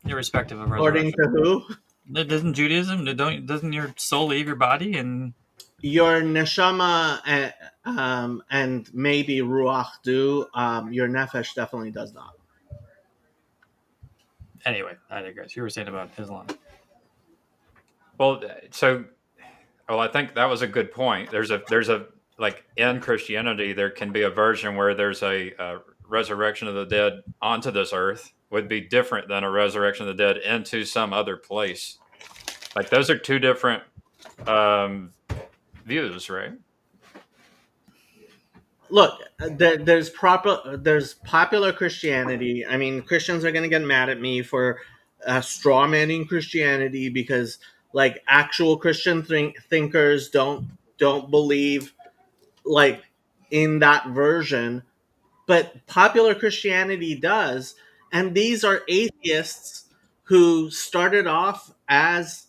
[SPEAKER 2] Irrespective of
[SPEAKER 3] According
[SPEAKER 2] resurrection.
[SPEAKER 3] to who?
[SPEAKER 2] Doesn't Judaism, doesn't your soul leave your body? And
[SPEAKER 3] your neshama and maybe ruach do. Your nefesh definitely does not.
[SPEAKER 2] Anyway, I digress. You were saying about Islam.
[SPEAKER 1] Well, so well, I think that was a good point. There's a like in Christianity, there can be a version where there's a resurrection of the dead onto this earth would be different than a resurrection of the dead into some other place. Like those are two different um, views, right?
[SPEAKER 3] Look, there's popular Christianity. I mean, Christians are going to get mad at me for straw manning Christianity because like actual Christian thinkers don't believe like in that version, but popular Christianity does, and these are atheists who started off as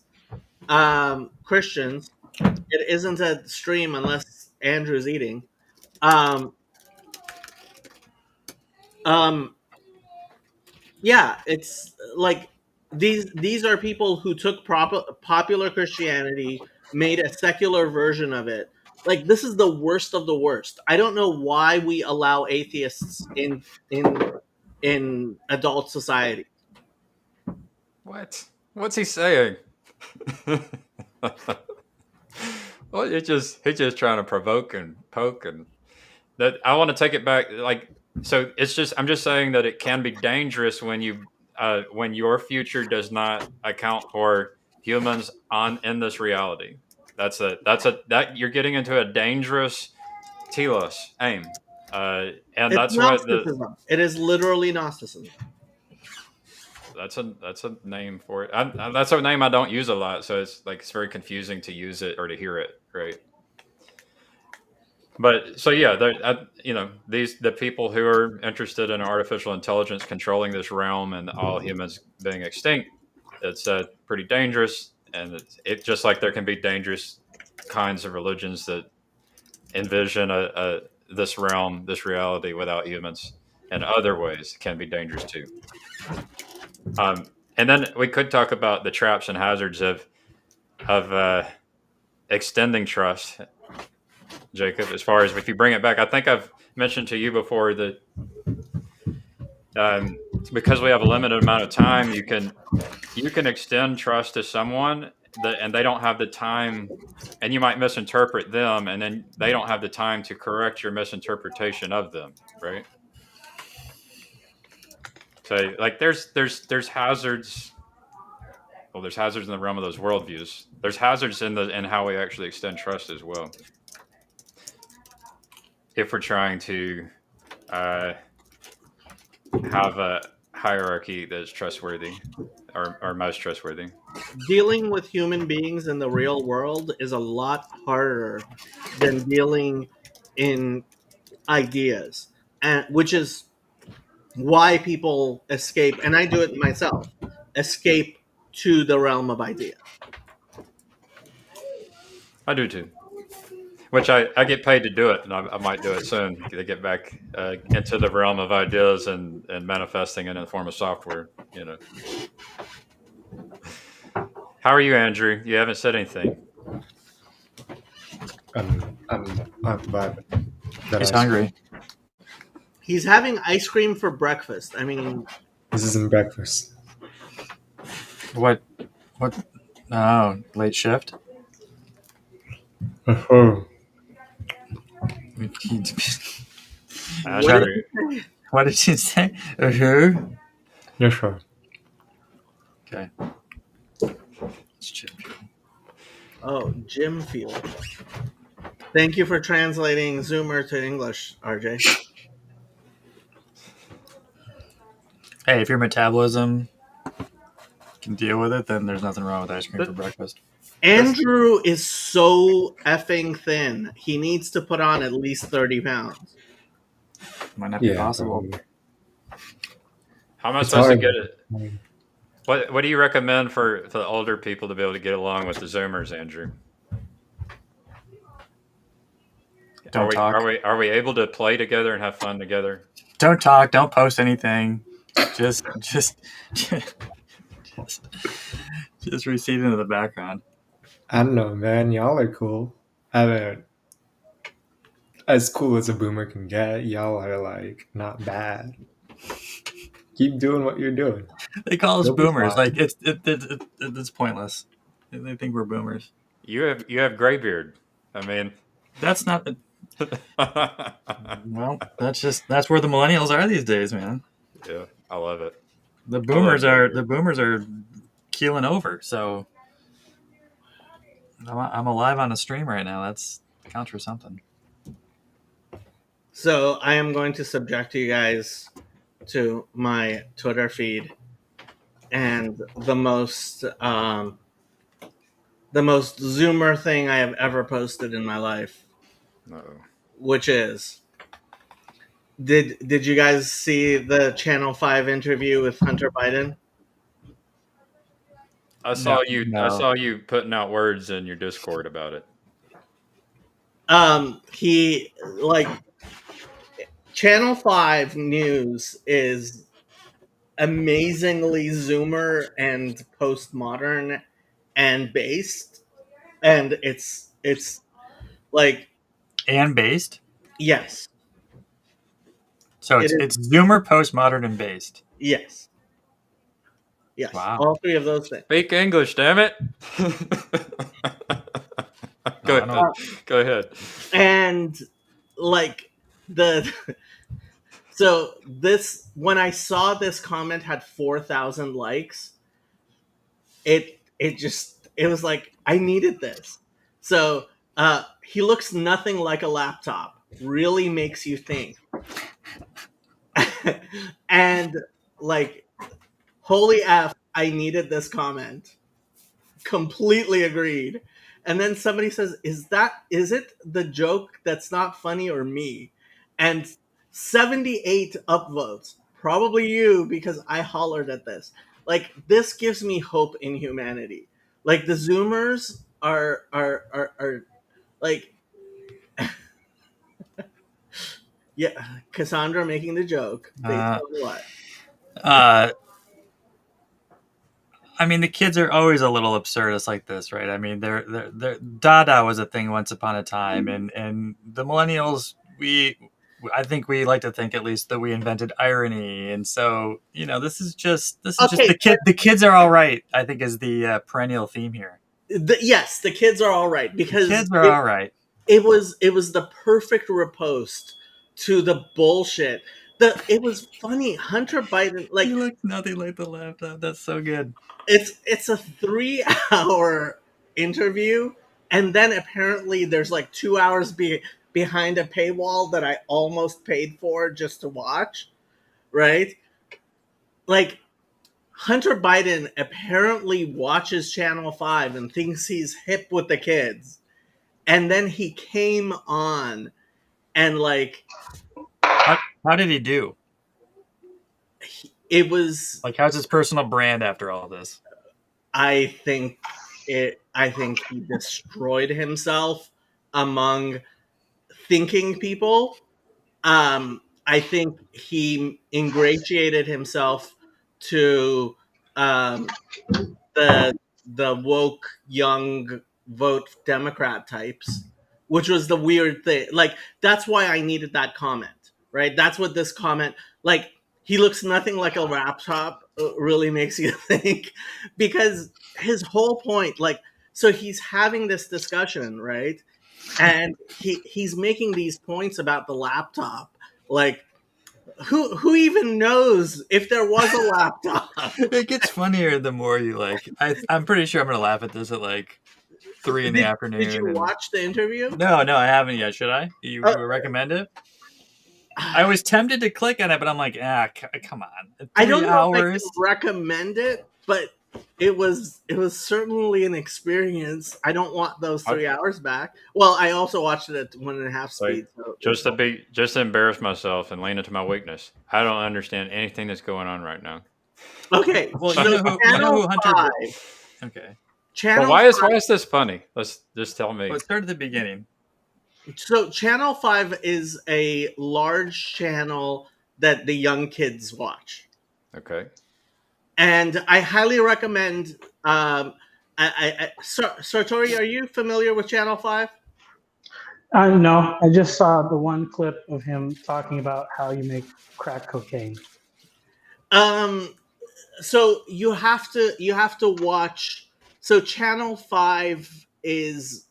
[SPEAKER 3] Christians. It isn't a stream unless Andrew's eating. Um, um, yeah, it's like these are people who took popular Christianity, made a secular version of it. Like this is the worst of the worst. I don't know why we allow atheists in in adult society.
[SPEAKER 1] What? What's he saying? Well, he's just trying to provoke and poke, and that I want to take it back. Like, so it's just I'm just saying that it can be dangerous when your future does not account for humans on in this reality. That you're getting into a dangerous telos aim, and
[SPEAKER 3] It's
[SPEAKER 1] that's what the
[SPEAKER 3] Gnosticism. It is literally Gnosticism.
[SPEAKER 1] that's a name for it. That's a name I don't use a lot, so it's like it's very confusing to use it or to hear it, right? But so yeah, the people who are interested in artificial intelligence controlling this realm and all humans being extinct, it's pretty dangerous, and it just like there can be dangerous kinds of religions that envision this realm, this reality without humans, and other ways can be dangerous too. And then we could talk about the traps and hazards of extending trust, Jacob. As far as if you bring it back, I think I've mentioned to you before that because we have a limited amount of time, you can extend trust to someone and they don't have the time, and you might misinterpret them, and then they don't have the time to correct your misinterpretation of them, right? So like there's hazards. Well, there's hazards in the realm of those worldviews. There's hazards in how we actually extend trust as well. If we're trying to have a hierarchy that's trustworthy or most trustworthy.
[SPEAKER 3] Dealing with human beings in the real world is a lot harder than dealing in ideas, and which is why people escape, and I do it myself, escape to the realm of idea.
[SPEAKER 1] I do too. Which I get paid to do it, and I might do it soon to get back into the realm of ideas and manifesting it in the form of software. You know. How are you, Andrew? You haven't said anything.
[SPEAKER 4] I'm glad that
[SPEAKER 2] He's hungry.
[SPEAKER 3] He's having ice cream for breakfast. I mean,
[SPEAKER 4] This isn't breakfast.
[SPEAKER 2] What? Oh, late shift.
[SPEAKER 4] Oh,
[SPEAKER 2] What did you say? Uh-huh.
[SPEAKER 4] yeah, sure.
[SPEAKER 2] Okay. It's chip.
[SPEAKER 3] oh, gym field. Thank you for translating Zoomer to English, RJ.
[SPEAKER 2] Hey, if your metabolism can deal with it, then there's nothing wrong with ice cream for breakfast.
[SPEAKER 3] Andrew is so effing thin. He needs to put on at least 30 pounds.
[SPEAKER 2] Might not be possible.
[SPEAKER 4] Probably.
[SPEAKER 1] How am I
[SPEAKER 4] It's
[SPEAKER 1] supposed to
[SPEAKER 4] hard.
[SPEAKER 1] get it? What do you recommend for the older people to be able to get along with the Zoomers, Andrew?
[SPEAKER 2] Don't talk.
[SPEAKER 1] Are we able to play together and have fun together?
[SPEAKER 2] Don't talk. Don't post anything. Just recede into the background.
[SPEAKER 4] I don't know, man. Y'all are cool. I mean, as cool as a boomer can get, y'all are like not bad. Keep doing what you're doing.
[SPEAKER 2] They call us
[SPEAKER 4] They'll be
[SPEAKER 2] boomers.
[SPEAKER 4] fine.
[SPEAKER 2] Like it's pointless. They think we're boomers.
[SPEAKER 1] You have gray beard. I mean,
[SPEAKER 2] That's not. Well, that's where the millennials are these days, man.
[SPEAKER 1] yeah, I love it.
[SPEAKER 2] The
[SPEAKER 1] love
[SPEAKER 2] boomers
[SPEAKER 1] gray
[SPEAKER 2] are
[SPEAKER 1] beard.
[SPEAKER 2] keeling over. So I'm alive on a stream right now. That's counts for something.
[SPEAKER 3] So I am going to subject you guys to my Twitter feed, and the most Zoomer thing I have ever posted in my life,
[SPEAKER 1] No.
[SPEAKER 3] which is, did you guys see the Channel 5 interview with Hunter Biden?
[SPEAKER 1] I saw
[SPEAKER 2] No.
[SPEAKER 1] I saw you putting out words in your Discord about it.
[SPEAKER 3] He like Channel 5 news is amazingly Zoomer and postmodern and based, and it's like,
[SPEAKER 2] And based.
[SPEAKER 3] yes,
[SPEAKER 2] So
[SPEAKER 3] it is,
[SPEAKER 2] it's Zoomer, postmodern, and based.
[SPEAKER 3] yes,
[SPEAKER 2] Wow.
[SPEAKER 3] all three of those things.
[SPEAKER 1] Speak English, damn it. Go
[SPEAKER 2] I
[SPEAKER 1] ahead.
[SPEAKER 2] don't-
[SPEAKER 1] Go ahead.
[SPEAKER 3] And like the so this, when I saw this comment had 4,000 likes, it was like, I needed this. So he looks nothing like a laptop. Really makes you think. And like, holy F, I needed this comment. Completely agreed. And then somebody says, is it the joke that's not funny, or me? And 78 upvotes. Probably you, because I hollered at this. Like, this gives me hope in humanity. Like, the Zoomers are like, yeah, Cassandra making the joke based on what?
[SPEAKER 2] I mean, the kids are always a little absurdist like this, right? I mean, they're Dada was a thing once upon a time, and the millennials, I think we like to think at least that we invented irony, and so this is just
[SPEAKER 3] Okay,
[SPEAKER 2] the kid. The kids are all right. I think is the perennial theme here.
[SPEAKER 3] Yes, the kids are all right, because
[SPEAKER 2] Kids are all right.
[SPEAKER 3] it was the perfect riposte to the bullshit. It was funny. Hunter Biden, like,
[SPEAKER 2] He looks nothing like the laptop. That's so good.
[SPEAKER 3] it's a 3-hour interview, and then apparently there's like 2 hours behind a paywall that I almost paid for just to watch, right? Like, Hunter Biden apparently watches Channel 5 and thinks he's hip with the kids, and then he came on and like,
[SPEAKER 2] How did he do?
[SPEAKER 3] it was,
[SPEAKER 2] Like, how's his personal brand after all this?
[SPEAKER 3] I think he destroyed himself among thinking people. I think he ingratiated himself to the woke young vote Democrat types, which was the weird thing. Like, that's why I needed that comment, right? That's what this comment, like, he looks nothing like a laptop, really makes you think, because his whole point, like, so he's having this discussion, right? And he's making these points about the laptop, like, who even knows if there was a laptop?
[SPEAKER 2] It gets funnier the more you like. I'm pretty sure I'm gonna laugh at this at like 3 in the afternoon.
[SPEAKER 3] Did you watch the interview?
[SPEAKER 2] No, I haven't yet. Should I? You recommend it? I was tempted to click on it, but I'm like, come on.
[SPEAKER 3] I don't know
[SPEAKER 2] 3 hours.
[SPEAKER 3] if I can recommend it, but it was certainly an experience. I don't want those 3 hours back. Well, I also watched it at 1.5 speed. So
[SPEAKER 1] Just to embarrass myself and lean into my weakness. I don't understand anything that's going on right now.
[SPEAKER 3] okay.
[SPEAKER 2] Well,
[SPEAKER 3] so
[SPEAKER 2] you know who Hunter.
[SPEAKER 3] 5,
[SPEAKER 2] Okay.
[SPEAKER 3] Channel
[SPEAKER 1] But why
[SPEAKER 3] 5,
[SPEAKER 1] is this funny? Let's just tell me.
[SPEAKER 2] Let's start at the beginning.
[SPEAKER 3] So Channel 5 is a large channel that the young kids watch.
[SPEAKER 1] Okay.
[SPEAKER 3] And I highly recommend. Sartori, are you familiar with Channel 5?
[SPEAKER 5] No, I just saw the one clip of him talking about how you make crack cocaine.
[SPEAKER 3] So you have to watch So Channel 5 is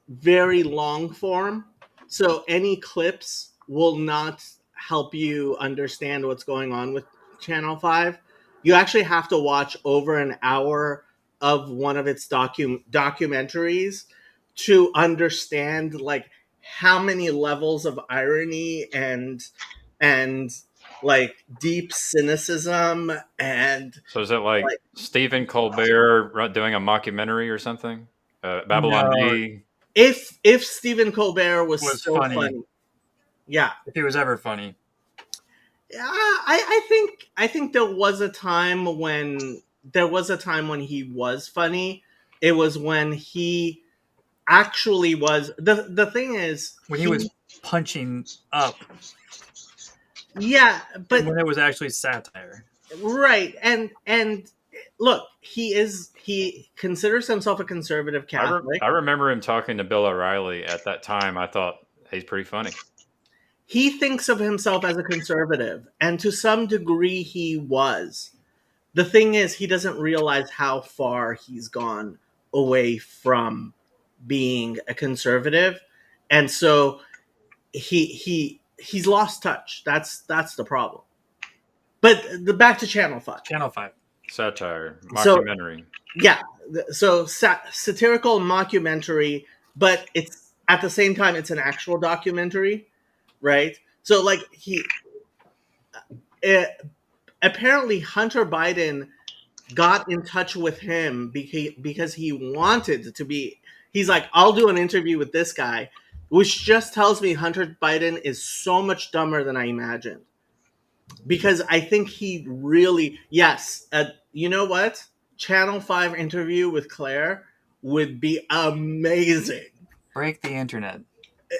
[SPEAKER 3] very long form. So any clips will not help you understand what's going on with Channel 5. You actually have to watch over an hour of one of its documentaries to understand like how many levels of irony and like deep cynicism and
[SPEAKER 1] So is it like
[SPEAKER 3] like
[SPEAKER 1] Stephen Colbert doing a mockumentary or something? Babylon
[SPEAKER 2] No,
[SPEAKER 1] Bee.
[SPEAKER 3] if Stephen Colbert was
[SPEAKER 2] was
[SPEAKER 3] still
[SPEAKER 2] funny
[SPEAKER 3] funny. Yeah.
[SPEAKER 2] if he was ever funny.
[SPEAKER 3] Yeah, I think there was a time when he was funny. It was when he actually was the thing is
[SPEAKER 2] When he was punching up,
[SPEAKER 3] yeah, but
[SPEAKER 2] when it was actually satire.
[SPEAKER 3] right, and look, he considers himself a conservative Catholic.
[SPEAKER 1] I remember him talking to Bill O'Reilly at that time. I thought he's pretty funny.
[SPEAKER 3] He thinks of himself as a conservative, and to some degree he was. The thing is, he doesn't realize how far he's gone away from being a conservative, and so he's lost touch. That's the problem. But back to Channel 5.
[SPEAKER 2] Channel 5.
[SPEAKER 1] Satire,
[SPEAKER 3] So
[SPEAKER 1] mockumentary.
[SPEAKER 3] yeah, so satirical mockumentary, but it's at the same time it's an actual documentary, right? So like uh, apparently Hunter Biden got in touch with him because he wanted to be. He's like, I'll do an interview with this guy, which just tells me Hunter Biden is so much dumber than I imagined. Because I think he really, yes, you know what? Channel 5 interview with Claire would be amazing.
[SPEAKER 2] Break the internet.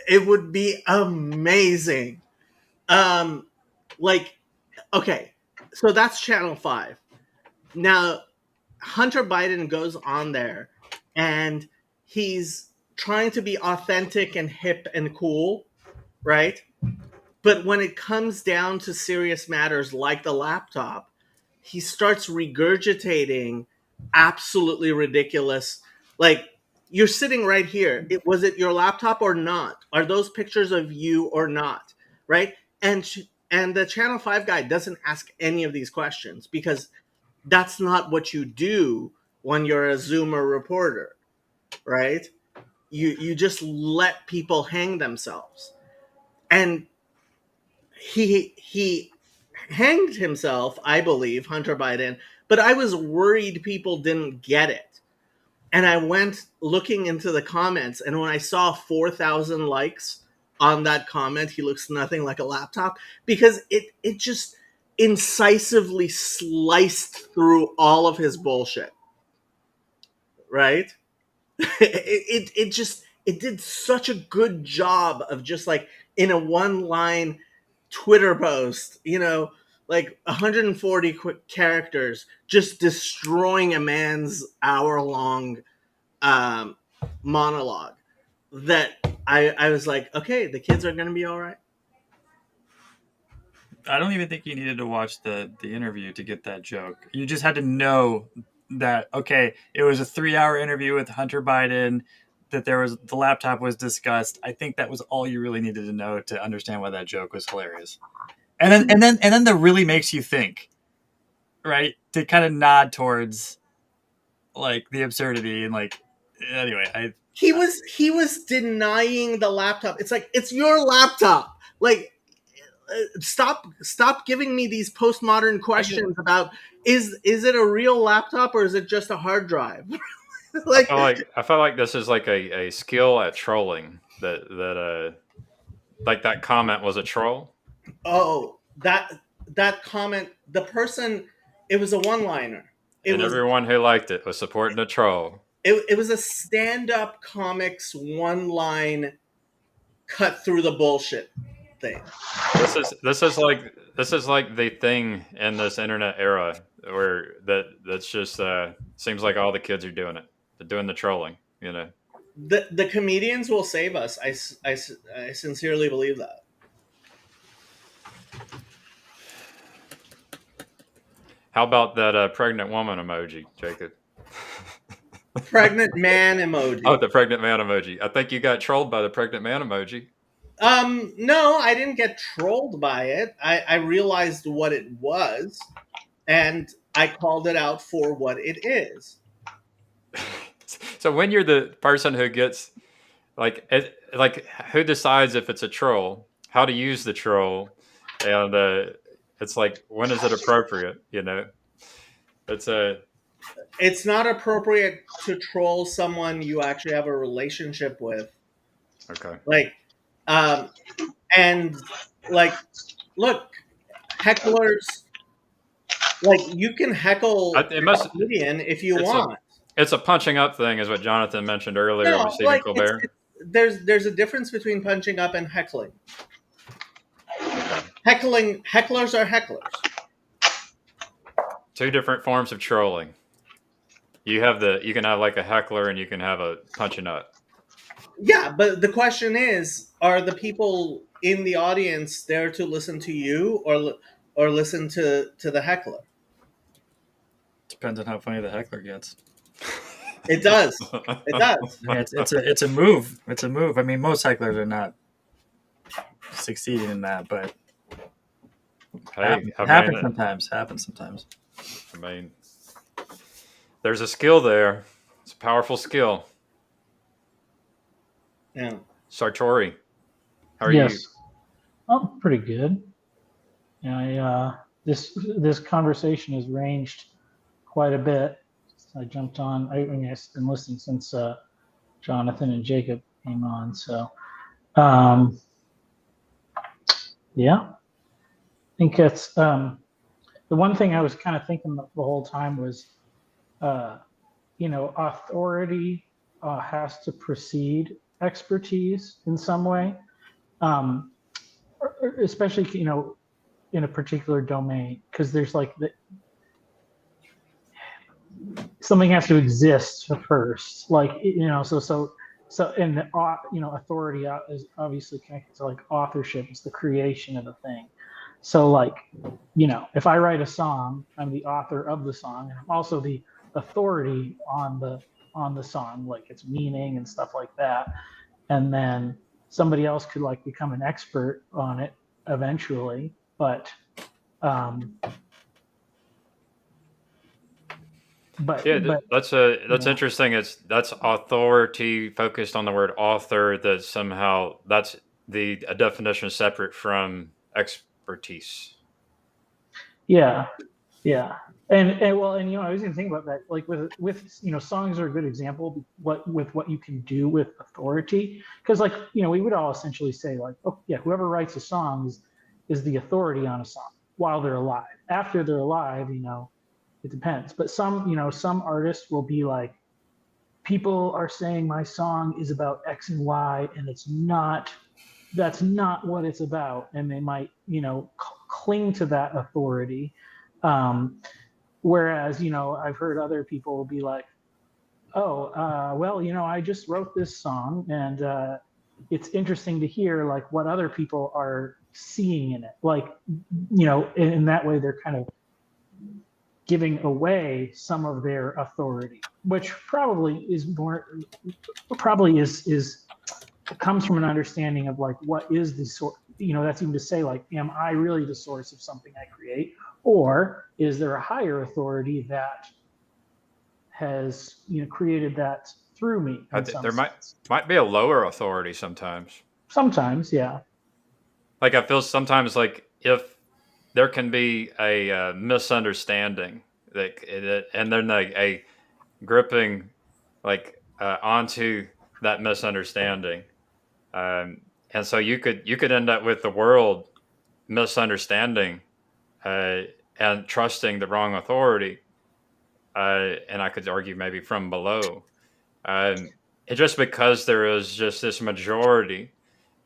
[SPEAKER 3] It would be amazing. Um, like, okay, so that's Channel 5. Now, Hunter Biden goes on there and he's trying to be authentic and hip and cool, right? But when it comes down to serious matters like the laptop, he starts regurgitating absolutely ridiculous. Like, you're sitting right here. Was it your laptop or not? Are those pictures of you or not? Right? And the Channel 5 guy doesn't ask any of these questions because that's not what you do when you're a Zoomer reporter, right? You just let people hang themselves. And he hanged himself, I believe, Hunter Biden, but I was worried people didn't get it. And I went looking into the comments, and when I saw 4,000 likes on that comment, he looks nothing like a laptop, because it just incisively sliced through all of his bullshit. Right? It did such a good job of just like in a one line Twitter post, like 140 quick characters, just destroying a man's hour long um, monologue. That I was like, okay, the kids are gonna be all right.
[SPEAKER 2] I don't even think you needed to watch the interview to get that joke. You just had to know that, okay, it was a 3-hour interview with Hunter Biden, that the laptop was discussed. I think that was all you really needed to know to understand why that joke was hilarious. And then that really makes you think, right? To kind of nod towards like the absurdity and like, anyway,
[SPEAKER 3] He was denying the laptop. It's like, it's your laptop. Like, stop giving me these postmodern questions about is it a real laptop or is it just a hard drive? Like,
[SPEAKER 1] I felt like this is like a skill at trolling that like that comment was a troll.
[SPEAKER 3] oh, that comment, the person, it was a one liner. It
[SPEAKER 1] And
[SPEAKER 3] was
[SPEAKER 1] everyone who liked it was supporting the troll.
[SPEAKER 3] it was a stand-up comics one line cut through the bullshit thing.
[SPEAKER 1] This is like the thing in this internet era where that's just seems like all the kids are doing it. They're doing the trolling, you know.
[SPEAKER 3] The comedians will save us. I sincerely believe that.
[SPEAKER 1] How about that pregnant woman emoji, Jacob?
[SPEAKER 3] Pregnant man emoji.
[SPEAKER 1] Oh, the pregnant man emoji. I think you got trolled by the pregnant man emoji.
[SPEAKER 3] No, I didn't get trolled by it. I realized what it was, and I called it out for what it is.
[SPEAKER 1] So when you're the person who gets like who decides if it's a troll, how to use the troll, and it's like when is it appropriate? You know, it's a
[SPEAKER 3] It's not appropriate to troll someone you actually have a relationship with.
[SPEAKER 1] okay.
[SPEAKER 3] Like, and like, look, hecklers, like you can heckle
[SPEAKER 1] It must.
[SPEAKER 3] a comedian if you
[SPEAKER 1] It's
[SPEAKER 3] want.
[SPEAKER 1] It's a punching up thing, is what Jonathan mentioned earlier
[SPEAKER 3] No,
[SPEAKER 1] with Stephen
[SPEAKER 3] like
[SPEAKER 1] Colbert.
[SPEAKER 3] there's a difference between punching up and heckling. Hecklers are hecklers.
[SPEAKER 1] Two different forms of trolling. You can have like a heckler and you can have a punching up.
[SPEAKER 3] Yeah, but the question is, are the people in the audience there to listen to you or listen to the heckler?
[SPEAKER 2] Depends on how funny the heckler gets.
[SPEAKER 3] It does. It does.
[SPEAKER 2] Yeah, it's a move. It's a move. I mean, most hecklers are not succeeding in that, but
[SPEAKER 1] Hey,
[SPEAKER 2] happens sometimes. Happens sometimes.
[SPEAKER 1] I mean, there's a skill there. It's a powerful skill.
[SPEAKER 3] Yeah.
[SPEAKER 1] Sartori, how are
[SPEAKER 5] yes.
[SPEAKER 1] you?
[SPEAKER 5] Oh, pretty good. Yeah, this conversation has ranged quite a bit. I jumped on. I mean, I've been listening since Jonathan and Jacob came on. So, yeah, I think it's the one thing I was kind of thinking the whole time was, authority has to precede expertise in some way, especially in a particular domain, because there's like something has to exist first, like so and the authority is obviously connected to like authorship. It's the creation of the thing. So like if I write a song, I'm the author of the song, and I'm also the authority on the song, like its meaning and stuff like that. And then somebody else could like become an expert on it eventually, but
[SPEAKER 1] that's interesting. That's authority focused on the word author. That somehow that's a definition separate from expertise.
[SPEAKER 5] Yeah. And I was even thinking about that, like with songs are a good example with what you can do with authority, because like we would all essentially say like, oh yeah, whoever writes a song is the authority on a song while they're alive. After they're alive, it depends. But some artists will be like, people are saying my song is about X and Y, and that's not what it's about, and they might cling to that authority. Whereas, I've heard other people be like, oh, I just wrote this song, and it's interesting to hear like what other people are seeing in it. Like, in that way, they're kind of giving away some of their authority, which probably comes from an understanding of like, what is the source? That's even to say like, am I really the source of something I create? Or is there a higher authority that has created that through me?
[SPEAKER 1] There might be a lower authority sometimes.
[SPEAKER 5] Sometimes, yeah.
[SPEAKER 1] Like I feel sometimes like if there can be a misunderstanding and then like a gripping like onto that misunderstanding, and so you could end up with the world misunderstanding and trusting the wrong authority, and I could argue maybe from below. It just because there is just this majority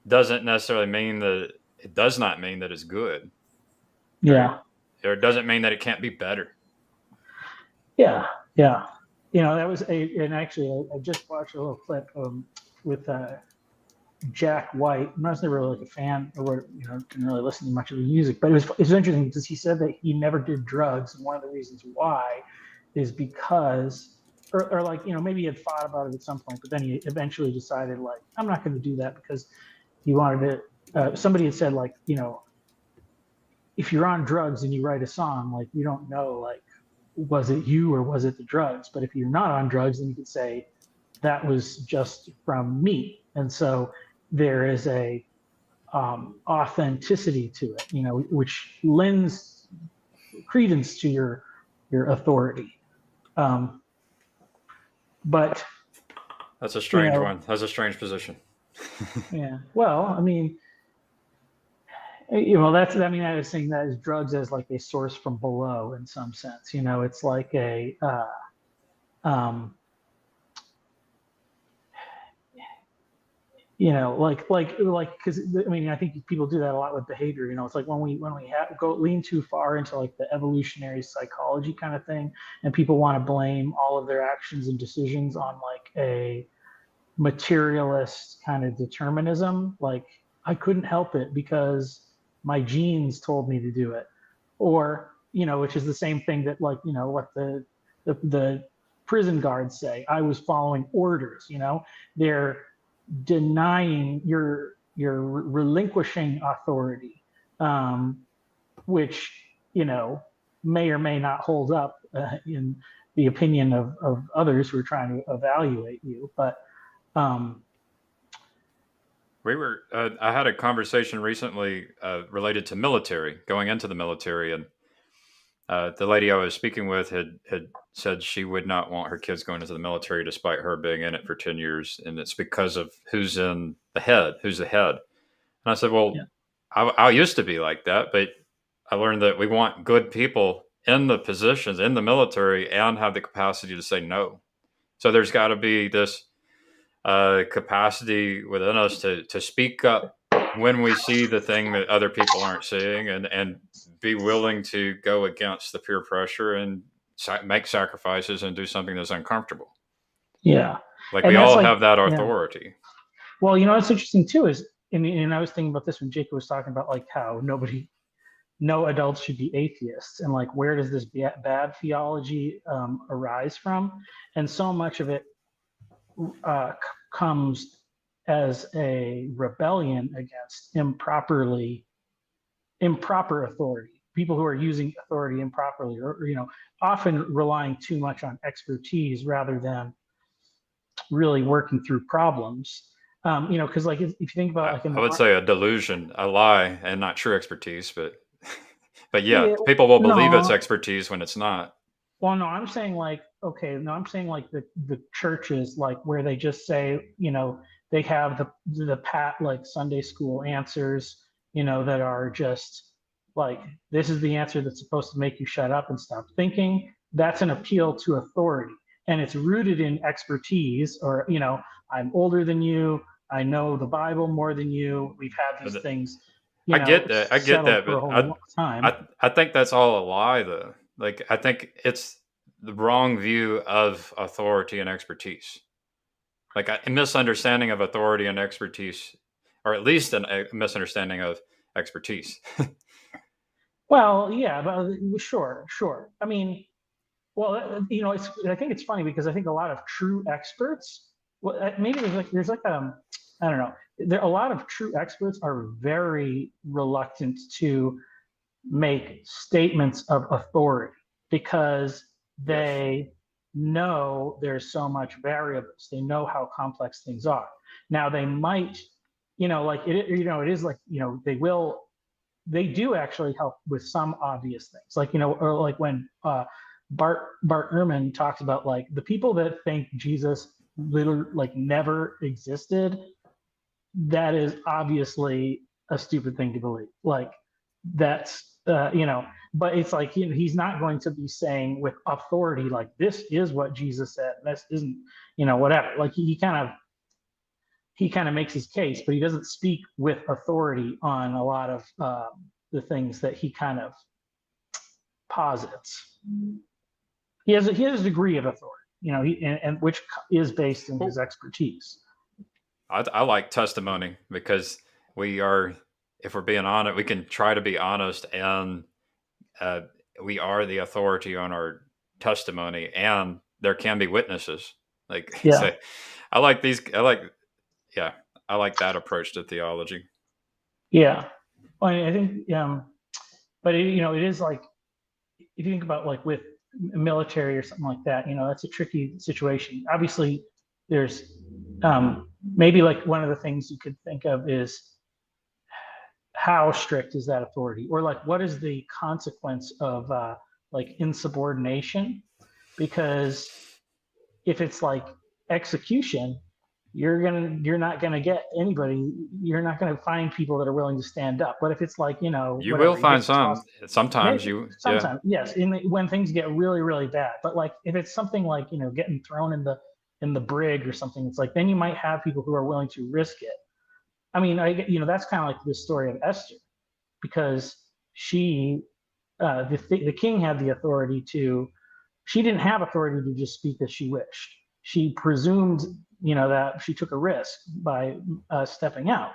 [SPEAKER 1] doesn't necessarily mean that it does not mean that it's good.
[SPEAKER 5] Yeah.
[SPEAKER 1] Or it doesn't mean that it can't be better.
[SPEAKER 5] Yeah. That was and actually I just watched a little clip with Jack White. I was never really like a fan or didn't really listen to much of his music, but it was interesting because he said that he never did drugs, and one of the reasons why is because or like, maybe he had thought about it at some point, but then he eventually decided, like, I'm not going to do that, because he wanted to. Somebody had said, like, if you're on drugs and you write a song, like, you don't know, like, was it you or was it the drugs? But if you're not on drugs, then you could say that was just from me. And so there is a authenticity to it, which lends credence to your authority. But
[SPEAKER 1] That's a strange one. That's a strange position.
[SPEAKER 5] yeah. Well, I mean, I was saying that as drugs as like a source from below in some sense. It's like a because I think people do that a lot with behavior. It's like when we go lean too far into like the evolutionary psychology kind of thing, and people want to blame all of their actions and decisions on like a materialist kind of determinism. Like, I couldn't help it because my genes told me to do it, or which is the same thing that, like, what the prison guards say, I was following orders. They're denying you're relinquishing authority, which may or may not hold up in the opinion of others who are trying to evaluate you. But
[SPEAKER 1] I had a conversation recently related to military, going into the military, and the lady I was speaking with had said she would not want her kids going into the military despite her being in it for 10 years. And it's because of who's the head. And I said, well,
[SPEAKER 5] yeah.
[SPEAKER 1] I used to be like that, but I learned that we want good people in the positions in the military and have the capacity to say no. So there's got to be this capacity within us to speak up when we see the thing that other people aren't seeing, and be willing to go against the peer pressure and make sacrifices and do something that's uncomfortable.
[SPEAKER 5] Yeah.
[SPEAKER 1] Like,
[SPEAKER 5] and
[SPEAKER 1] we all
[SPEAKER 5] like,
[SPEAKER 1] have that authority.
[SPEAKER 5] Yeah. Well, what's interesting too is, and I was thinking about this when Jacob was talking about like how no adults should be atheists, and like, where does this bad theology arise from? And so much of it comes as a rebellion against improper authority, people who are using authority improperly, or often relying too much on expertise rather than really working through problems. Because like, if you think about like,
[SPEAKER 1] I would say a delusion, a lie, and not true expertise, but yeah, people will believe it's expertise when it's not.
[SPEAKER 5] Well, no, I'm saying like, I'm saying like the churches, like, where they just say, they have the pat, like, Sunday school answers, that are just like, this is the answer that's supposed to make you shut up and stop thinking. That's an appeal to authority, and it's rooted in expertise, or I'm older than you, I know the Bible more than you. We've had these things.
[SPEAKER 1] I get that,
[SPEAKER 5] but
[SPEAKER 1] I think that's all a lie, though. Like, I think it's the wrong view of authority and expertise. Like, a misunderstanding of authority and expertise, or at least a misunderstanding of expertise.
[SPEAKER 5] Well, yeah, but sure. I mean, well, I think it's funny because I think a lot of true experts, well, maybe there's like I don't know. A lot of true experts are very reluctant to make statements of authority because they know there's so much variables. They know how complex things are. Now they might, like it is like, they do actually help with some obvious things, like, or like when Bart Ehrman talks about like the people that think Jesus literally like never existed. That is obviously a stupid thing to believe. Like, that's but it's like, he's not going to be saying with authority like, this is what Jesus said, this isn't, whatever. Like, he kind of makes his case, but he doesn't speak with authority on a lot of the things that he kind of posits. He has a degree of authority, and which is based in his expertise.
[SPEAKER 1] I like testimony because if we're being honest, we can try to be honest, and we are the authority on our testimony, and there can be witnesses. Like,
[SPEAKER 5] Yeah.
[SPEAKER 1] say, I like that approach to theology.
[SPEAKER 5] Yeah. Well, I think, but it, it is like, if you think about like with military or something like that, that's a tricky situation. Obviously, there's maybe like one of the things you could think of is how strict is that authority, or like what is the consequence of like insubordination? Because if it's like execution, you're not gonna get anybody. You're not gonna find people that are willing to stand up. But if it's like
[SPEAKER 1] You
[SPEAKER 5] whatever,
[SPEAKER 1] will
[SPEAKER 5] he
[SPEAKER 1] find
[SPEAKER 5] gets tossed.
[SPEAKER 1] some. Sometimes you, yeah.
[SPEAKER 5] Sometimes, yes, when things get really really bad. But like if it's something like getting thrown in the brig or something, it's like then you might have people who are willing to risk it. I mean, that's kind of like the story of Esther, because she the king had the authority to. She didn't have authority to just speak as she wished. She presumed, that she took a risk by stepping out,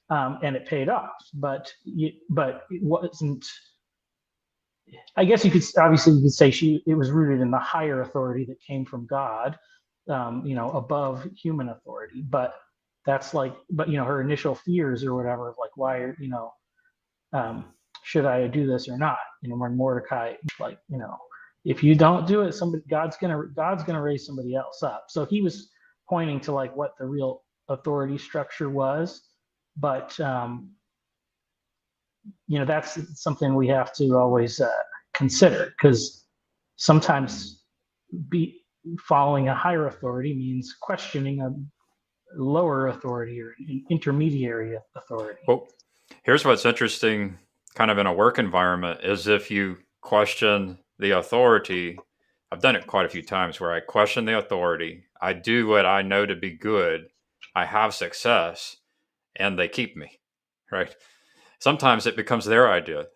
[SPEAKER 5] and it paid off. But it wasn't. I guess you could say it was rooted in the higher authority that came from God, above human authority. But that's like, her initial fears or whatever of like, why are should I do this or not? When Mordecai, like, if you don't do it, God's gonna raise somebody else up. So he was pointing to like what the real authority structure was, but that's something we have to always consider, because sometimes following a higher authority means questioning a lower authority or an intermediary authority.
[SPEAKER 1] Well, here's what's interesting, kind of in a work environment, is if you question the authority. I've done it quite a few times where I question the authority. I do what I know to be good. I have success, and they keep me, right? Sometimes it becomes their idea,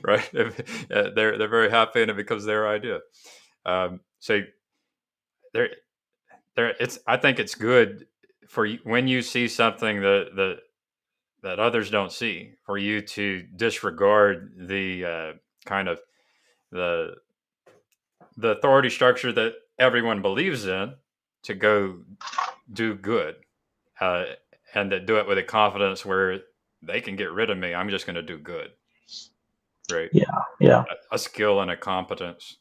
[SPEAKER 1] right? They're very happy, and it becomes their idea. So I think it's good for you when you see something that others don't see, for you to disregard the kind of the authority structure that everyone believes in, to go do good, and to do it with a confidence where they can get rid of me. I'm just going to do good, right?
[SPEAKER 5] Yeah.
[SPEAKER 1] A skill and a competence.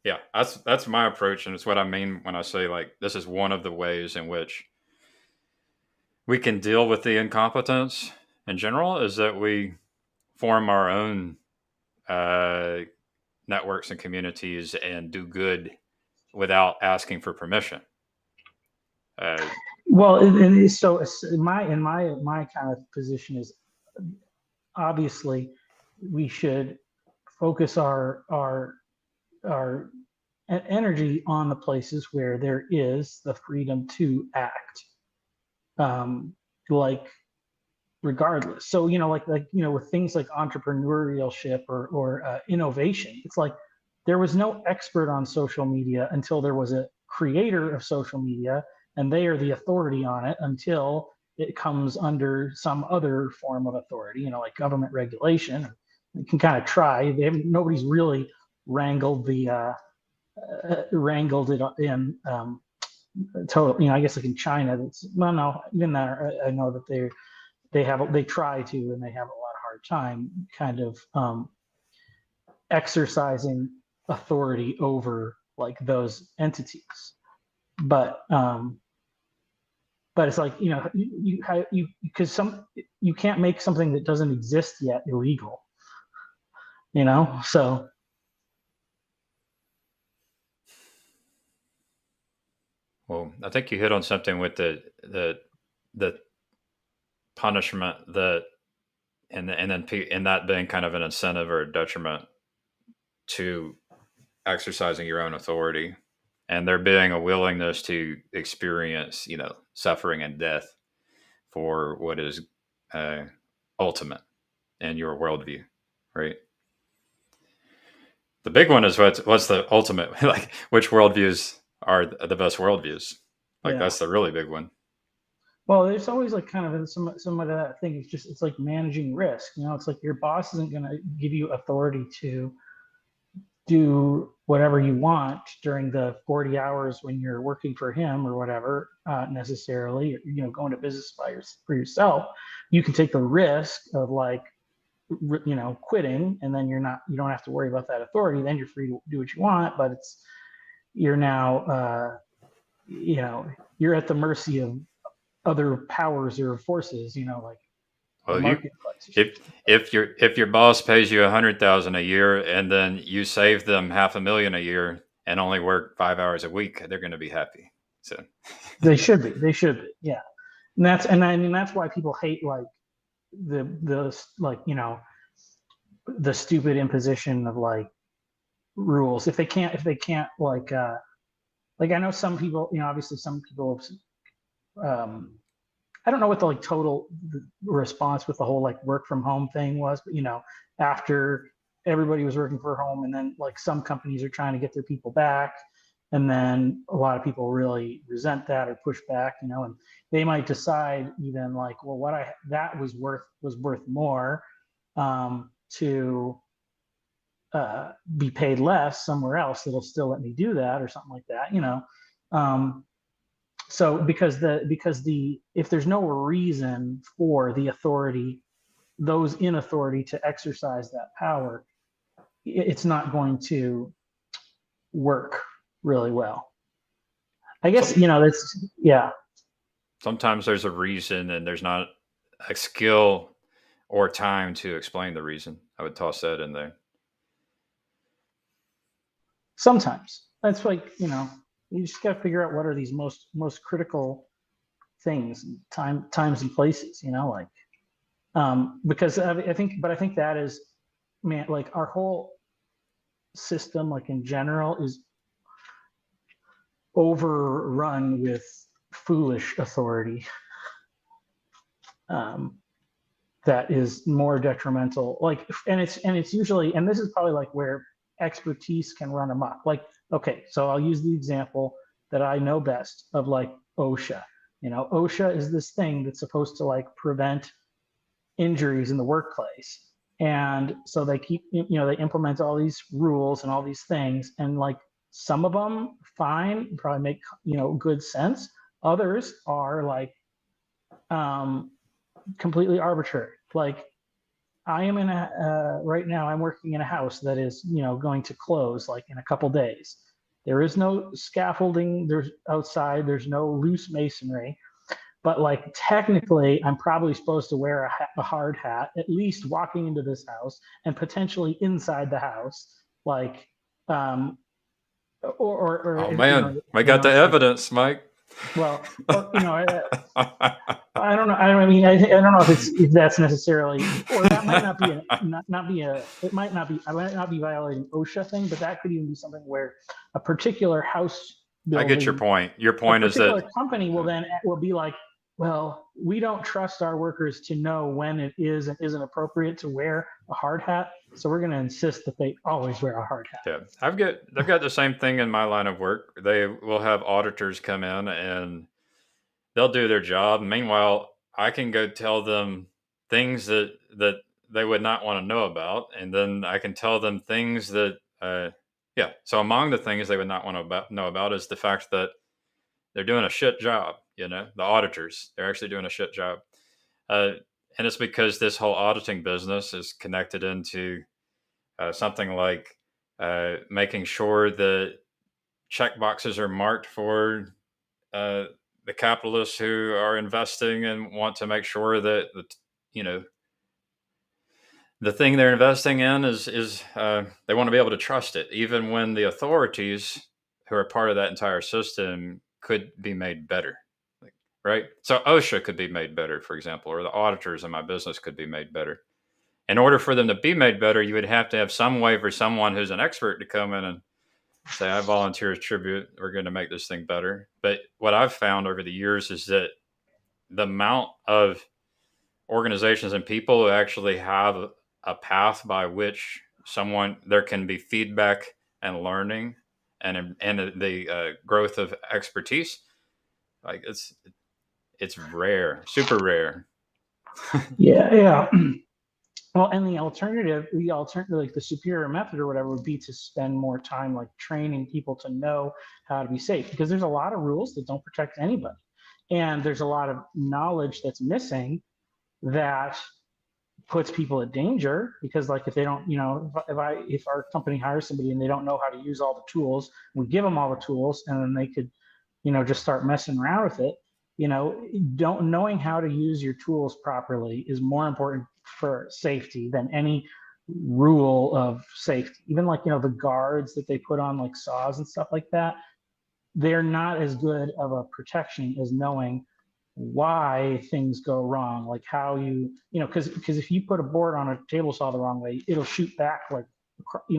[SPEAKER 1] Yeah, that's my approach, and it's what I mean when I say like this is one of the ways in which we can deal with the incompetence in general, is that we form our own networks and communities and do good without asking for permission.
[SPEAKER 5] Well, and so my kind of position is, obviously we should focus our energy on the places where there is the freedom to act, like regardless. So with things like entrepreneurship or innovation, it's like there was no expert on social media until there was a creator of social media, and they are the authority on it until it comes under some other form of authority, like government regulation. You can kind of try. Nobody's really wrangled it in total. I guess like in China, no, even there, I know that they try to, and they have a lot of hard time kind of exercising authority over like those entities. But it's like, because you can't make something that doesn't exist yet illegal, so.
[SPEAKER 1] Well, I think you hit on something with the punishment that, and that being kind of an incentive or a detriment to exercising your own authority, and there being a willingness to experience, suffering and death for what is ultimate in your worldview, right? The big one is what's the ultimate, like which worldviews are the best worldviews? Like that's the really big one.
[SPEAKER 5] Well, there's always like kind of some of that thing. It's like managing risk. It's like your boss isn't going to give you authority to do whatever you want during the 40 hours when you're working for him or whatever, necessarily, you know, going to business for yourself. You can take the risk of like, you know, quitting, and then you don't have to worry about that authority. Then you're free to do what you want, but you're now, you know, you're at the mercy of other powers or forces, you know, like the
[SPEAKER 1] Well,
[SPEAKER 5] marketplace.
[SPEAKER 1] if your boss pays you $100,000 a year and then you save them $500,000 a year and only work 5 hours a week, they're going to be happy. So
[SPEAKER 5] They should be, yeah. And I mean that's why people hate like the like, you know, the stupid imposition of like rules. If they can't like I know some people, you know, obviously some people I don't know what the like total response with the whole like work from home thing was, but you know, after everybody was working from home, and then like some companies are trying to get their people back, and then a lot of people really resent that or push back, you know, and they might decide even like, well, that was worth more to be paid less somewhere else that'll still let me do that or something like that, you know. So because if there's no reason for the authority, those in authority to exercise that power, it's not going to work really well. I guess, you know, that's, yeah.
[SPEAKER 1] sometimes there's a reason and there's not a skill or time to explain the reason. I would toss that in there.
[SPEAKER 5] Sometimes that's like, you know, you just got to figure out what are these most critical things, times and places, you know, like, because I think that is, man, like our whole system, like in general, is overrun with foolish authority that is more detrimental. Like, and it's usually, and this is probably like where expertise can run amok. Like, okay, so I'll use the example that I know best of like OSHA. You know, OSHA is this thing that's supposed to like prevent injuries in the workplace. And so they keep, you know, they implement all these rules and all these things, and like some of them fine, probably make, you know, good sense. Others are like completely arbitrary. Like I am in right now I'm working in a house that is, you know, going to close like in a couple days. There is no scaffolding, there's outside, there's no loose masonry, but like technically I'm probably supposed to wear a hard hat at least walking into this house and potentially inside the house, like or
[SPEAKER 1] Oh
[SPEAKER 5] you
[SPEAKER 1] man,
[SPEAKER 5] know,
[SPEAKER 1] I got the evidence, Mike.
[SPEAKER 5] well, or, you know, I don't know. I mean, I don't know if that's necessarily, or that might not be it might not be, I might not be violating OSHA thing, but that could even be something where a particular house
[SPEAKER 1] I
[SPEAKER 5] building,
[SPEAKER 1] get your point. Your
[SPEAKER 5] a
[SPEAKER 1] point is
[SPEAKER 5] particular
[SPEAKER 1] that
[SPEAKER 5] company will be like, well, we don't trust our workers to know when it is and isn't appropriate to wear a hard hat, so we're going to insist that they always wear a hard hat.
[SPEAKER 1] yeah, I've got the same thing in my line of work. They will have auditors come in and they'll do their job. Meanwhile, I can go tell them things that they would not want to know about, and then I can tell them things that yeah. So among the things they would not want to know about is the fact that they're doing a shit job. You know, the auditors, they're actually doing a shit job. And it's because this whole auditing business is connected into something like making sure that check boxes are marked for the capitalists who are investing and want to make sure that you know the thing they're investing in is they want to be able to trust it, even when the authorities who are part of that entire system could be made better. Right? So OSHA could be made better, for example, or the auditors in my business could be made better. In order for them to be made better, you would have to have some way for someone who's an expert to come in and say, I volunteer as tribute. We're going to make this thing better. But what I've found over the years is that the amount of organizations and people who actually have a path by which there can be feedback and learning and the growth of expertise, like it's rare, super rare.
[SPEAKER 5] Yeah. Well, and like the superior method or whatever would be to spend more time like training people to know how to be safe, because there's a lot of rules that don't protect anybody. And there's a lot of knowledge that's missing that puts people at danger, because like if they don't, if our company hires somebody and they don't know how to use all the tools, we give them all the tools and then they could, just start messing around with it. Don't knowing how to use your tools properly is more important for safety than any rule of safety. Even like, the guards that they put on like saws and stuff like that, they're not as good of a protection as knowing why things go wrong, like how because if you put a board on a table saw the wrong way, it'll shoot back like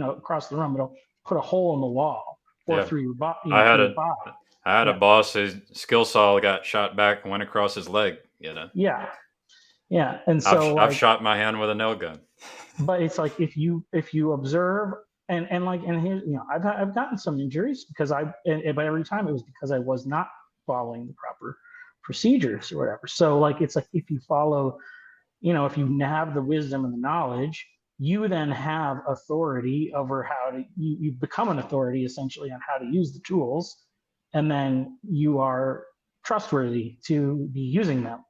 [SPEAKER 5] across the room. It'll put a hole in the wall or
[SPEAKER 1] Yeah.
[SPEAKER 5] through your body.
[SPEAKER 1] I had
[SPEAKER 5] your body.
[SPEAKER 1] I had a
[SPEAKER 5] Yeah.
[SPEAKER 1] boss whose skill saw got shot back and went across his leg.
[SPEAKER 5] Yeah, and so
[SPEAKER 1] I've shot my hand with a nail gun.
[SPEAKER 5] But it's like if you observe and here, I've gotten some injuries because but every time it was because I was not following the proper procedures or whatever. So like it's like if you follow, if you have the wisdom and the knowledge, you then have authority over how to you become an authority essentially on how to use the tools, and then you are trustworthy to be using them.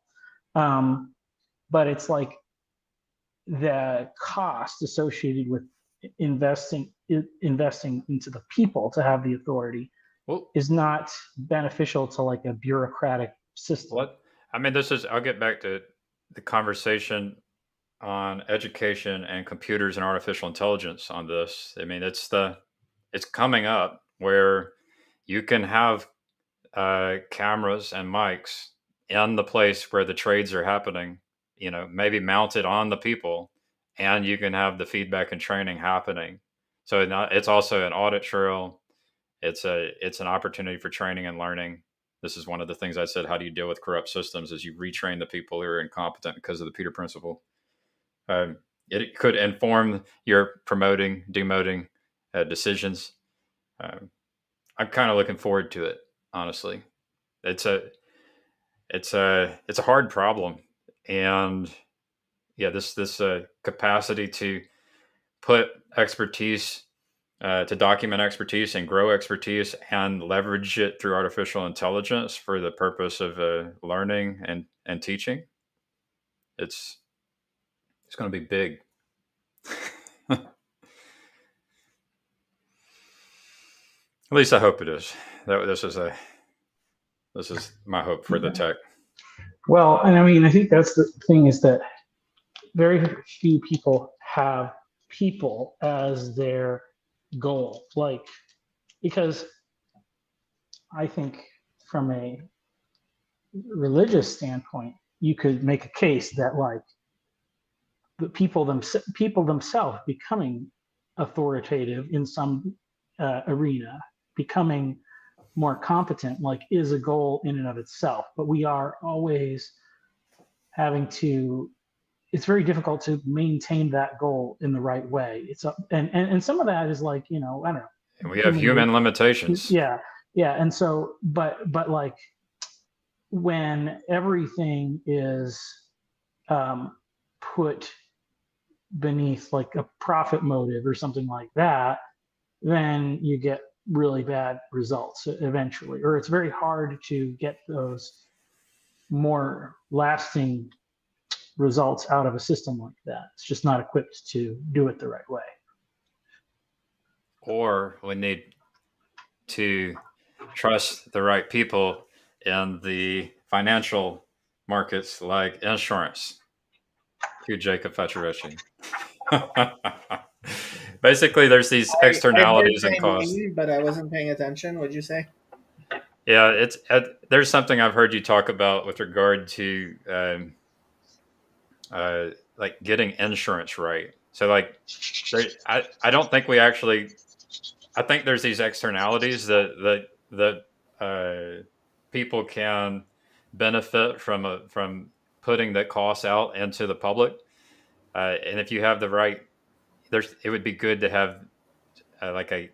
[SPEAKER 5] But it's like the cost associated with investing into the people to have the authority is not beneficial to like a bureaucratic system.
[SPEAKER 1] I'll get back to the conversation on education and computers and artificial intelligence on this. I mean, it's coming up where you can have cameras and mics in the place where the trades are happening, maybe mounted on the people, and you can have the feedback and training happening. So it's also an audit trail. It's an opportunity for training and learning. This is one of the things I said, how do you deal with corrupt systems, is you retrain the people who are incompetent because of the Peter Principle. It could inform your promoting, demoting decisions. I'm kind of looking forward to it, honestly. It's a hard problem. And yeah, this capacity to put expertise, to document expertise and grow expertise and leverage it through artificial intelligence for the purpose of learning and teaching. It's going to be big. At least I hope it is. This is my hope for the tech.
[SPEAKER 5] Well, and I mean, I think that's the thing, is that very few people have people as their goal. Like, because I think from a religious standpoint, you could make a case that like the people themselves becoming authoritative in some arena, becoming more competent, like is a goal in and of itself. But we are always having to, it's very difficult to maintain that goal in the right way. And some of that is like, I don't know.
[SPEAKER 1] And we have human limitations.
[SPEAKER 5] Yeah. And so, but like when everything is put beneath like a profit motive or something like that, then you get really bad results eventually, or it's very hard to get those more lasting results out of a system like that. It's just not equipped to do it the right way.
[SPEAKER 1] Or we need to trust the right people in the financial markets, like insurance. To Jacob Facciarelli. Basically, there's these externalities and costs.
[SPEAKER 3] But I wasn't paying attention. What'd you say?
[SPEAKER 1] Yeah, there's something I've heard you talk about with regard to like getting insurance right. So like, I don't think we actually. I think there's these externalities that people can benefit from putting the costs out into the public, and if you have the right, it would be good to have like a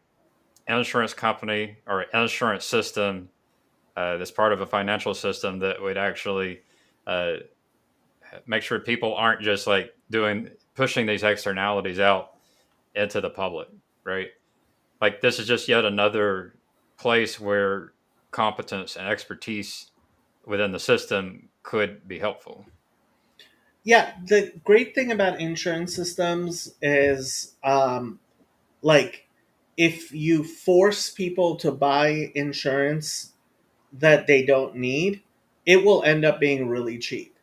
[SPEAKER 1] insurance company or an insurance system that's part of a financial system that would actually make sure people aren't just like pushing these externalities out into the public, right? Like this is just yet another place where competence and expertise within the system could be helpful.
[SPEAKER 3] Yeah, the great thing about insurance systems is like if you force people to buy insurance that they don't need, it will end up being really cheap.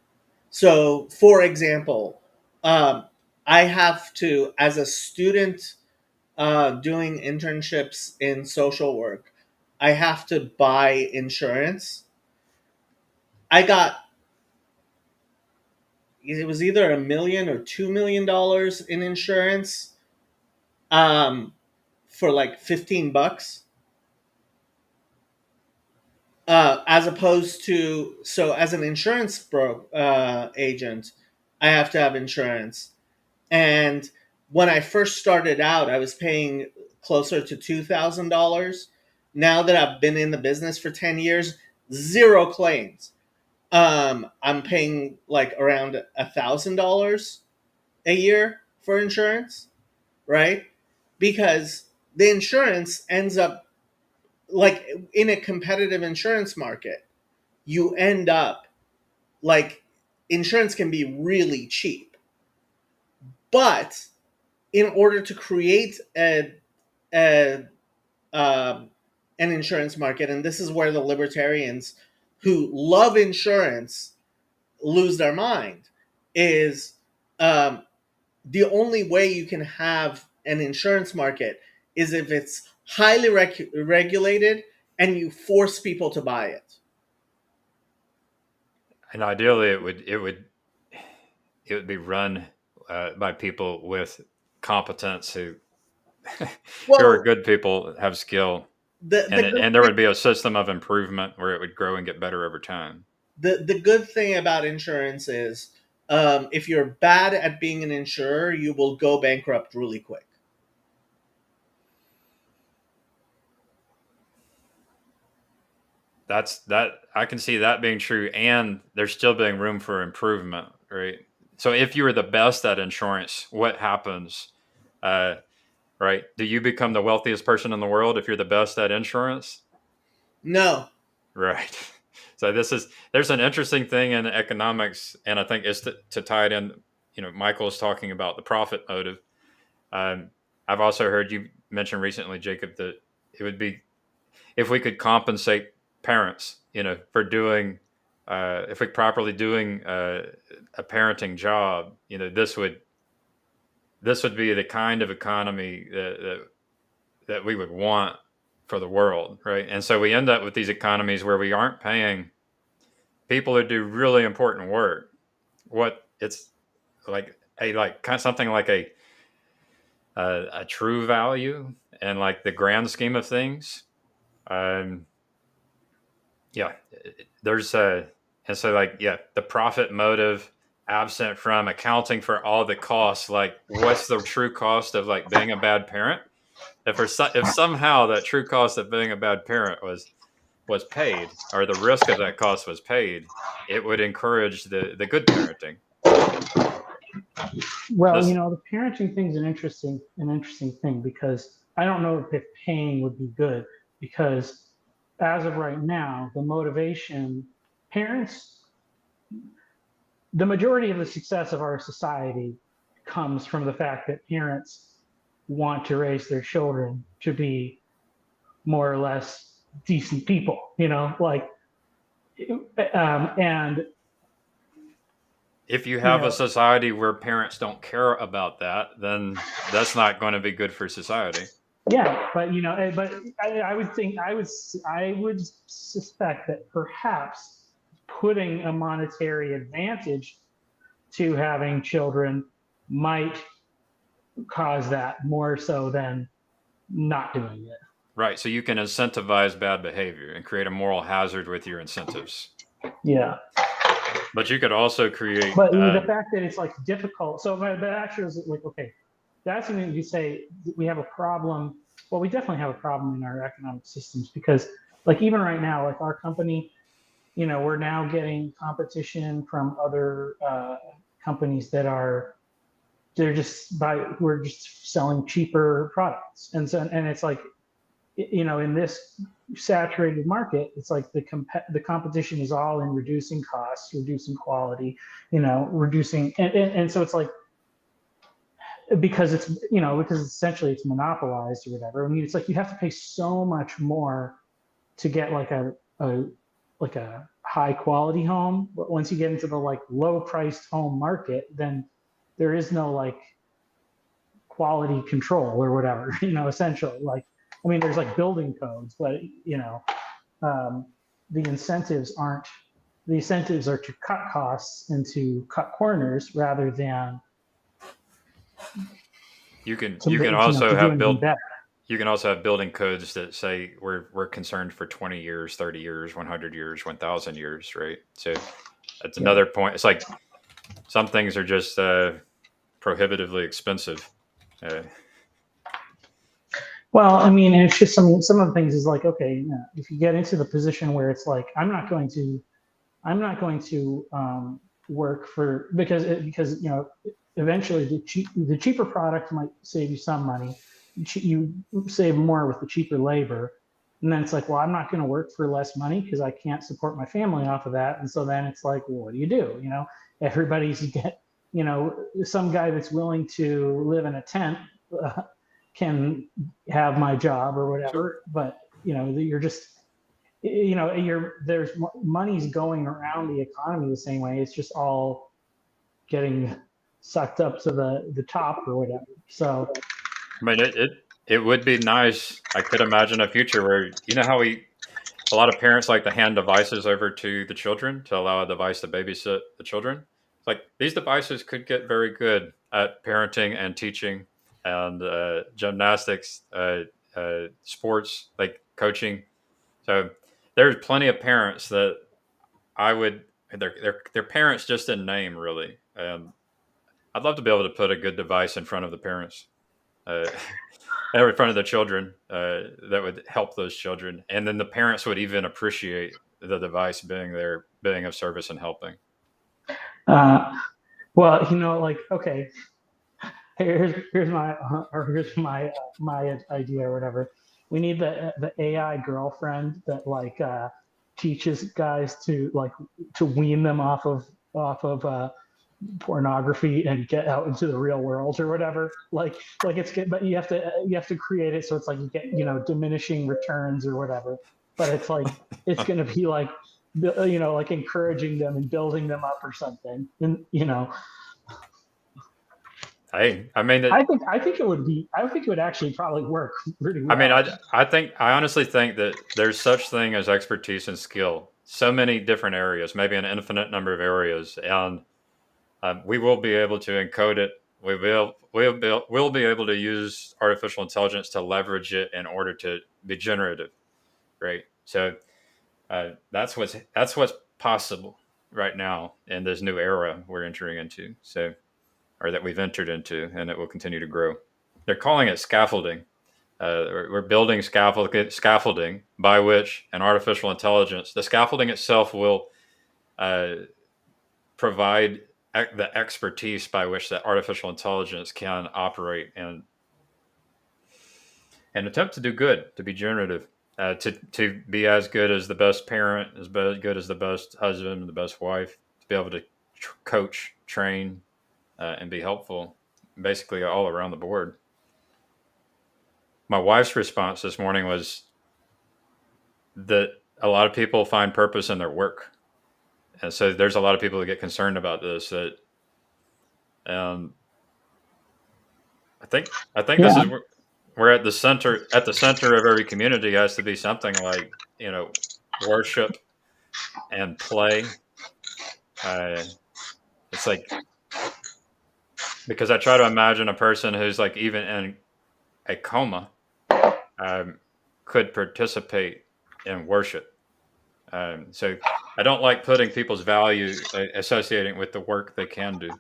[SPEAKER 3] So, for example, I have to, as a student doing internships in social work, I have to buy insurance. I got, it was either $1 million or $2 million in insurance um, for like $15. As opposed to, so as an insurance agent, I have to have insurance. And when I first started out, I was paying closer to $2,000. Now that I've been in the business for 10 years, zero claims. I'm paying like around $1,000 a year for insurance, right? Because the insurance ends up like in a competitive insurance market, you end up like insurance can be really cheap. But in order to create a an insurance market, and this is where the libertarians who love insurance lose their mind, is um, the only way you can have an insurance market is if it's highly regulated and you force people to buy it.
[SPEAKER 1] And ideally, it would be run by people with competence who
[SPEAKER 3] Well,
[SPEAKER 1] who are good people, have skill,
[SPEAKER 3] the
[SPEAKER 1] and there would be a system of improvement where it would grow and get better over time.
[SPEAKER 3] the good thing about insurance is if you're bad at being an insurer, you will go bankrupt really quick.
[SPEAKER 1] That I can see that being true, and there's still being room for improvement, right? So if you were the best at insurance, what happens? Right? Do you become the wealthiest person in the world if you're the best at insurance?
[SPEAKER 3] No.
[SPEAKER 1] Right. So there's an interesting thing in economics, and I think it's to tie it in. Michael's talking about the profit motive. I've also heard you mention recently, Jacob, that it would be if we could compensate parents, for doing, if we properly doing a parenting job, this would be the kind of economy that we would want for the world, right? And so we end up with these economies where we aren't paying people that do really important work what it's like something like a true value and like the grand scheme of things. Yeah, there's and so the profit motive absent from accounting for all the costs, like what's the true cost of like being a bad parent? If somehow that true cost of being a bad parent was paid, or the risk of that cost was paid, it would encourage the good parenting.
[SPEAKER 5] Well, the parenting thing is an interesting thing, because I don't know if paying would be good, because as of right now, the motivation, parents, the majority of the success of our society comes from the fact that parents want to raise their children to be more or less decent people, and
[SPEAKER 1] if you have a society where parents don't care about that, then that's not going to be good for society.
[SPEAKER 5] Yeah, but I would suspect that perhaps putting a monetary advantage to having children might cause that more so than not doing it.
[SPEAKER 1] Right. So you can incentivize bad behavior and create a moral hazard with your incentives.
[SPEAKER 5] Yeah.
[SPEAKER 1] But you could also create.
[SPEAKER 5] But the fact that it's like difficult. So that actually is like, okay, that's when you say we have a problem. Well, we definitely have a problem in our economic systems, because like even right now, like our company, we're now getting competition from other companies that are who are just selling cheaper products, and it's like, in this saturated market, it's like the competition is all in reducing costs, reducing quality, reducing, and so it's like, because because essentially it's monopolized or whatever. I mean, it's like you have to pay so much more to get like a like a high quality home, but once you get into the like low priced home market, then there is no like quality control or whatever, essentially. Like, I mean, there's like building codes, but um, the incentives are to cut costs and to cut corners rather than
[SPEAKER 1] You can
[SPEAKER 5] to
[SPEAKER 1] you can
[SPEAKER 5] make,
[SPEAKER 1] also
[SPEAKER 5] to do
[SPEAKER 1] have
[SPEAKER 5] anything better.
[SPEAKER 1] you can also have building codes that say we're concerned for 20 years, 30 years, 100 years, 1,000 years, right? So that's
[SPEAKER 5] Yeah.
[SPEAKER 1] another point. It's like some things are just prohibitively expensive.
[SPEAKER 5] Well, I mean, and it's just some of the things is like, okay, if you get into the position where it's like, I'm not going to work for, because eventually the cheaper product might save you some money. You save more with the cheaper labor, and then it's like, well, I'm not going to work for less money because I can't support my family off of that. And so then it's like, well, what do you do? Everybody's some guy that's willing to live in a tent can have my job or whatever, but you're just there's money's going around the economy the same way. It's just all getting sucked up to the top or whatever. So
[SPEAKER 1] I mean, it would be nice. I could imagine a future where how a lot of parents like to hand devices over to the children to allow a device to babysit the children. It's like these devices could get very good at parenting and teaching and gymnastics, sports, like coaching. So there's plenty of parents that I would they're parents just in name, really. I'd love to be able to put a good device in front of the parents, in front of the children, that would help those children, and then the parents would even appreciate the device being of service and helping.
[SPEAKER 5] well, like, okay, here's my idea or whatever. We need the AI girlfriend that like teaches guys to wean them off of pornography and get out into the real world or whatever. Like it's good, but you have to create it so it's like you get diminishing returns or whatever. But it's like it's going to be like like encouraging them and building them up or something. And
[SPEAKER 1] Hey, I mean,
[SPEAKER 5] I think it would actually probably work pretty well.
[SPEAKER 1] I mean, I honestly think that there's such thing as expertise and skill. So many different areas, maybe an infinite number of areas, and we will be able to encode it. We'll be able to use artificial intelligence to leverage it in order to be generative, right? So that's what's possible right now in this new era we're entering into. So, or that we've entered into, and it will continue to grow. They're calling it scaffolding. We're building scaffolding by which an artificial intelligence, the scaffolding itself will provide the expertise by which that artificial intelligence can operate and attempt to do good, to be generative, to be as good as the best parent, as good as the best husband, the best wife, to be able to coach, train, and be helpful, basically all around the board. My wife's response this morning was that a lot of people find purpose in their work. And so there's a lot of people that get concerned about this. That I think this is we're at the center of every community has to be something like worship and play. It's like, because I try to imagine a person who's like even in a coma could participate in worship. So I don't like putting people's value associating with the work they can do.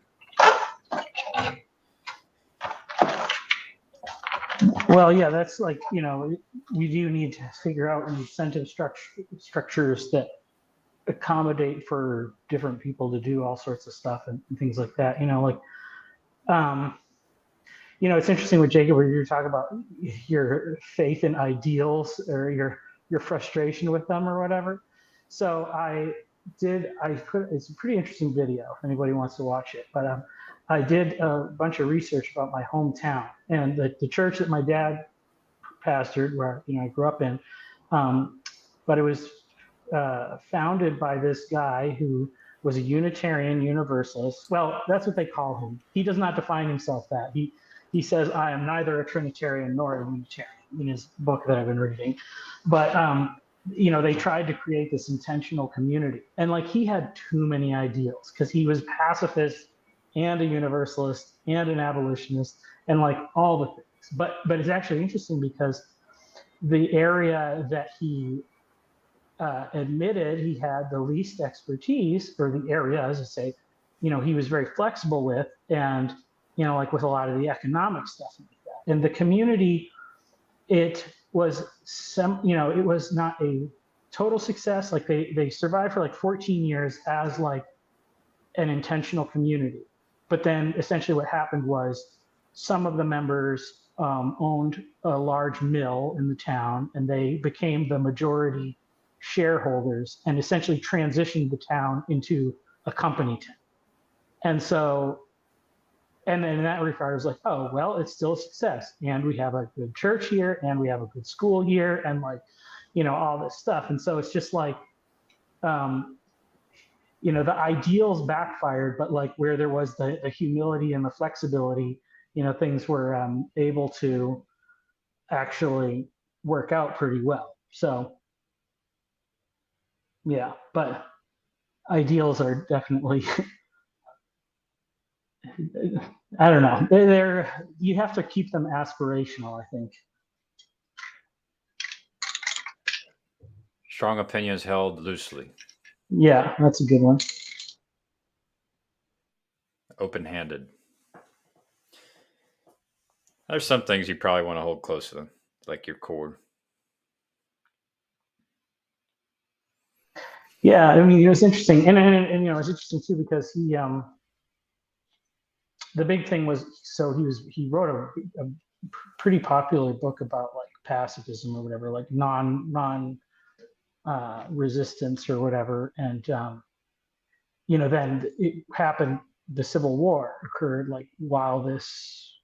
[SPEAKER 5] Well, yeah, that's like, we do need to figure out incentive structures that accommodate for different people to do all sorts of stuff and things like that. You know, like um, you know, it's interesting with Jacob where you're talking about your faith in ideals or your frustration with them or whatever. So I put it's a pretty interesting video if anybody wants to watch it. But I did a bunch of research about my hometown and the church that my dad pastored, where I grew up in. But it was founded by this guy who was a Unitarian Universalist. Well, that's what they call him. He does not define himself that. He says, I am neither a Trinitarian nor a Unitarian in his book that I've been reading. But, they tried to create this intentional community. And like he had too many ideals because he was pacifist and a Universalist and an abolitionist and like all the things. But it's actually interesting because the area that he admitted he had the least expertise, or the area, as I say, he was very flexible with, and like with a lot of the economic stuff like that. And the community, it was it was not a total success. Like they survived for like 14 years as like an intentional community. But then essentially what happened was some of the members owned a large mill in the town, and they became the majority shareholders and essentially transitioned the town into a company town. And so, and then in that regard, it was like, oh, well, it's still a success. And we have a good church here, and we have a good school here, and like, all this stuff. And so it's just like, the ideals backfired, but like where there was the humility and the flexibility, things were able to actually work out pretty well. So, yeah, but ideals are definitely, I don't know. They're you have to keep them aspirational, I think.
[SPEAKER 1] Strong opinions held loosely,
[SPEAKER 5] Yeah, that's a good one.
[SPEAKER 1] open-handed. There's some things you probably want to hold close to them, like your core.
[SPEAKER 5] Yeah, I mean, it was interesting, and it's interesting too because he, the big thing was, so he wrote a pretty popular book about like pacifism or whatever, like non resistance or whatever, and then it happened. The Civil War occurred like while this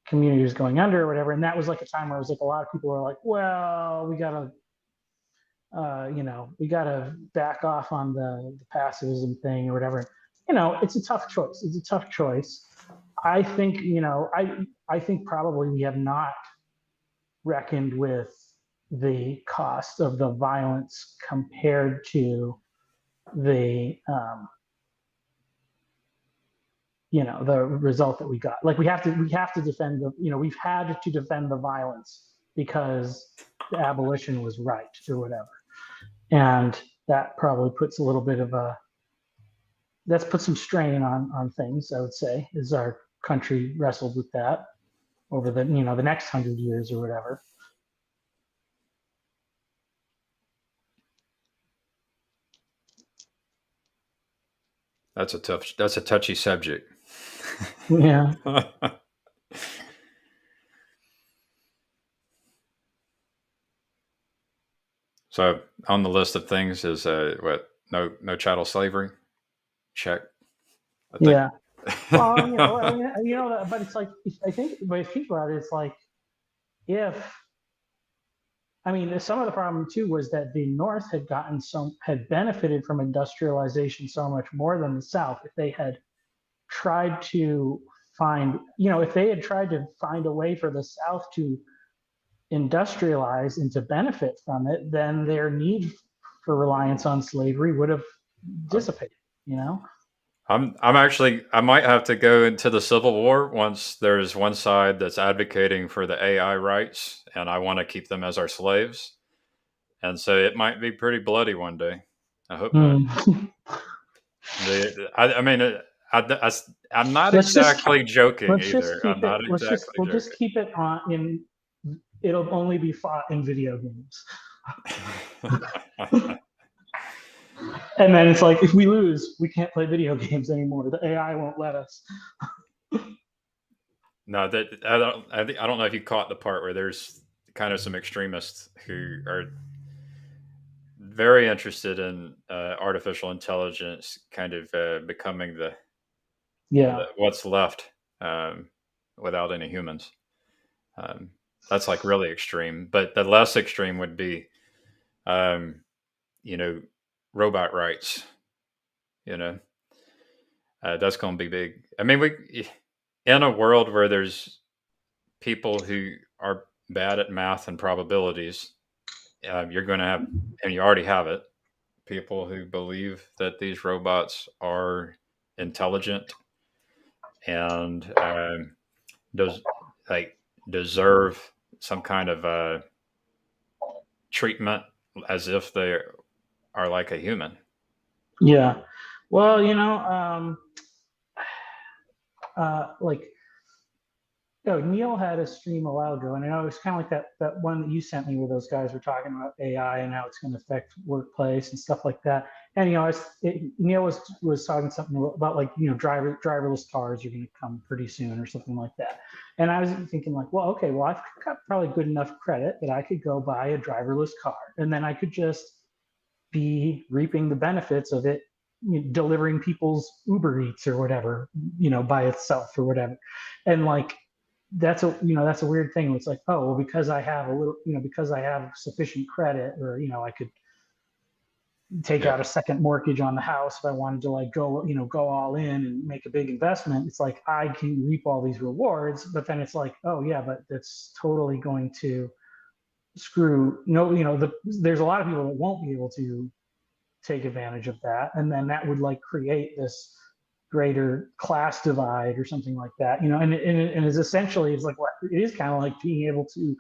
[SPEAKER 5] community was going under or whatever, and that was like a time where it was like a lot of people were like, well, we gotta we got to back off on the pacifism thing or whatever. It's a tough choice. It's a tough choice. I think, I think probably we have not reckoned with the cost of the violence compared to the, the result that we got. Like we have to defend we've had to defend the violence because the abolition was right or whatever. And that probably puts a little bit of that's put some strain on things, I would say, as our country wrestled with that over the the next 100 years or whatever.
[SPEAKER 1] That's a touchy subject.
[SPEAKER 5] Yeah.
[SPEAKER 1] So on the list of things is no chattel slavery. Check. I think.
[SPEAKER 5] Yeah. Well, but it's like I think, but if you think about it, it's like some of the problem too was that the North had benefited from industrialization so much more than the South. If they had tried to find, if they had tried to find a way for the South to industrialize and to benefit from it, then their need for reliance on slavery would have dissipated.
[SPEAKER 1] I might have to go into the Civil War once there's one side that's advocating for the AI rights, and I want to keep them as our slaves, and so it might be pretty bloody one day. I hope not. I'm not exactly joking either. I'm not exactly joking.
[SPEAKER 5] We'll just keep it on it'll only be fought in video games. And then it's like, if we lose, we can't play video games anymore. The AI won't let us.
[SPEAKER 1] No, that I don't know if you caught the part where there's kind of some extremists who are very interested in artificial intelligence kind of becoming
[SPEAKER 5] Yeah.
[SPEAKER 1] what's left without any humans. That's like really extreme. But the less extreme would be, um, you know, robot rights. You know, that's going to be big. I mean, we in a world where there's people who are bad at math and probabilities, you're going to have, and you already have it, people who believe that these robots are intelligent and does like deserve some kind of treatment as if they are like a human.
[SPEAKER 5] Yeah. Well, like, Neil had a stream a while ago, and I know it was kind of like that one that you sent me where those guys were talking about AI and how it's going to affect workplace and stuff like that. And Neil was talking something about, like, driverless cars are going to come pretty soon or something like that. And I was thinking, like, well, okay, well, I've got probably good enough credit that I could go buy a driverless car, and then I could just be reaping the benefits of it, delivering people's Uber Eats or whatever, by itself or whatever. And like, that's a weird thing. It's like, oh, well, because I have because I have sufficient credit, or I could take out a second mortgage on the house if I wanted to, like, go all in and make a big investment. It's like, I can reap all these rewards, but then it's like, oh yeah, but that's totally going to screw, there's a lot of people that won't be able to take advantage of that, and then that would, like, create this greater class divide or something like that, and it's essentially, it's like, it is kind of like being able to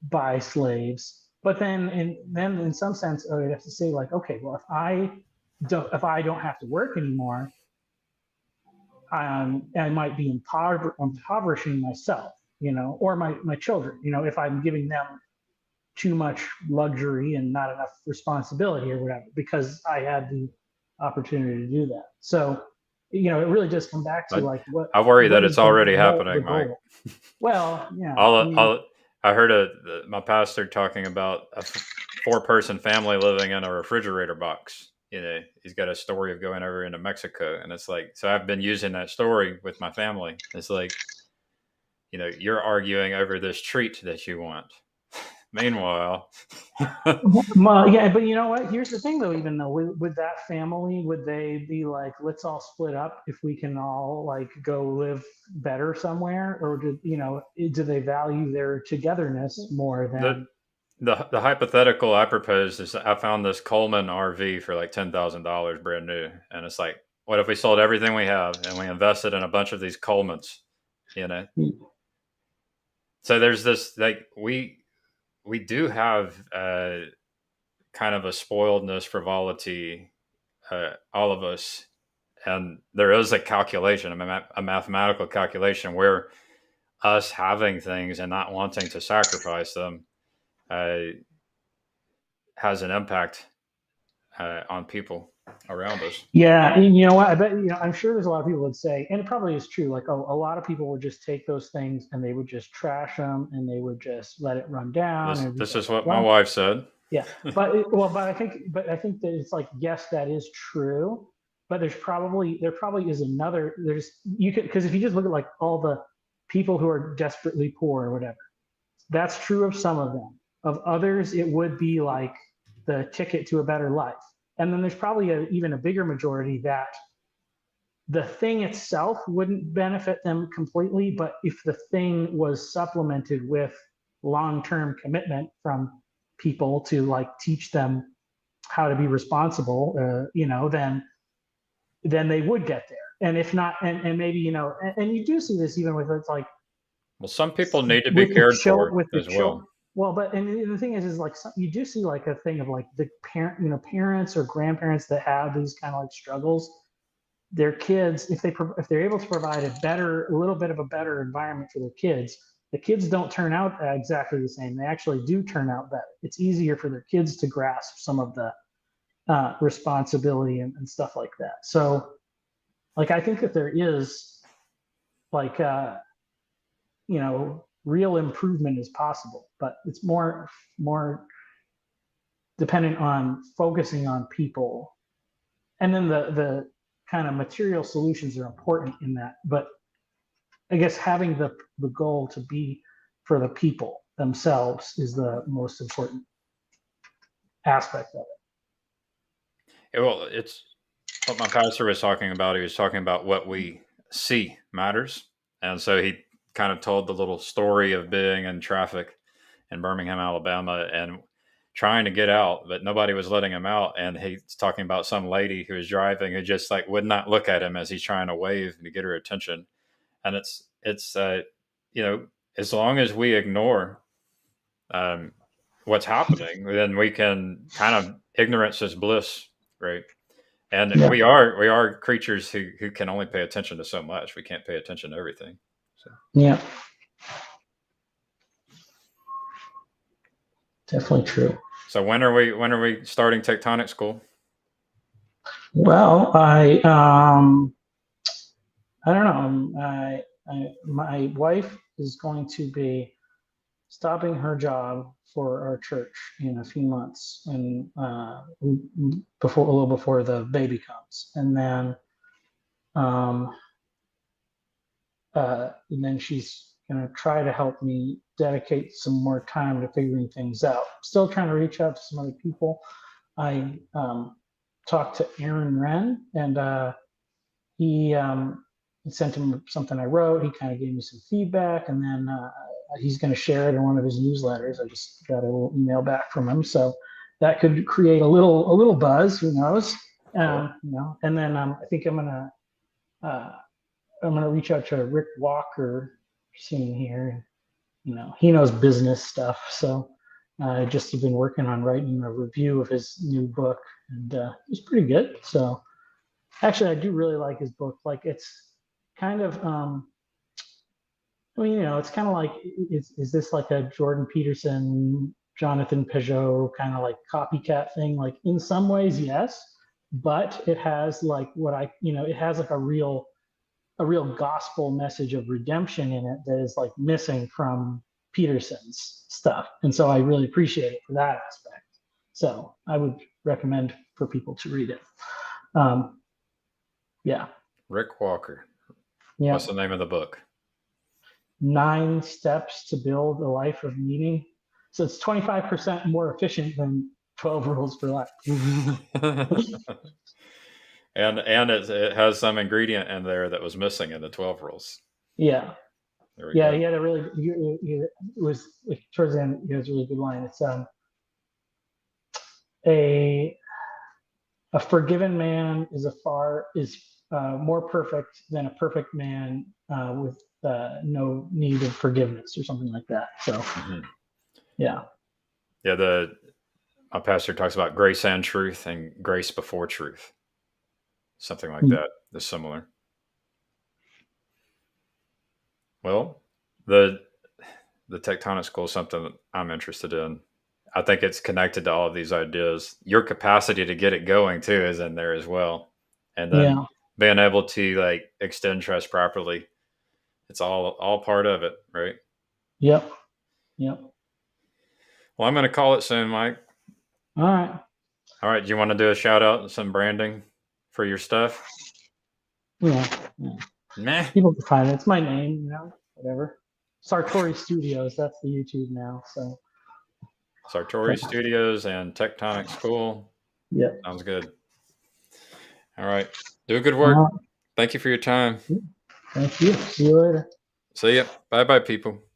[SPEAKER 5] buy slaves. But then in some sense, I would have to say, like, okay, well, if I don't have to work anymore, I might be impoverishing myself, or my children, if I'm giving them too much luxury and not enough responsibility or whatever, because I had the opportunity to do that. So, it really just come back to, like, what
[SPEAKER 1] I worry that it's already happening, Mike.
[SPEAKER 5] Well, yeah.
[SPEAKER 1] I heard my pastor talking about a 4-person family living in a refrigerator box. He's got a story of going over into Mexico, and it's like, so I've been using that story with my family. It's like, you're arguing over this treat that you want. Meanwhile,
[SPEAKER 5] yeah, but you know what? Here's the thing, though. Even though with that family, would they be like, let's all split up if we can all, like, go live better somewhere, or do they value their togetherness more than
[SPEAKER 1] the hypothetical I proposed is, I found this Coleman RV for like $10,000 brand new, and it's like, what if we sold everything we have and we invested in a bunch of these Colemans? So there's this, like, we do have kind of a spoiledness, frivolity, all of us. And there is a calculation, a mathematical calculation, where us having things and not wanting to sacrifice them has an impact on people around us.
[SPEAKER 5] Yeah, and you know what? I bet, I'm sure there's a lot of people would say, and it probably is true, like, oh, a lot of people would just take those things and they would just trash them and they would just let it run down.
[SPEAKER 1] This is what my wife said.
[SPEAKER 5] Yeah, but I think that it's like, yes, that is true, but there probably is another. Because if you just look at, like, all the people who are desperately poor or whatever, that's true of some of them. Of others, it would be like the ticket to a better life. And then there's probably even a bigger majority that the thing itself wouldn't benefit them completely, but if the thing was supplemented with long-term commitment from people to, like, teach them how to be responsible, then they would get there. And if not, and maybe, and you do see this even with, it's like,
[SPEAKER 1] well, some people need to be cared for as well.
[SPEAKER 5] Well, but and the thing is like, you do see, like, a thing of, like, the parents or grandparents that have these kind of, like, struggles. Their kids, if they're able to provide a little bit of a better environment for their kids, the kids don't turn out exactly the same. They actually do turn out better. It's easier for their kids to grasp some of the responsibility and stuff like that. So, like, I think that there is, like, real improvement is possible, but it's more dependent on focusing on people, and then the kind of material solutions are important in that. But I guess having the goal to be for the people themselves is the most important aspect of it.
[SPEAKER 1] Well, it's what my pastor was talking about. He was talking about what we see matters. And so he kind of told the little story of being in traffic in Birmingham, Alabama, and trying to get out, but nobody was letting him out. And he's talking about some lady who was driving who just like would not look at him as he's trying to wave to get her attention. And it's as long as we ignore what's happening, then we can kind of ignorance is bliss, right? And
[SPEAKER 5] Yeah.
[SPEAKER 1] we are creatures who can only pay attention to so much. We can't pay attention to everything. So
[SPEAKER 5] Yeah, definitely true.
[SPEAKER 1] so when are we starting Tectonic School?
[SPEAKER 5] Well, I don't know. My wife is going to be stopping her job for our church in a few months, and a little before the baby comes, and then she's going to try to help me dedicate some more time to figuring things out. Still trying to reach out to some other people. I talked to Aaron Wren, and he sent him something I wrote. He kind of gave me some feedback, and then he's going to share it in one of his newsletters. I just got a little email back from him, so that could create a little buzz. Who knows? And then I think I'm gonna reach out to Rick Walker soon here. He knows business stuff, so I just have been working on writing a review of his new book, and it's pretty good. So actually, I do really like his book. Like, it's kind of it's kind of like, is this like a Jordan Peterson, Jonathan Peugeot kind of like copycat thing? Like, in some ways, yes, but it has like it has like a real gospel message of redemption in it that is like missing from Peterson's stuff. And so I really appreciate it for that aspect. So I would recommend for people to read it. Yeah.
[SPEAKER 1] Rick Walker.
[SPEAKER 5] Yeah.
[SPEAKER 1] What's the name of the book?
[SPEAKER 5] 9 Steps to Build a Life of Meaning. So it's 25% more efficient than 12 Rules for Life.
[SPEAKER 1] and it has some ingredient in there that was missing in the 12 rules.
[SPEAKER 5] Yeah.
[SPEAKER 1] There we
[SPEAKER 5] Yeah,
[SPEAKER 1] go.
[SPEAKER 5] he had a really, it was like, towards the end, he has a really good line. It's a forgiven man is more perfect than a perfect man with no need of forgiveness, or something like that. So, yeah.
[SPEAKER 1] My pastor talks about grace and truth and grace before truth, something like that. Is similar. Well, the Tectonic School is something that I'm interested in. I think it's connected to all of these ideas. Your capacity to get it going too is in there as well, and then being able to like extend trust properly. It's all part of it, right?
[SPEAKER 5] Yep.
[SPEAKER 1] Well, I'm going to call it soon, Mike.
[SPEAKER 5] All right.
[SPEAKER 1] Do you want to do a shout out and some branding for your stuff?
[SPEAKER 5] Yeah.
[SPEAKER 1] Meh.
[SPEAKER 5] People can find it. It's my name, whatever. Sartori Studios. That's the YouTube now. So
[SPEAKER 1] Sartori Studios and Tectonic School.
[SPEAKER 5] Yeah.
[SPEAKER 1] Sounds good. All right. Do good work. Thank you for your time.
[SPEAKER 5] Thank you. See you later.
[SPEAKER 1] See ya. Bye-bye, people.